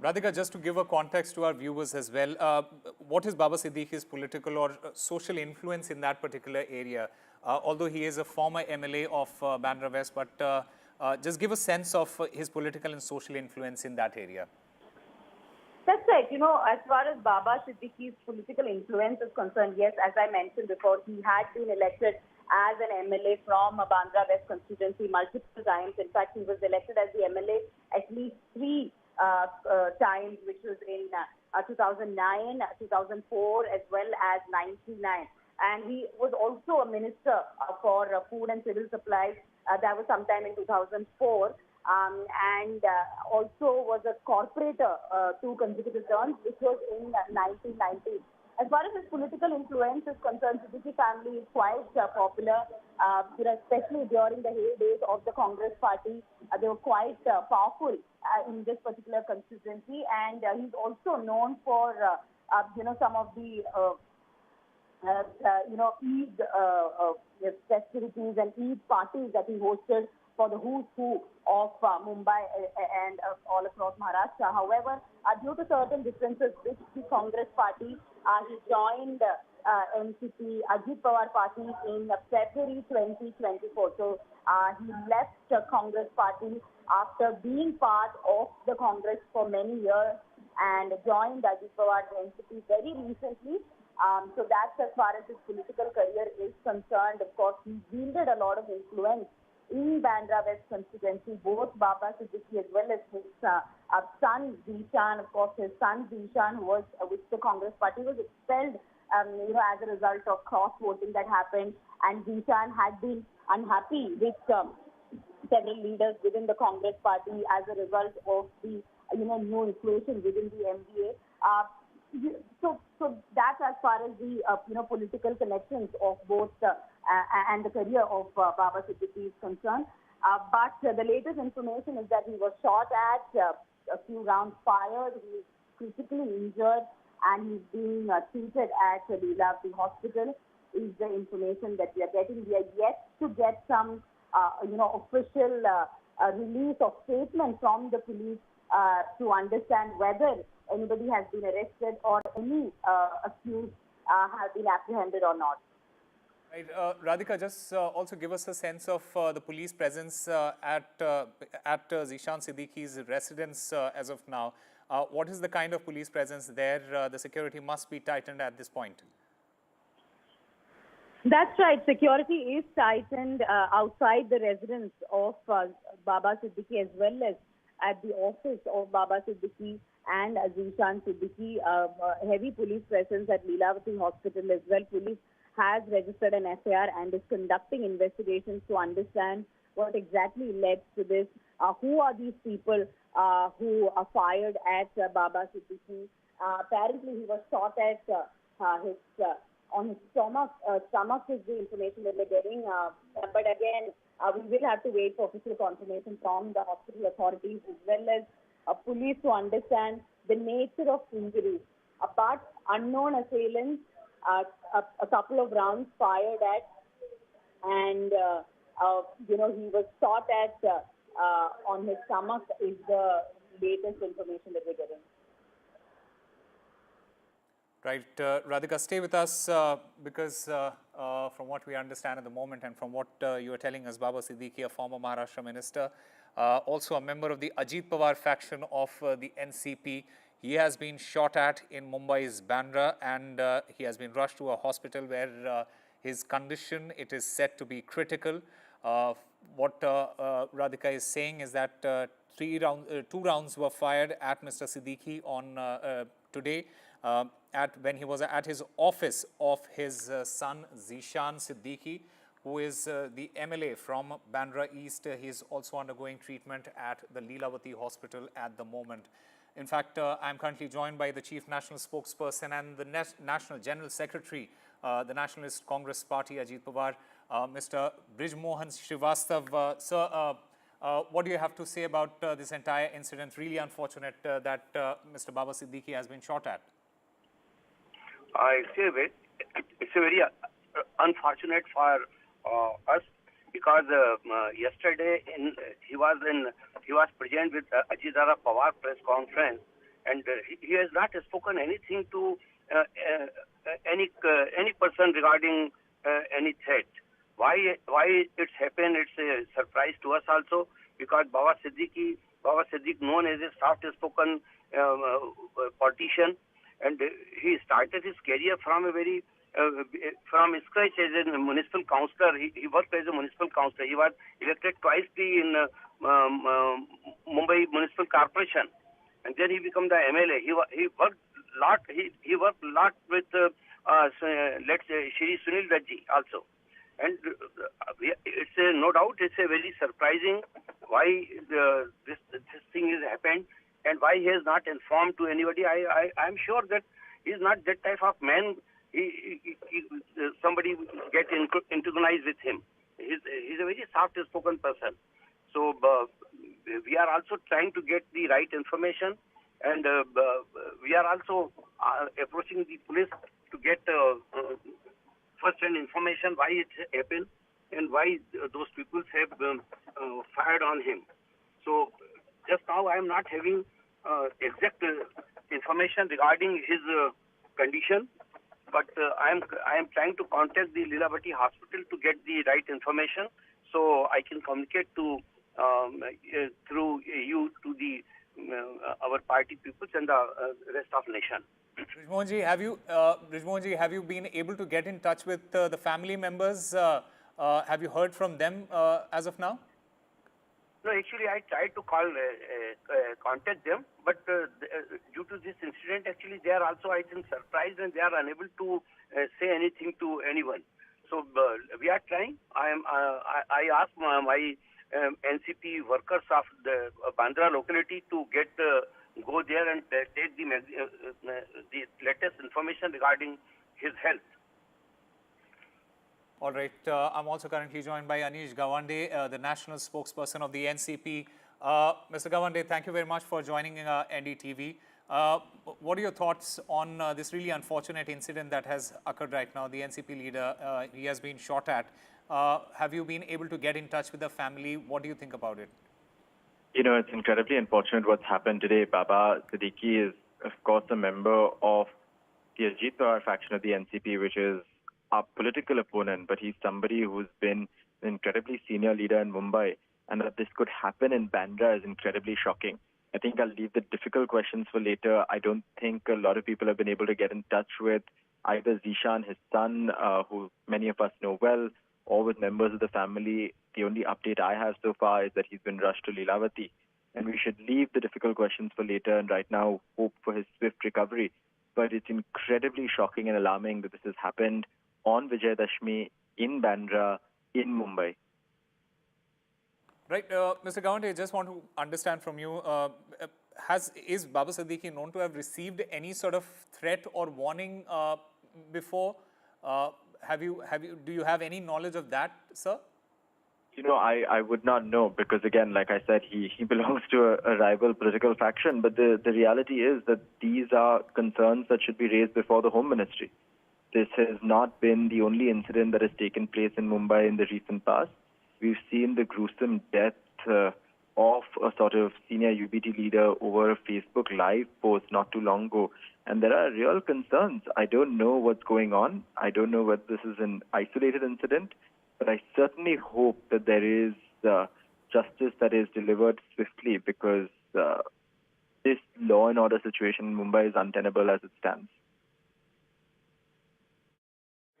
Radhika, just to give a context to our viewers as well, what is Baba Siddiqui's political or social influence in that particular area? Although he is a former MLA of Bandra West, but just give a sense of his political and social influence in that area.
That's right. You know, as far as Baba Siddiqui's political influence is concerned, yes, as I mentioned before, he had been elected as an MLA from Bandra West constituency multiple times. In fact, he was elected as the MLA at least 3 times, which was in 2009, 2004, as well as 99. And he was also a minister for food and civil supplies. That was sometime in 2004. And also was a corporator 2 consecutive terms, which was in 1990. As far as his political influence is concerned, Siddiqui family is quite popular, especially during the heydays of the Congress party. They were quite powerful in this particular constituency, and he's also known for, some of the, Eid festivities and Eid parties that he hosted for the who's who of Mumbai and all across Maharashtra. However, due to certain differences with the Congress party, he joined NCP Ajit Pawar party in February 2024. So he left the Congress party after being part of the Congress for many years and joined Ajit Pawar's NCP very recently. So that's as far as his political career is concerned. Of course, he wielded a lot of influence in Bandra West constituency. Both Baba Siddiqui as well as his son Zishan, of course, his son Zishan, who was with the Congress party, was expelled, as a result of cross voting that happened. And Zishan had been unhappy with several leaders within the Congress party as a result of the, new inflation within the MDA. So that's as far as the political connections of both and the career of Baba Siddiqui is concerned. But the latest information is that he was shot at, a few rounds fired, he is critically injured, and he's being treated at Leelavati Hospital. Is the information that we are getting. We are yet to get some official release of statement from the police to understand whether anybody has been arrested or any accused have been apprehended or not.
Right, Radhika, just also give us a sense of the police presence at Zishan Siddiqui's residence as of now. What is the kind of police presence there? The security must be tightened at this point.
That's right. Security is tightened outside the residence of Baba Siddiqui as well as at the office of Baba Siddiqui and Zishan Siddiqui. Heavy police presence at Leelavati Hospital as well. Police has registered an FIR and is conducting investigations to understand what exactly led to this. Who are these people who are fired at Baba Siddiqui? Apparently, he was shot at on his stomach. Stomach is the information that we're getting. But again, we will have to wait for official confirmation from the hospital authorities as well as police to understand the nature of injuries. But unknown assailants, a couple of rounds fired at, and he was shot at on his stomach is the latest information that we're getting.
Right, Radhika, stay with us because from what we understand at the moment and from what you are telling us, Baba Siddiqui, a former Maharashtra minister, also a member of the Ajit Pawar faction of the NCP, he has been shot at in Mumbai's Bandra, and he has been rushed to a hospital where his condition, it is said to be critical. What Radhika is saying is that 2 rounds were fired at Mr. Siddiqui on today. When he was at his office of his son Zishan Siddiqui, who is the MLA from Bandra East. He is also undergoing treatment at the Leelavati Hospital at the moment. In fact, I am currently joined by the Chief National Spokesperson and the National General Secretary, the Nationalist Congress Party, Ajit Pawar, Mr. Brijmohan Srivastav. Sir, what do you have to say about this entire incident? Really unfortunate that Mr. Baba Siddiqui has been shot at.
It's a very unfortunate for us because yesterday he was present with Ajit Pawar press conference, and he has not spoken anything to any person regarding any threat. Why it's happened? It's a surprise to us also, because Baba Siddiq known as a soft-spoken politician. And he started his career from from scratch as a municipal councillor. He worked as a municipal councillor. He was elected twice in Mumbai Municipal Corporation, and then he became the MLA. He worked lot. He worked a lot with let's say Shri Sunil Reddy also, and it's no doubt it's a very surprising why this thing has happened. And why he has not informed to anybody. I'm sure that he's not that type of man. Somebody get antagonized with him. He's a very soft-spoken person. So we are also trying to get the right information, and we are also approaching the police to get first-hand information why it happened and why those people have fired on him. So just now I am not having exact information regarding his condition, but I am trying to contact the Leelavati Hospital to get the right information, so I can communicate to through you to the our party peoples and the rest of nation.
Brijmohanji, have you been able to get in touch with the family members? Have you heard from them as of now?
No, actually, I tried to call, contact them, but due to this incident, actually, they are also, I think, surprised and they are unable to say anything to anyone. So we are trying. I asked my NCP workers of the Bandra locality to get go there and take the latest information regarding his health.
All right. I'm also currently joined by Anish Gawande, the national spokesperson of the NCP. Mr. Gawande, thank you very much for joining NDTV. What are your thoughts on this really unfortunate incident that has occurred right now? The NCP leader, he has been shot at. Have you been able to get in touch with the family? What do you think about it?
You know, it's incredibly unfortunate what's happened today. Baba Siddiqui is, of course, a member of the Ajit Pawar faction of the NCP, which is our political opponent, but he's somebody who's been an incredibly senior leader in Mumbai, and that this could happen in Bandra is incredibly shocking. I think I'll leave the difficult questions for later. I don't think a lot of people have been able to get in touch with either Zishan, his son, who many of us know well, or with members of the family. The only update I have so far is that he's been rushed to Lilavati. And we should leave the difficult questions for later and right now hope for his swift recovery. But it's incredibly shocking and alarming that this has happened on Vijayadashmi in Bandra, in Mumbai.
Right. Mr. Govt, I just want to understand from you, is Baba Siddiqui known to have received any sort of threat or warning before? Do you have any knowledge of that, sir?
You know, I would not know because, again, like I said, he belongs to a rival political faction. But the reality is that these are concerns that should be raised before the Home Ministry. This has not been the only incident that has taken place in Mumbai in the recent past. We've seen the gruesome death of a sort of senior UBT leader over a Facebook Live post not too long ago. And there are real concerns. I don't know what's going on. I don't know whether this is an isolated incident. But I certainly hope that there is justice that is delivered swiftly because this law and order situation in Mumbai is untenable as it stands.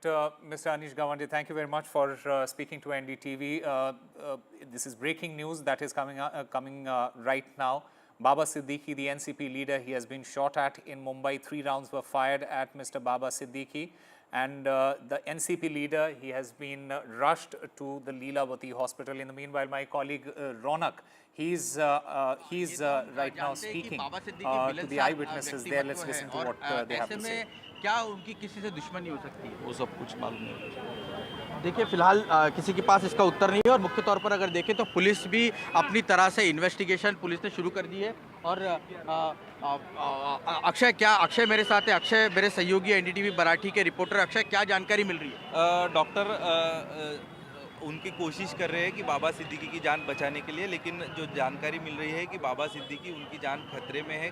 Mr. Anish Gawande, thank you very much for speaking to NDTV. This is breaking news that is coming right now. Baba Siddiqui, the NCP leader, he has been shot at in Mumbai. 3 rounds were fired at Mr. Baba Siddiqui. And the NCP leader, he has been rushed to the Lilavati hospital. In the meanwhile, my colleague Ronak, he's right now speaking to the eyewitnesses there. Let's listen to what they have to say.
क्या उनकी किसी से दुश्मनी हो सकती है वो सब कुछ मालूम नहीं। देखिए फिलहाल किसी के पास इसका उत्तर नहीं है और मुख्य तौर पर अगर देखें तो पुलिस भी अपनी तरह से इन्वेस्टिगेशन पुलिस ने शुरू कर दी है और अक्षय मेरे साथ है। अक्षय मेरे सहयोगी एनडीटीवी मराठी के रिपोर्टर। अक्षय, क्या जानकारी मिल रही है?
डॉक्टर उनकी कोशिश कर रहे हैं कि बाबा सिद्दीकी की जान बचाने के लिए, लेकिन जो जानकारी मिल रही है कि बाबा सिद्दीकी उनकी जान खतरे में है।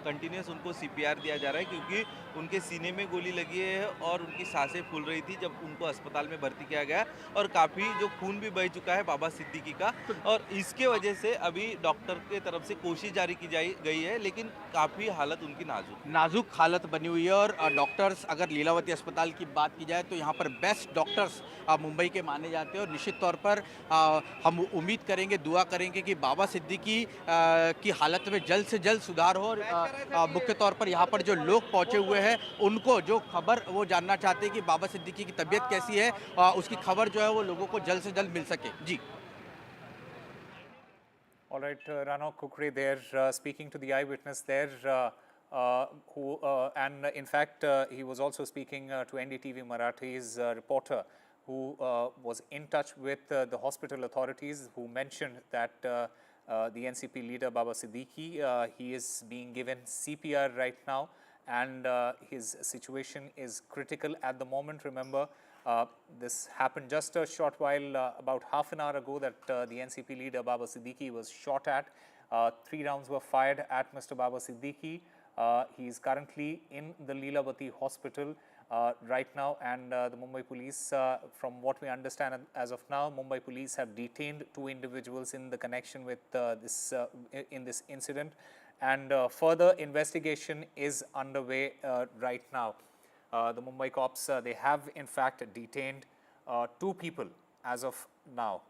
कंटिन्यूस उनको सीपीआर दिया जा रहा है क्योंकि उनके सीने में गोली लगी है और उनकी सांसें फूल रही थी जब उनको अस्पताल में भर्ती किया गया और काफ़ी जो खून भी बह चुका है बाबा सिद्दीकी का, और इसके वजह से अभी डॉक्टर के तरफ से कोशिश जारी की गई है, लेकिन काफ़ी हालत उनकी
नाजुक हालत बनी हुई है। और डॉक्टर्स, अगर लीलावती अस्पताल की बात की जाए तो यहाँ पर बेस्ट डॉक्टर्स मुंबई के माने जाते हैं और निश्चित तौर पर हम उम्मीद करेंगे, दुआ करेंगे कि बाबा सिद्दीकी की हालत में जल्द से जल्द सुधार हो। और मुख्य तौर पर यहाँ पर जो लोग पहुँचे हुए हैं उनको जो खबर वो जानना चाहते हैं कि बाबा सिद्दीकी की तबीयत कैसी है, उसकी खबर जो है वो लोगों को जल्द से जल्द मिल सके। जी।
All right, Rano Kukre there speaking to the eyewitness there, and in fact he was also speaking to NDTV Marathi's reporter who was in touch with the hospital authorities, who mentioned that the NCP leader Baba Siddiqui, he is being given CPR right now and his situation is critical at the moment. Remember, this happened just a short while, about half an hour ago, that the NCP leader Baba Siddiqui was shot at. 3 rounds were fired at Mr. Baba Siddiqui. He is currently in the Lilavati hospital right now, and the Mumbai police, from what we understand as of now, Mumbai police have detained 2 individuals in the connection with this incident, and further investigation is underway right now. The Mumbai cops, they have in fact detained 2 people as of now.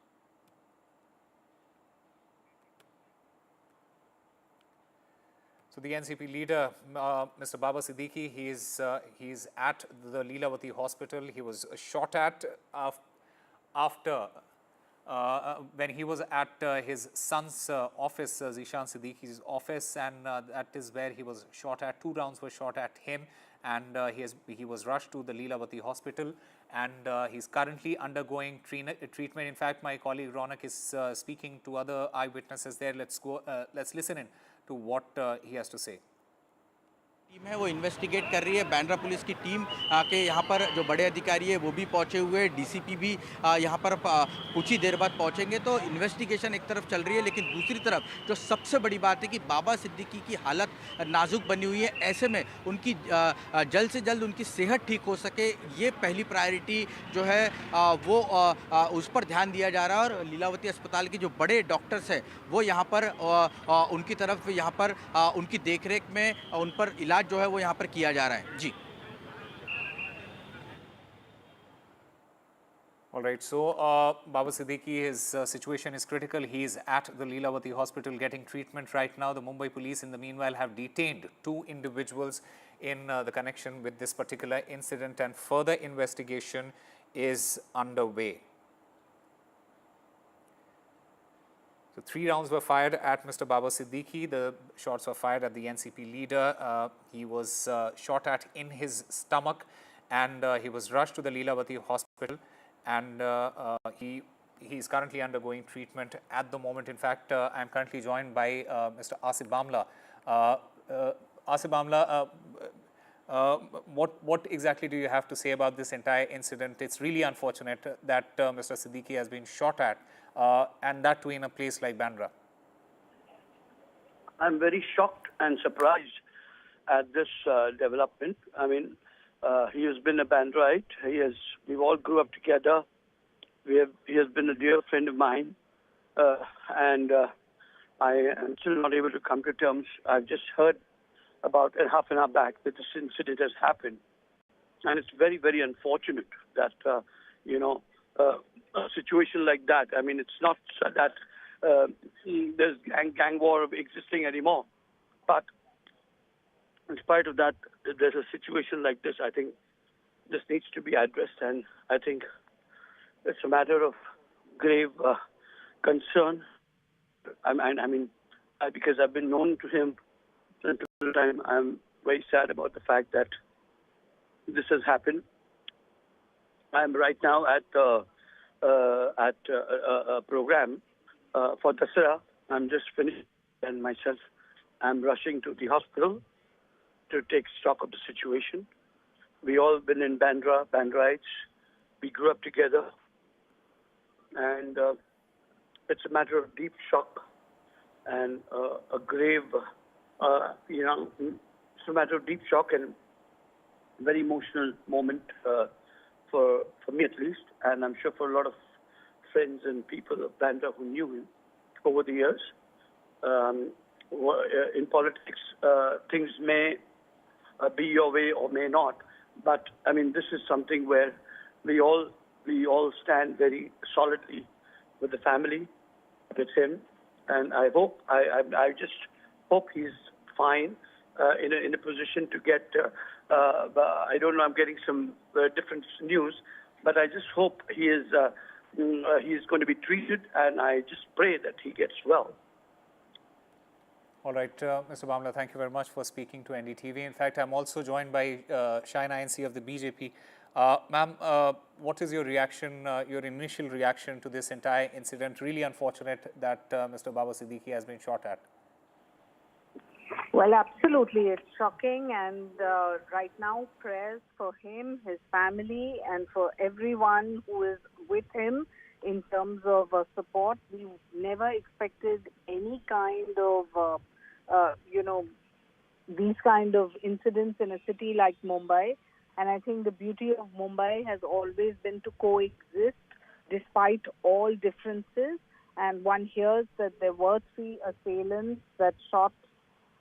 So the NCP leader, Mr. Baba Siddiqui, he is at the Lilavati hospital. He was shot at after when he was at his son's office, Zishan Siddiqui's office, and that is where he was shot at. 2 rounds were shot at him, and he was rushed to the Leelavati hospital, and he's currently undergoing treatment. In fact, my colleague Ronak is speaking to other eyewitnesses there. Let's listen in to what he has to say.
Team है वो investigate कर रही है। Bandra police की team के यहाँ पर जो बड़े अधिकारी है वो भी पहुँचे हुए हैं। डीसीपी भी यहाँ पर कुछ ही देर बाद पहुँचेंगे। तो इन्वेस्टिगेशन एक तरफ चल रही है, लेकिन दूसरी तरफ जो सबसे बड़ी बात है कि बाबा सिद्दीकी की हालत नाजुक बनी हुई है। ऐसे में उनकी जल्द से जल्द उनकी सेहत ठीक हो सके, ये पहली प्रायोरिटी जो है वो उस पर ध्यान दिया जा रहा है। और लीलावती अस्पताल के जो बड़े डॉक्टर्स हैं वो यहाँ पर उनकी तरफ यहाँ पर उनकी देखरेख में उन पर इलाज जो है वो यहाँ पर किया जा रहा है। जी।
All right, so Baba Siddiqui, his situation is critical. He is at the Leelavati hospital getting treatment right now. The Mumbai police, in the meanwhile, have detained 2 individuals in the connection with this particular incident, and further investigation is underway. So 3 rounds were fired at Mr. Baba Siddiqui. The shots were fired at the NCP leader. He was shot at in his stomach, and he was rushed to the Leelavati hospital, and he is currently undergoing treatment at the moment. In fact, I am currently joined by Mr. Asif Bamla. Asif Bamla, what exactly do you have to say about this entire incident? It's really unfortunate that Mr. Siddiqui has been shot at, and that too in a place like Bandra.
I'm very shocked and surprised at this development. I mean, he has been a Bandraite. We all grew up together. He has been a dear friend of mine, and I am still not able to come to terms. I've just heard about a half an hour back that this incident has happened, and it's very, very unfortunate that a situation like that. I mean, it's not that there's gang war existing anymore, but in spite of that, there's a situation like this. I think this needs to be addressed, and I think it's a matter of grave concern. Because I've been known to him since the time, I'm very sad about the fact that this has happened. I'm right now at a program for Dasara. I'm just finished, and myself, I'm rushing to the hospital to take stock of the situation. We all been in Bandra, Bandraites. We grew up together, and it's a matter of deep shock and a grave, it's a matter of deep shock and very emotional moment for me at least, and I'm sure for a lot of friends and people of Bandra who knew him over the years. In politics, things may be your way or may not, but I mean, this is something where we all stand very solidly with the family, with him, and I just hope he's fine, in a position to get. I don't know. I'm getting some different news, but I just hope he is going to be treated, and I just pray that he gets well.
All right, Mr. Bamla, thank you very much for speaking to NDTV. In fact, I'm also joined by Shaina NC of the BJP. Ma'am, what is your reaction, your initial reaction to this entire incident? Really unfortunate that Mr. Baba Siddiqui has been shot at.
Well, absolutely. It's shocking. And right now, prayers for him, his family, and for everyone who is with him in terms of support. We never expected any kind of, these kind of incidents in a city like Mumbai. And I think the beauty of Mumbai has always been to coexist despite all differences. And one hears that there were 3 assailants that shot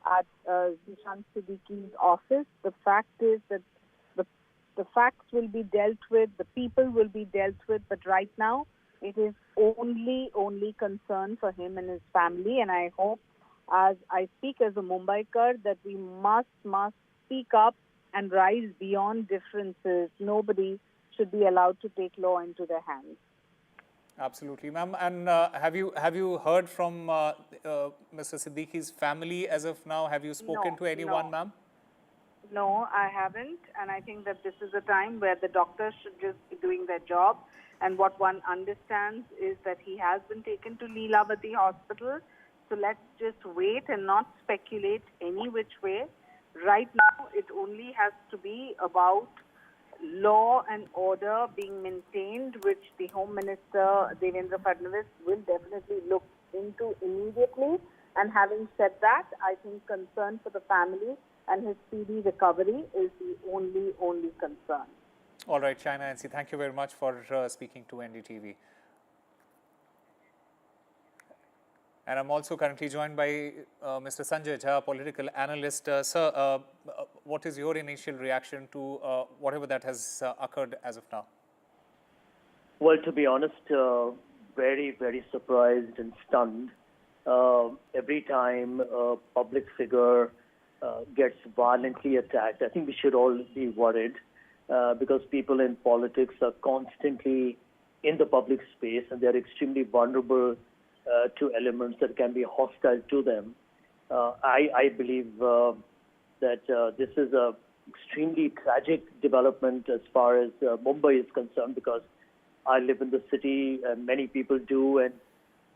at Zishan Siddiqui's office. The fact is that the facts will be dealt with, the people will be dealt with, but right now it is only concern for him and his family. And I hope, as I speak as a Mumbaikar, that we must speak up and rise beyond differences. Nobody should be allowed to take law into their hands.
Absolutely, ma'am. And have you heard from Mr. Siddiqui's family as of now? Have you spoken to anyone, ma'am?
No, I haven't. And I think that this is a time where the doctors should just be doing their job. And what one understands is that he has been taken to Leelavati Hospital. So let's just wait and not speculate any which way. Right now, it only has to be about law and order being maintained, which the Home Minister Devendra Fadnavis will definitely look into immediately. And having said that, I think concern for the family and his speedy recovery is the only concern.
All right, China NC, thank you very much for speaking to NDTV. And I'm also currently joined by Mr. Sanjay Jha, political analyst. Sir, what is your initial reaction to whatever that has occurred as of now?
Well, to be honest, very, very surprised and stunned. Every time a public figure gets violently attacked, I think we should all be worried because people in politics are constantly in the public space and they're extremely vulnerable to elements that can be hostile to them. I believe that this is a extremely tragic development as far as Mumbai is concerned, because I live in the city and many people do, and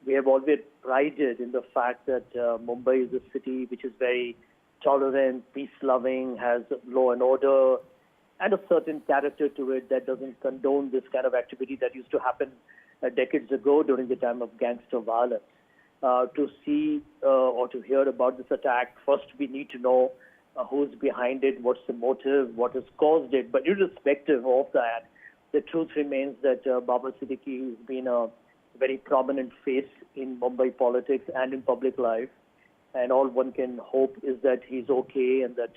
we have always prided in the fact that Mumbai is a city which is very tolerant, peace-loving, has law and order, and a certain character to it that doesn't condone this kind of activity that used to happen decades ago during the time of gangster violence. To see or to hear about this attack, first we need to know who's behind it, what's the motive, what has caused it. But irrespective of that, the truth remains that Baba Siddiqui has been a very prominent face in Mumbai politics and in public life. And all one can hope is that he's okay and that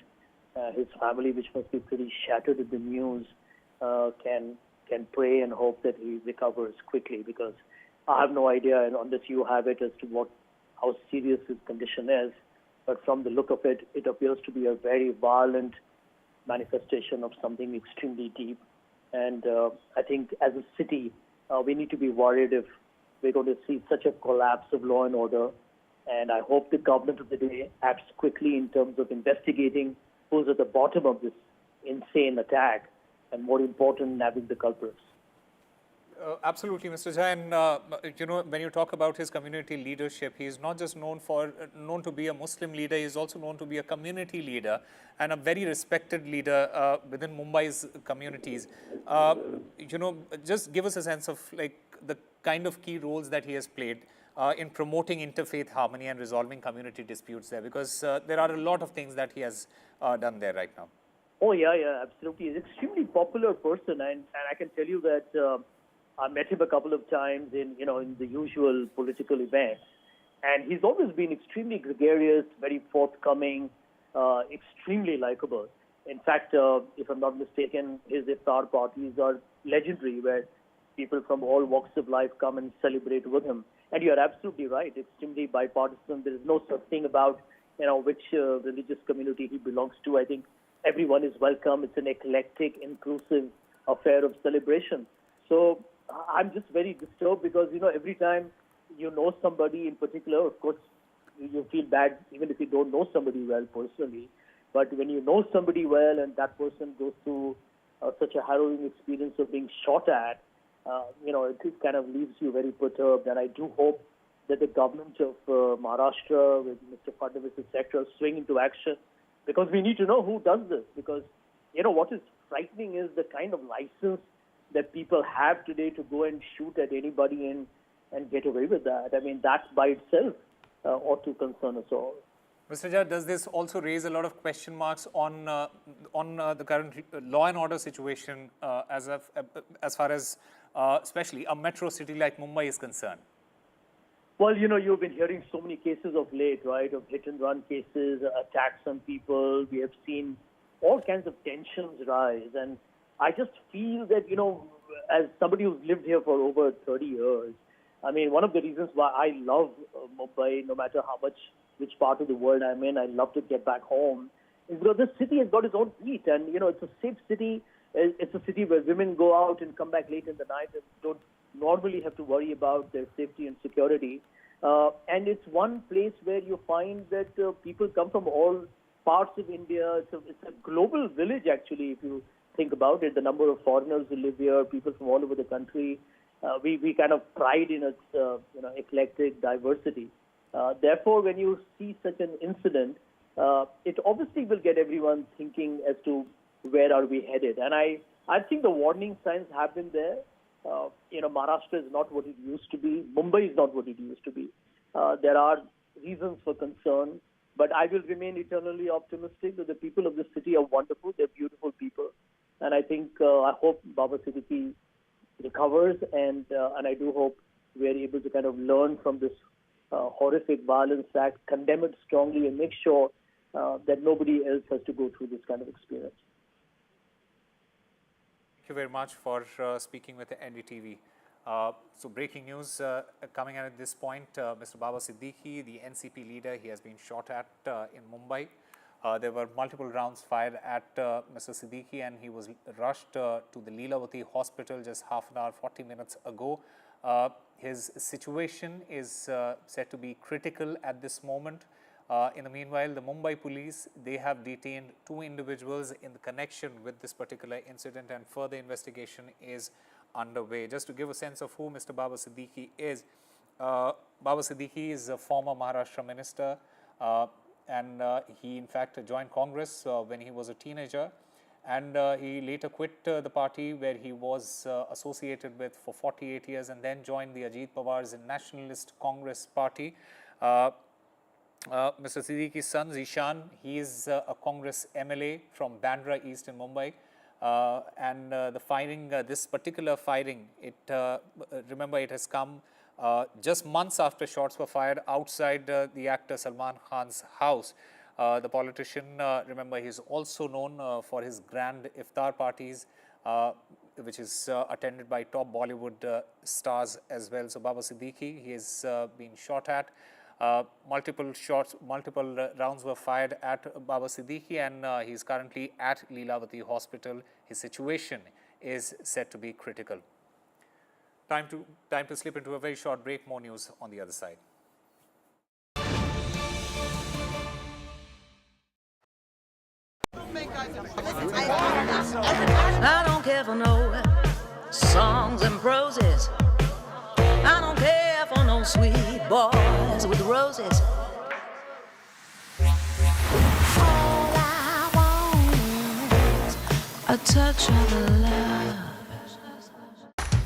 his family, which must be pretty shattered at the news, can pray and hope that he recovers quickly, because I have no idea, and unless you have it, as to how serious his condition is. But from the look of it, it appears to be a very violent manifestation of something extremely deep. And I think as a city, we need to be worried if we're going to see such a collapse of law and order. And I hope the government of the day acts quickly in terms of investigating who's at the bottom of this insane attack, and more important, nabbing the culprits.
Absolutely, Mr. Jha. And when you talk about his community leadership, he is not just known to be a Muslim leader. He is also known to be a community leader and a very respected leader within Mumbai's communities. Just give us a sense of the kind of key roles that he has played in promoting interfaith harmony and resolving community disputes there, because there are a lot of things that he has done there right now.
Oh yeah, absolutely. He's an extremely popular person, and I can tell you that I met him a couple of times in the usual political events, and he's always been extremely gregarious, very forthcoming, extremely likable. In fact, if I'm not mistaken, his iftar parties are legendary, where people from all walks of life come and celebrate with him. And you're absolutely right, extremely bipartisan. There is no such thing about which religious community he belongs to. I think everyone is welcome. It's an eclectic, inclusive affair of celebration. So I'm just very disturbed because, every time you know somebody in particular, of course, you feel bad even if you don't know somebody well personally. But when you know somebody well and that person goes through such a harrowing experience of being shot at, it kind of leaves you very perturbed. And I do hope that the government of Maharashtra, with Mr. Fadnavis, etc., swing into action, because we need to know who does this. Because, what is frightening is the kind of license that people have today to go and shoot at anybody and get away with that. I mean, that by itself ought to concern us all.
Mr. Jha, does this also raise a lot of question marks on the current law and order situation as far as especially a metro city like Mumbai is concerned?
Well, you've been hearing so many cases of late, right, of hit-and-run cases, attacks on people. We have seen all kinds of tensions rise. And I just feel that, as somebody who's lived here for over 30 years, I mean, one of the reasons why I love Mumbai, no matter which part of the world I'm in, I love to get back home, is because the city has got its own heat. And, it's a safe city. It's a city where women go out and come back late in the night and don't normally have to worry about their safety and security. And it's one place where you find that people come from all parts of India. It's a global village, actually, if you think about it. The number of foreigners who live here, people from all over the country. We kind of pride in its eclectic diversity. Therefore, when you see such an incident, it obviously will get everyone thinking as to where are we headed. And I think the warning signs have been there. Maharashtra is not what it used to be. Mumbai is not what it used to be. There are reasons for concern, but I will remain eternally optimistic that the people of this city are wonderful. They're beautiful people. And I think, I hope Baba Siddiqui recovers, and I do hope we are able to kind of learn from this horrific violence act, condemn it strongly, and make sure that nobody else has to go through this kind of experience.
Thank you very much for speaking with the NDTV. So breaking news coming at this point, Mr. Baba Siddiqui, the NCP leader, he has been shot at in Mumbai. There were multiple rounds fired at Mr. Siddiqui, and he was rushed to the Leelavati hospital just half an hour, 40 minutes ago. His situation is said to be critical at this moment. In the meanwhile, the Mumbai police, they have detained 2 individuals in the connection with this particular incident, and further investigation is underway. Just to give a sense of who Mr. Baba Siddiqui is, Baba Siddiqui is a former Maharashtra minister, and he in fact joined Congress when he was a teenager, and he later quit the party where he was associated with for 48 years, and then joined the Ajit Pawar's Nationalist Congress party. Mr. Siddiqui's son Zishan, he is a Congress MLA from Bandra East in Mumbai, and the firing, this particular firing, remember it has come just months after shots were fired outside the actor Salman Khan's house. The politician, remember, he is also known for his grand iftar parties, which is attended by top Bollywood stars as well. So Baba Siddiqui, he has been shot at. Multiple rounds were fired at Baba Siddiqui, and he is currently at Leelavati Hospital. His situation is said to be critical. Time to slip into a very short break. More news on the other side.
I don't care for no songs and proses. I don't care for no sweet boys with roses. All I want is a touch of love.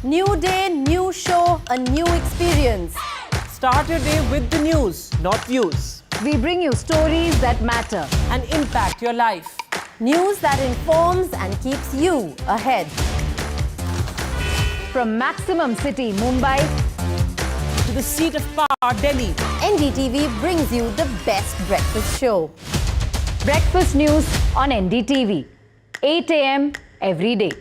New day, new show, a new experience. Start your day with the news, not views.
We bring you stories that matter
and impact your life.
News that informs and keeps you ahead. From Maximum City, Mumbai,
to the seat of power, Delhi,
NDTV brings you the best breakfast show. Breakfast news on NDTV, 8 a.m. every day.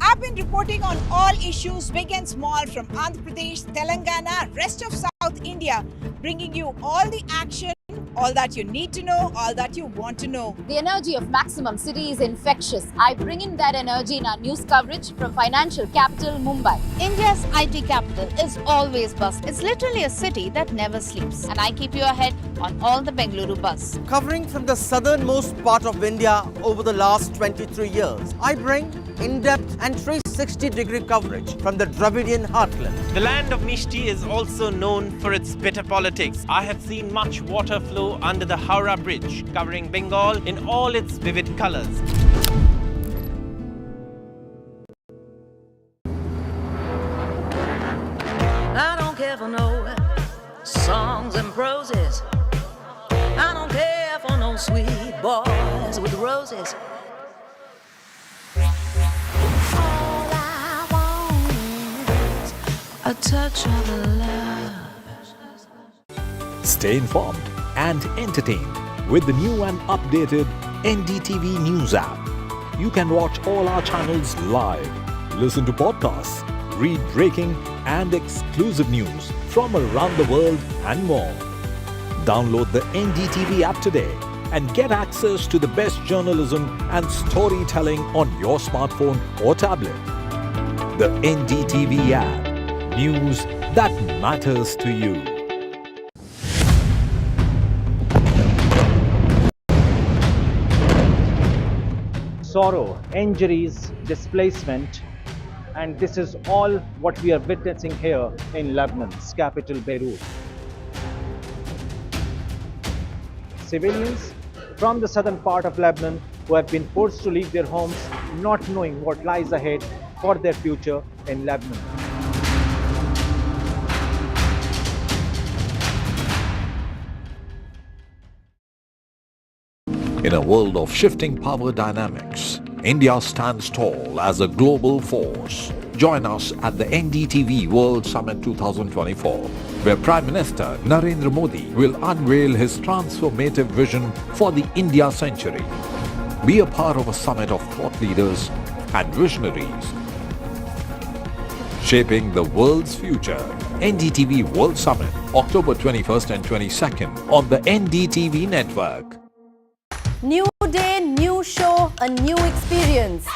I've been reporting on all issues, big and small, from Andhra Pradesh, Telangana, rest of South India, bringing you all the action, all that you need to know, all that you want to know.
The energy of Maximum City is infectious. I bring in that energy in our news coverage from financial capital, Mumbai.
India's IT capital is always buzz. It's literally a city that never sleeps. And I keep you ahead on all the Bengaluru buzz.
Covering from the southernmost part of India over the last 23 years, I bring in-depth and 360-degree coverage from the Dravidian heartland.
The land of Mishti is also known for its bitter politics. I have seen much water flow under the Howrah Bridge, covering Bengal in all its vivid colors.
I don't care for no songs and proses. I don't care for no sweet boys with roses. All I want is a touch of love.
Stay informed and entertained with the new and updated NDTV News app. You can watch all our channels live, listen to podcasts, read breaking and exclusive news from around the world and more. Download the NDTV app today and get access to the best journalism and storytelling on your smartphone or tablet. The NDTV app. News that matters to you.
Sorrow, injuries, displacement, and this is all what we are witnessing here in Lebanon's capital, Beirut. Civilians from the southern part of Lebanon who have been forced to leave their homes, not knowing what lies ahead for their future in Lebanon.
In a world of shifting power dynamics, India stands tall as a global force. Join us at the NDTV World Summit 2024, where Prime Minister Narendra Modi will unveil his transformative vision for the India century. Be a part of a summit of thought leaders and visionaries, shaping the world's future. NDTV World Summit, October 21st and 22nd on the NDTV network.
New day, new show, a new experience.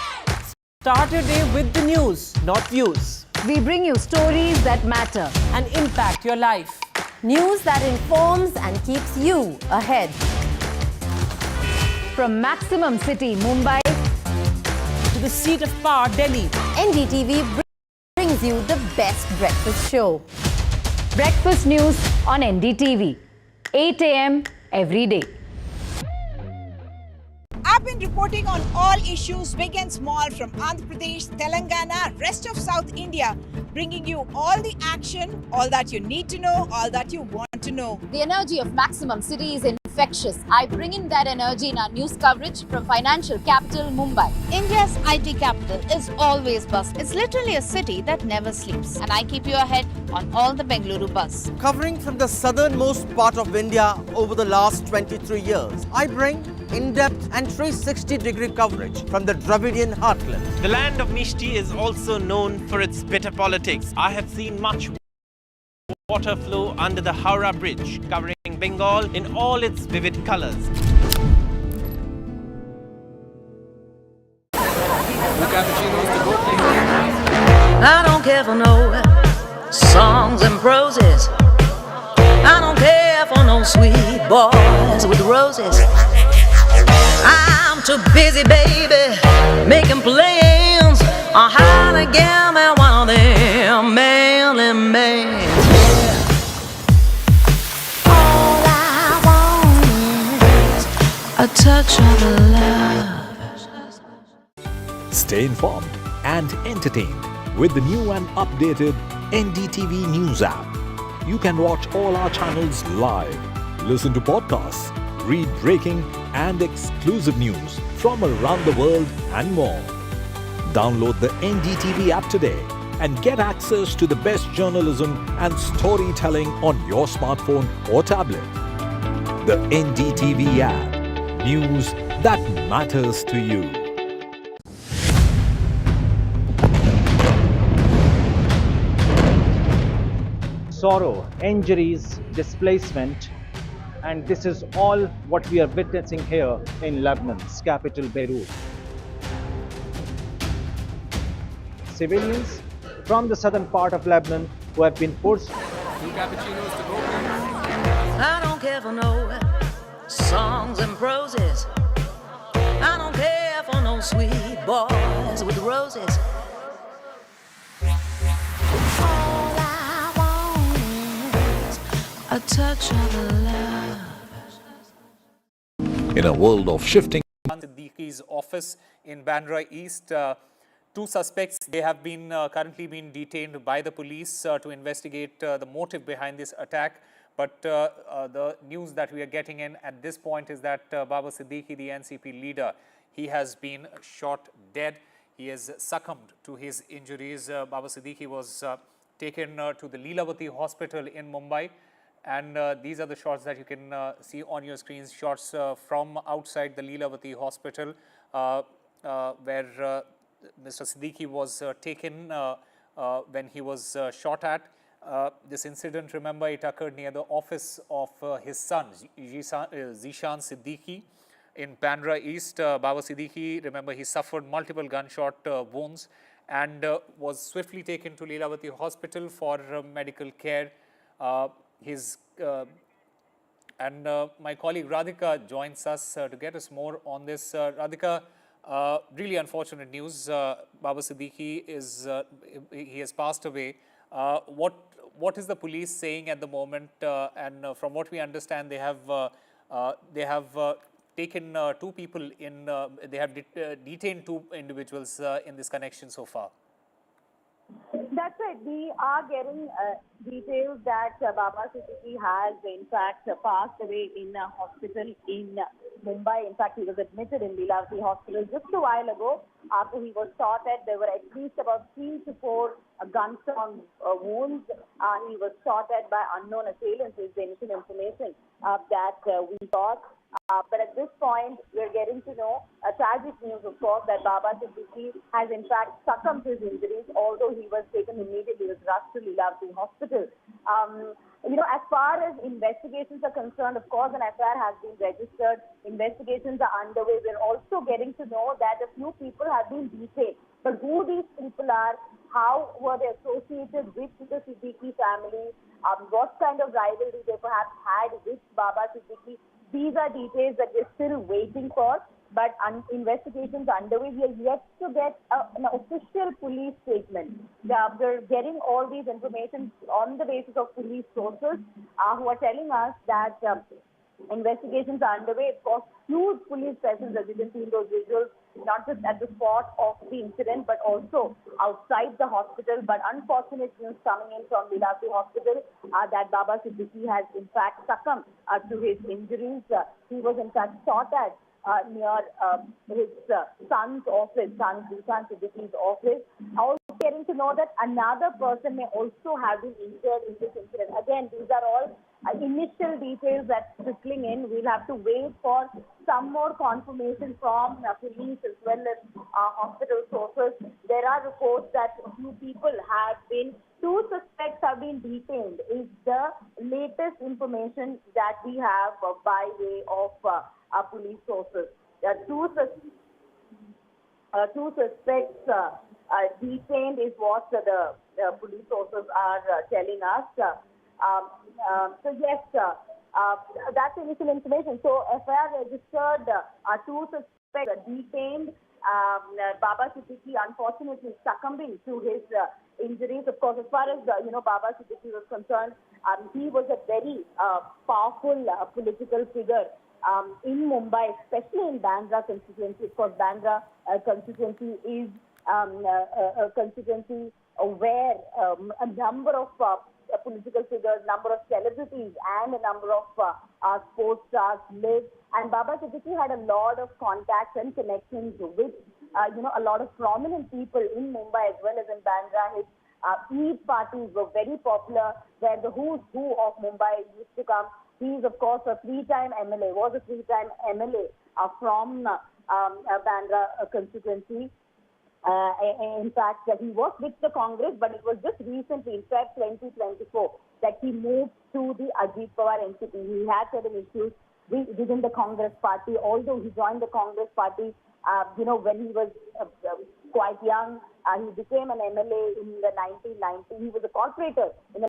Start your day with the news, not views.
We bring you stories that matter
and impact your life.
News that informs and keeps you ahead. From Maximum City, Mumbai,
to the seat of power, Delhi,
NDTV brings you the best breakfast show. Breakfast news on NDTV, 8 a.m. every day.
I've been reporting on all issues big and small from Andhra Pradesh, Telangana, rest of South India, bringing you all the action, all that you need to know, all that you want to know.
The energy of Maximum City is infectious. I bring in that energy in our news coverage from financial capital Mumbai. India's IT capital is always buzz. It's literally a city that never sleeps. And I keep you ahead on all the Bengaluru buzz.
Covering from the southernmost part of India over the last 23 years, I bring in-depth and 360-degree coverage from the Dravidian heartland.
The land of Mishti is also known for its bitter politics. I have seen much water flow under the Howrah Bridge, covering Bengal in all its vivid colors.
I don't care for no songs and proses. I don't care for no sweet boys with roses. I'm too busy, baby, making plans on how to get me one of them manly men. All I want is a touch of love.
Stay informed and entertained with the new and updated NDTV News app. You can watch all our channels live, listen to podcasts, read breaking and exclusive news from around the world and more. Download the NDTV app today and get access to the best journalism and storytelling on your smartphone or tablet. The NDTV app. News that matters to you.
Sorrow, injuries, displacement, and this is all what we are witnessing here in Lebanon's capital, Beirut. Civilians from the southern part of Lebanon who have been forced.
I don't care for no songs and proses. I don't care for no sweet boys with roses. All I want is a touch of love.
In a world of shifting
Siddiqui's office in Bandra East, two suspects, they have been currently been detained by the police to investigate the motive behind this attack. But the news that we are getting in at this point is that Baba Siddiqui, the NCP leader, he has been shot dead. He has succumbed to his injuries. Baba Siddiqui was taken to the Leelavati hospital in Mumbai. And these are the shots that you can see on your screens, shots from outside the Leelavati hospital where Mr. Siddiqui was taken when he was shot at. This incident, remember, it occurred near the office of his son, Zishan Siddiqui, in Bandra East. Baba Siddiqui, remember, he suffered multiple gunshot wounds and was swiftly taken to Lilavati Hospital for medical care. My colleague Radhika joins us to get us more on this. Radhika, really unfortunate news. Baba Siddiqui he has passed away. What is the police saying at the moment? And from what we understand, they have taken two people in. They have detained two individuals in this connection so far.
That's right. We are getting details that Baba Siddiqui has, in fact, passed away in a hospital in Mumbai. In fact, he was admitted in Lilavati Hospital just a while ago. After he was shot at, there were at least about 3 to 4 gunshot wounds. He was shot at by unknown assailants, is the initial information that we got. But at this point, we're getting to know tragic news, of course, that Baba Siddiqui has in fact succumbed to his injuries, although he was taken immediately, was rushed to Lilavati Hospital. As far as investigations are concerned, of course, an FIR has been registered. Investigations are underway. We're also getting to know that a few people have been detained. But who these people are, how were they associated with the Siddiqui family, what kind of rivalry they perhaps had with Baba Siddiqui, these are details that we're still waiting for. But investigations are underway. We are yet to get an official police statement. We're getting all these information on the basis of police sources who are telling us that investigations are underway. Of course, huge police presence, as you can see in those visuals, not just at the spot of the incident, but also outside the hospital. But unfortunate news coming in from Lilavati Hospital that Baba Siddiqui has in fact succumbed to his injuries. He was in fact shot at near his son's office, Zishan Siddiqui's office. Also getting to know that another person may also have been injured in this incident. Again, these are all initial details that's trickling in. We'll have to wait for some more confirmation from police as well as hospital sources. There are reports that a few people have been, 2 suspects have been detained, is the latest information that we have by way of police sources. Two suspects detained is what the police sources are telling us. So yes, that's initial information. So FIR registered, 2 suspects detained. Baba Siddiqui unfortunately succumbing to his injuries. Of course, as far as Baba Siddiqui was concerned, he was a very powerful political figure in Mumbai, especially in Bandra constituency. Of course, Bandra constituency is a constituency where a number of political figures, number of celebrities and a number of sports stars live. And Baba Siddiqui had a lot of contacts and connections with, a lot of prominent people in Mumbai as well as in Bandra. His Eid parties were very popular, where the who's who of Mumbai used to come. He is, of course, a 3-time MLA, was a 3-time MLA from Bandra constituency. In fact, he was with the Congress, but it was just recently, in fact, 2024, that he moved to the Ajit Pawar NCP. He had certain issues within the Congress party, although he joined the Congress party, when he was quite young. He became an MLA in the 1990s. He was a corporator in the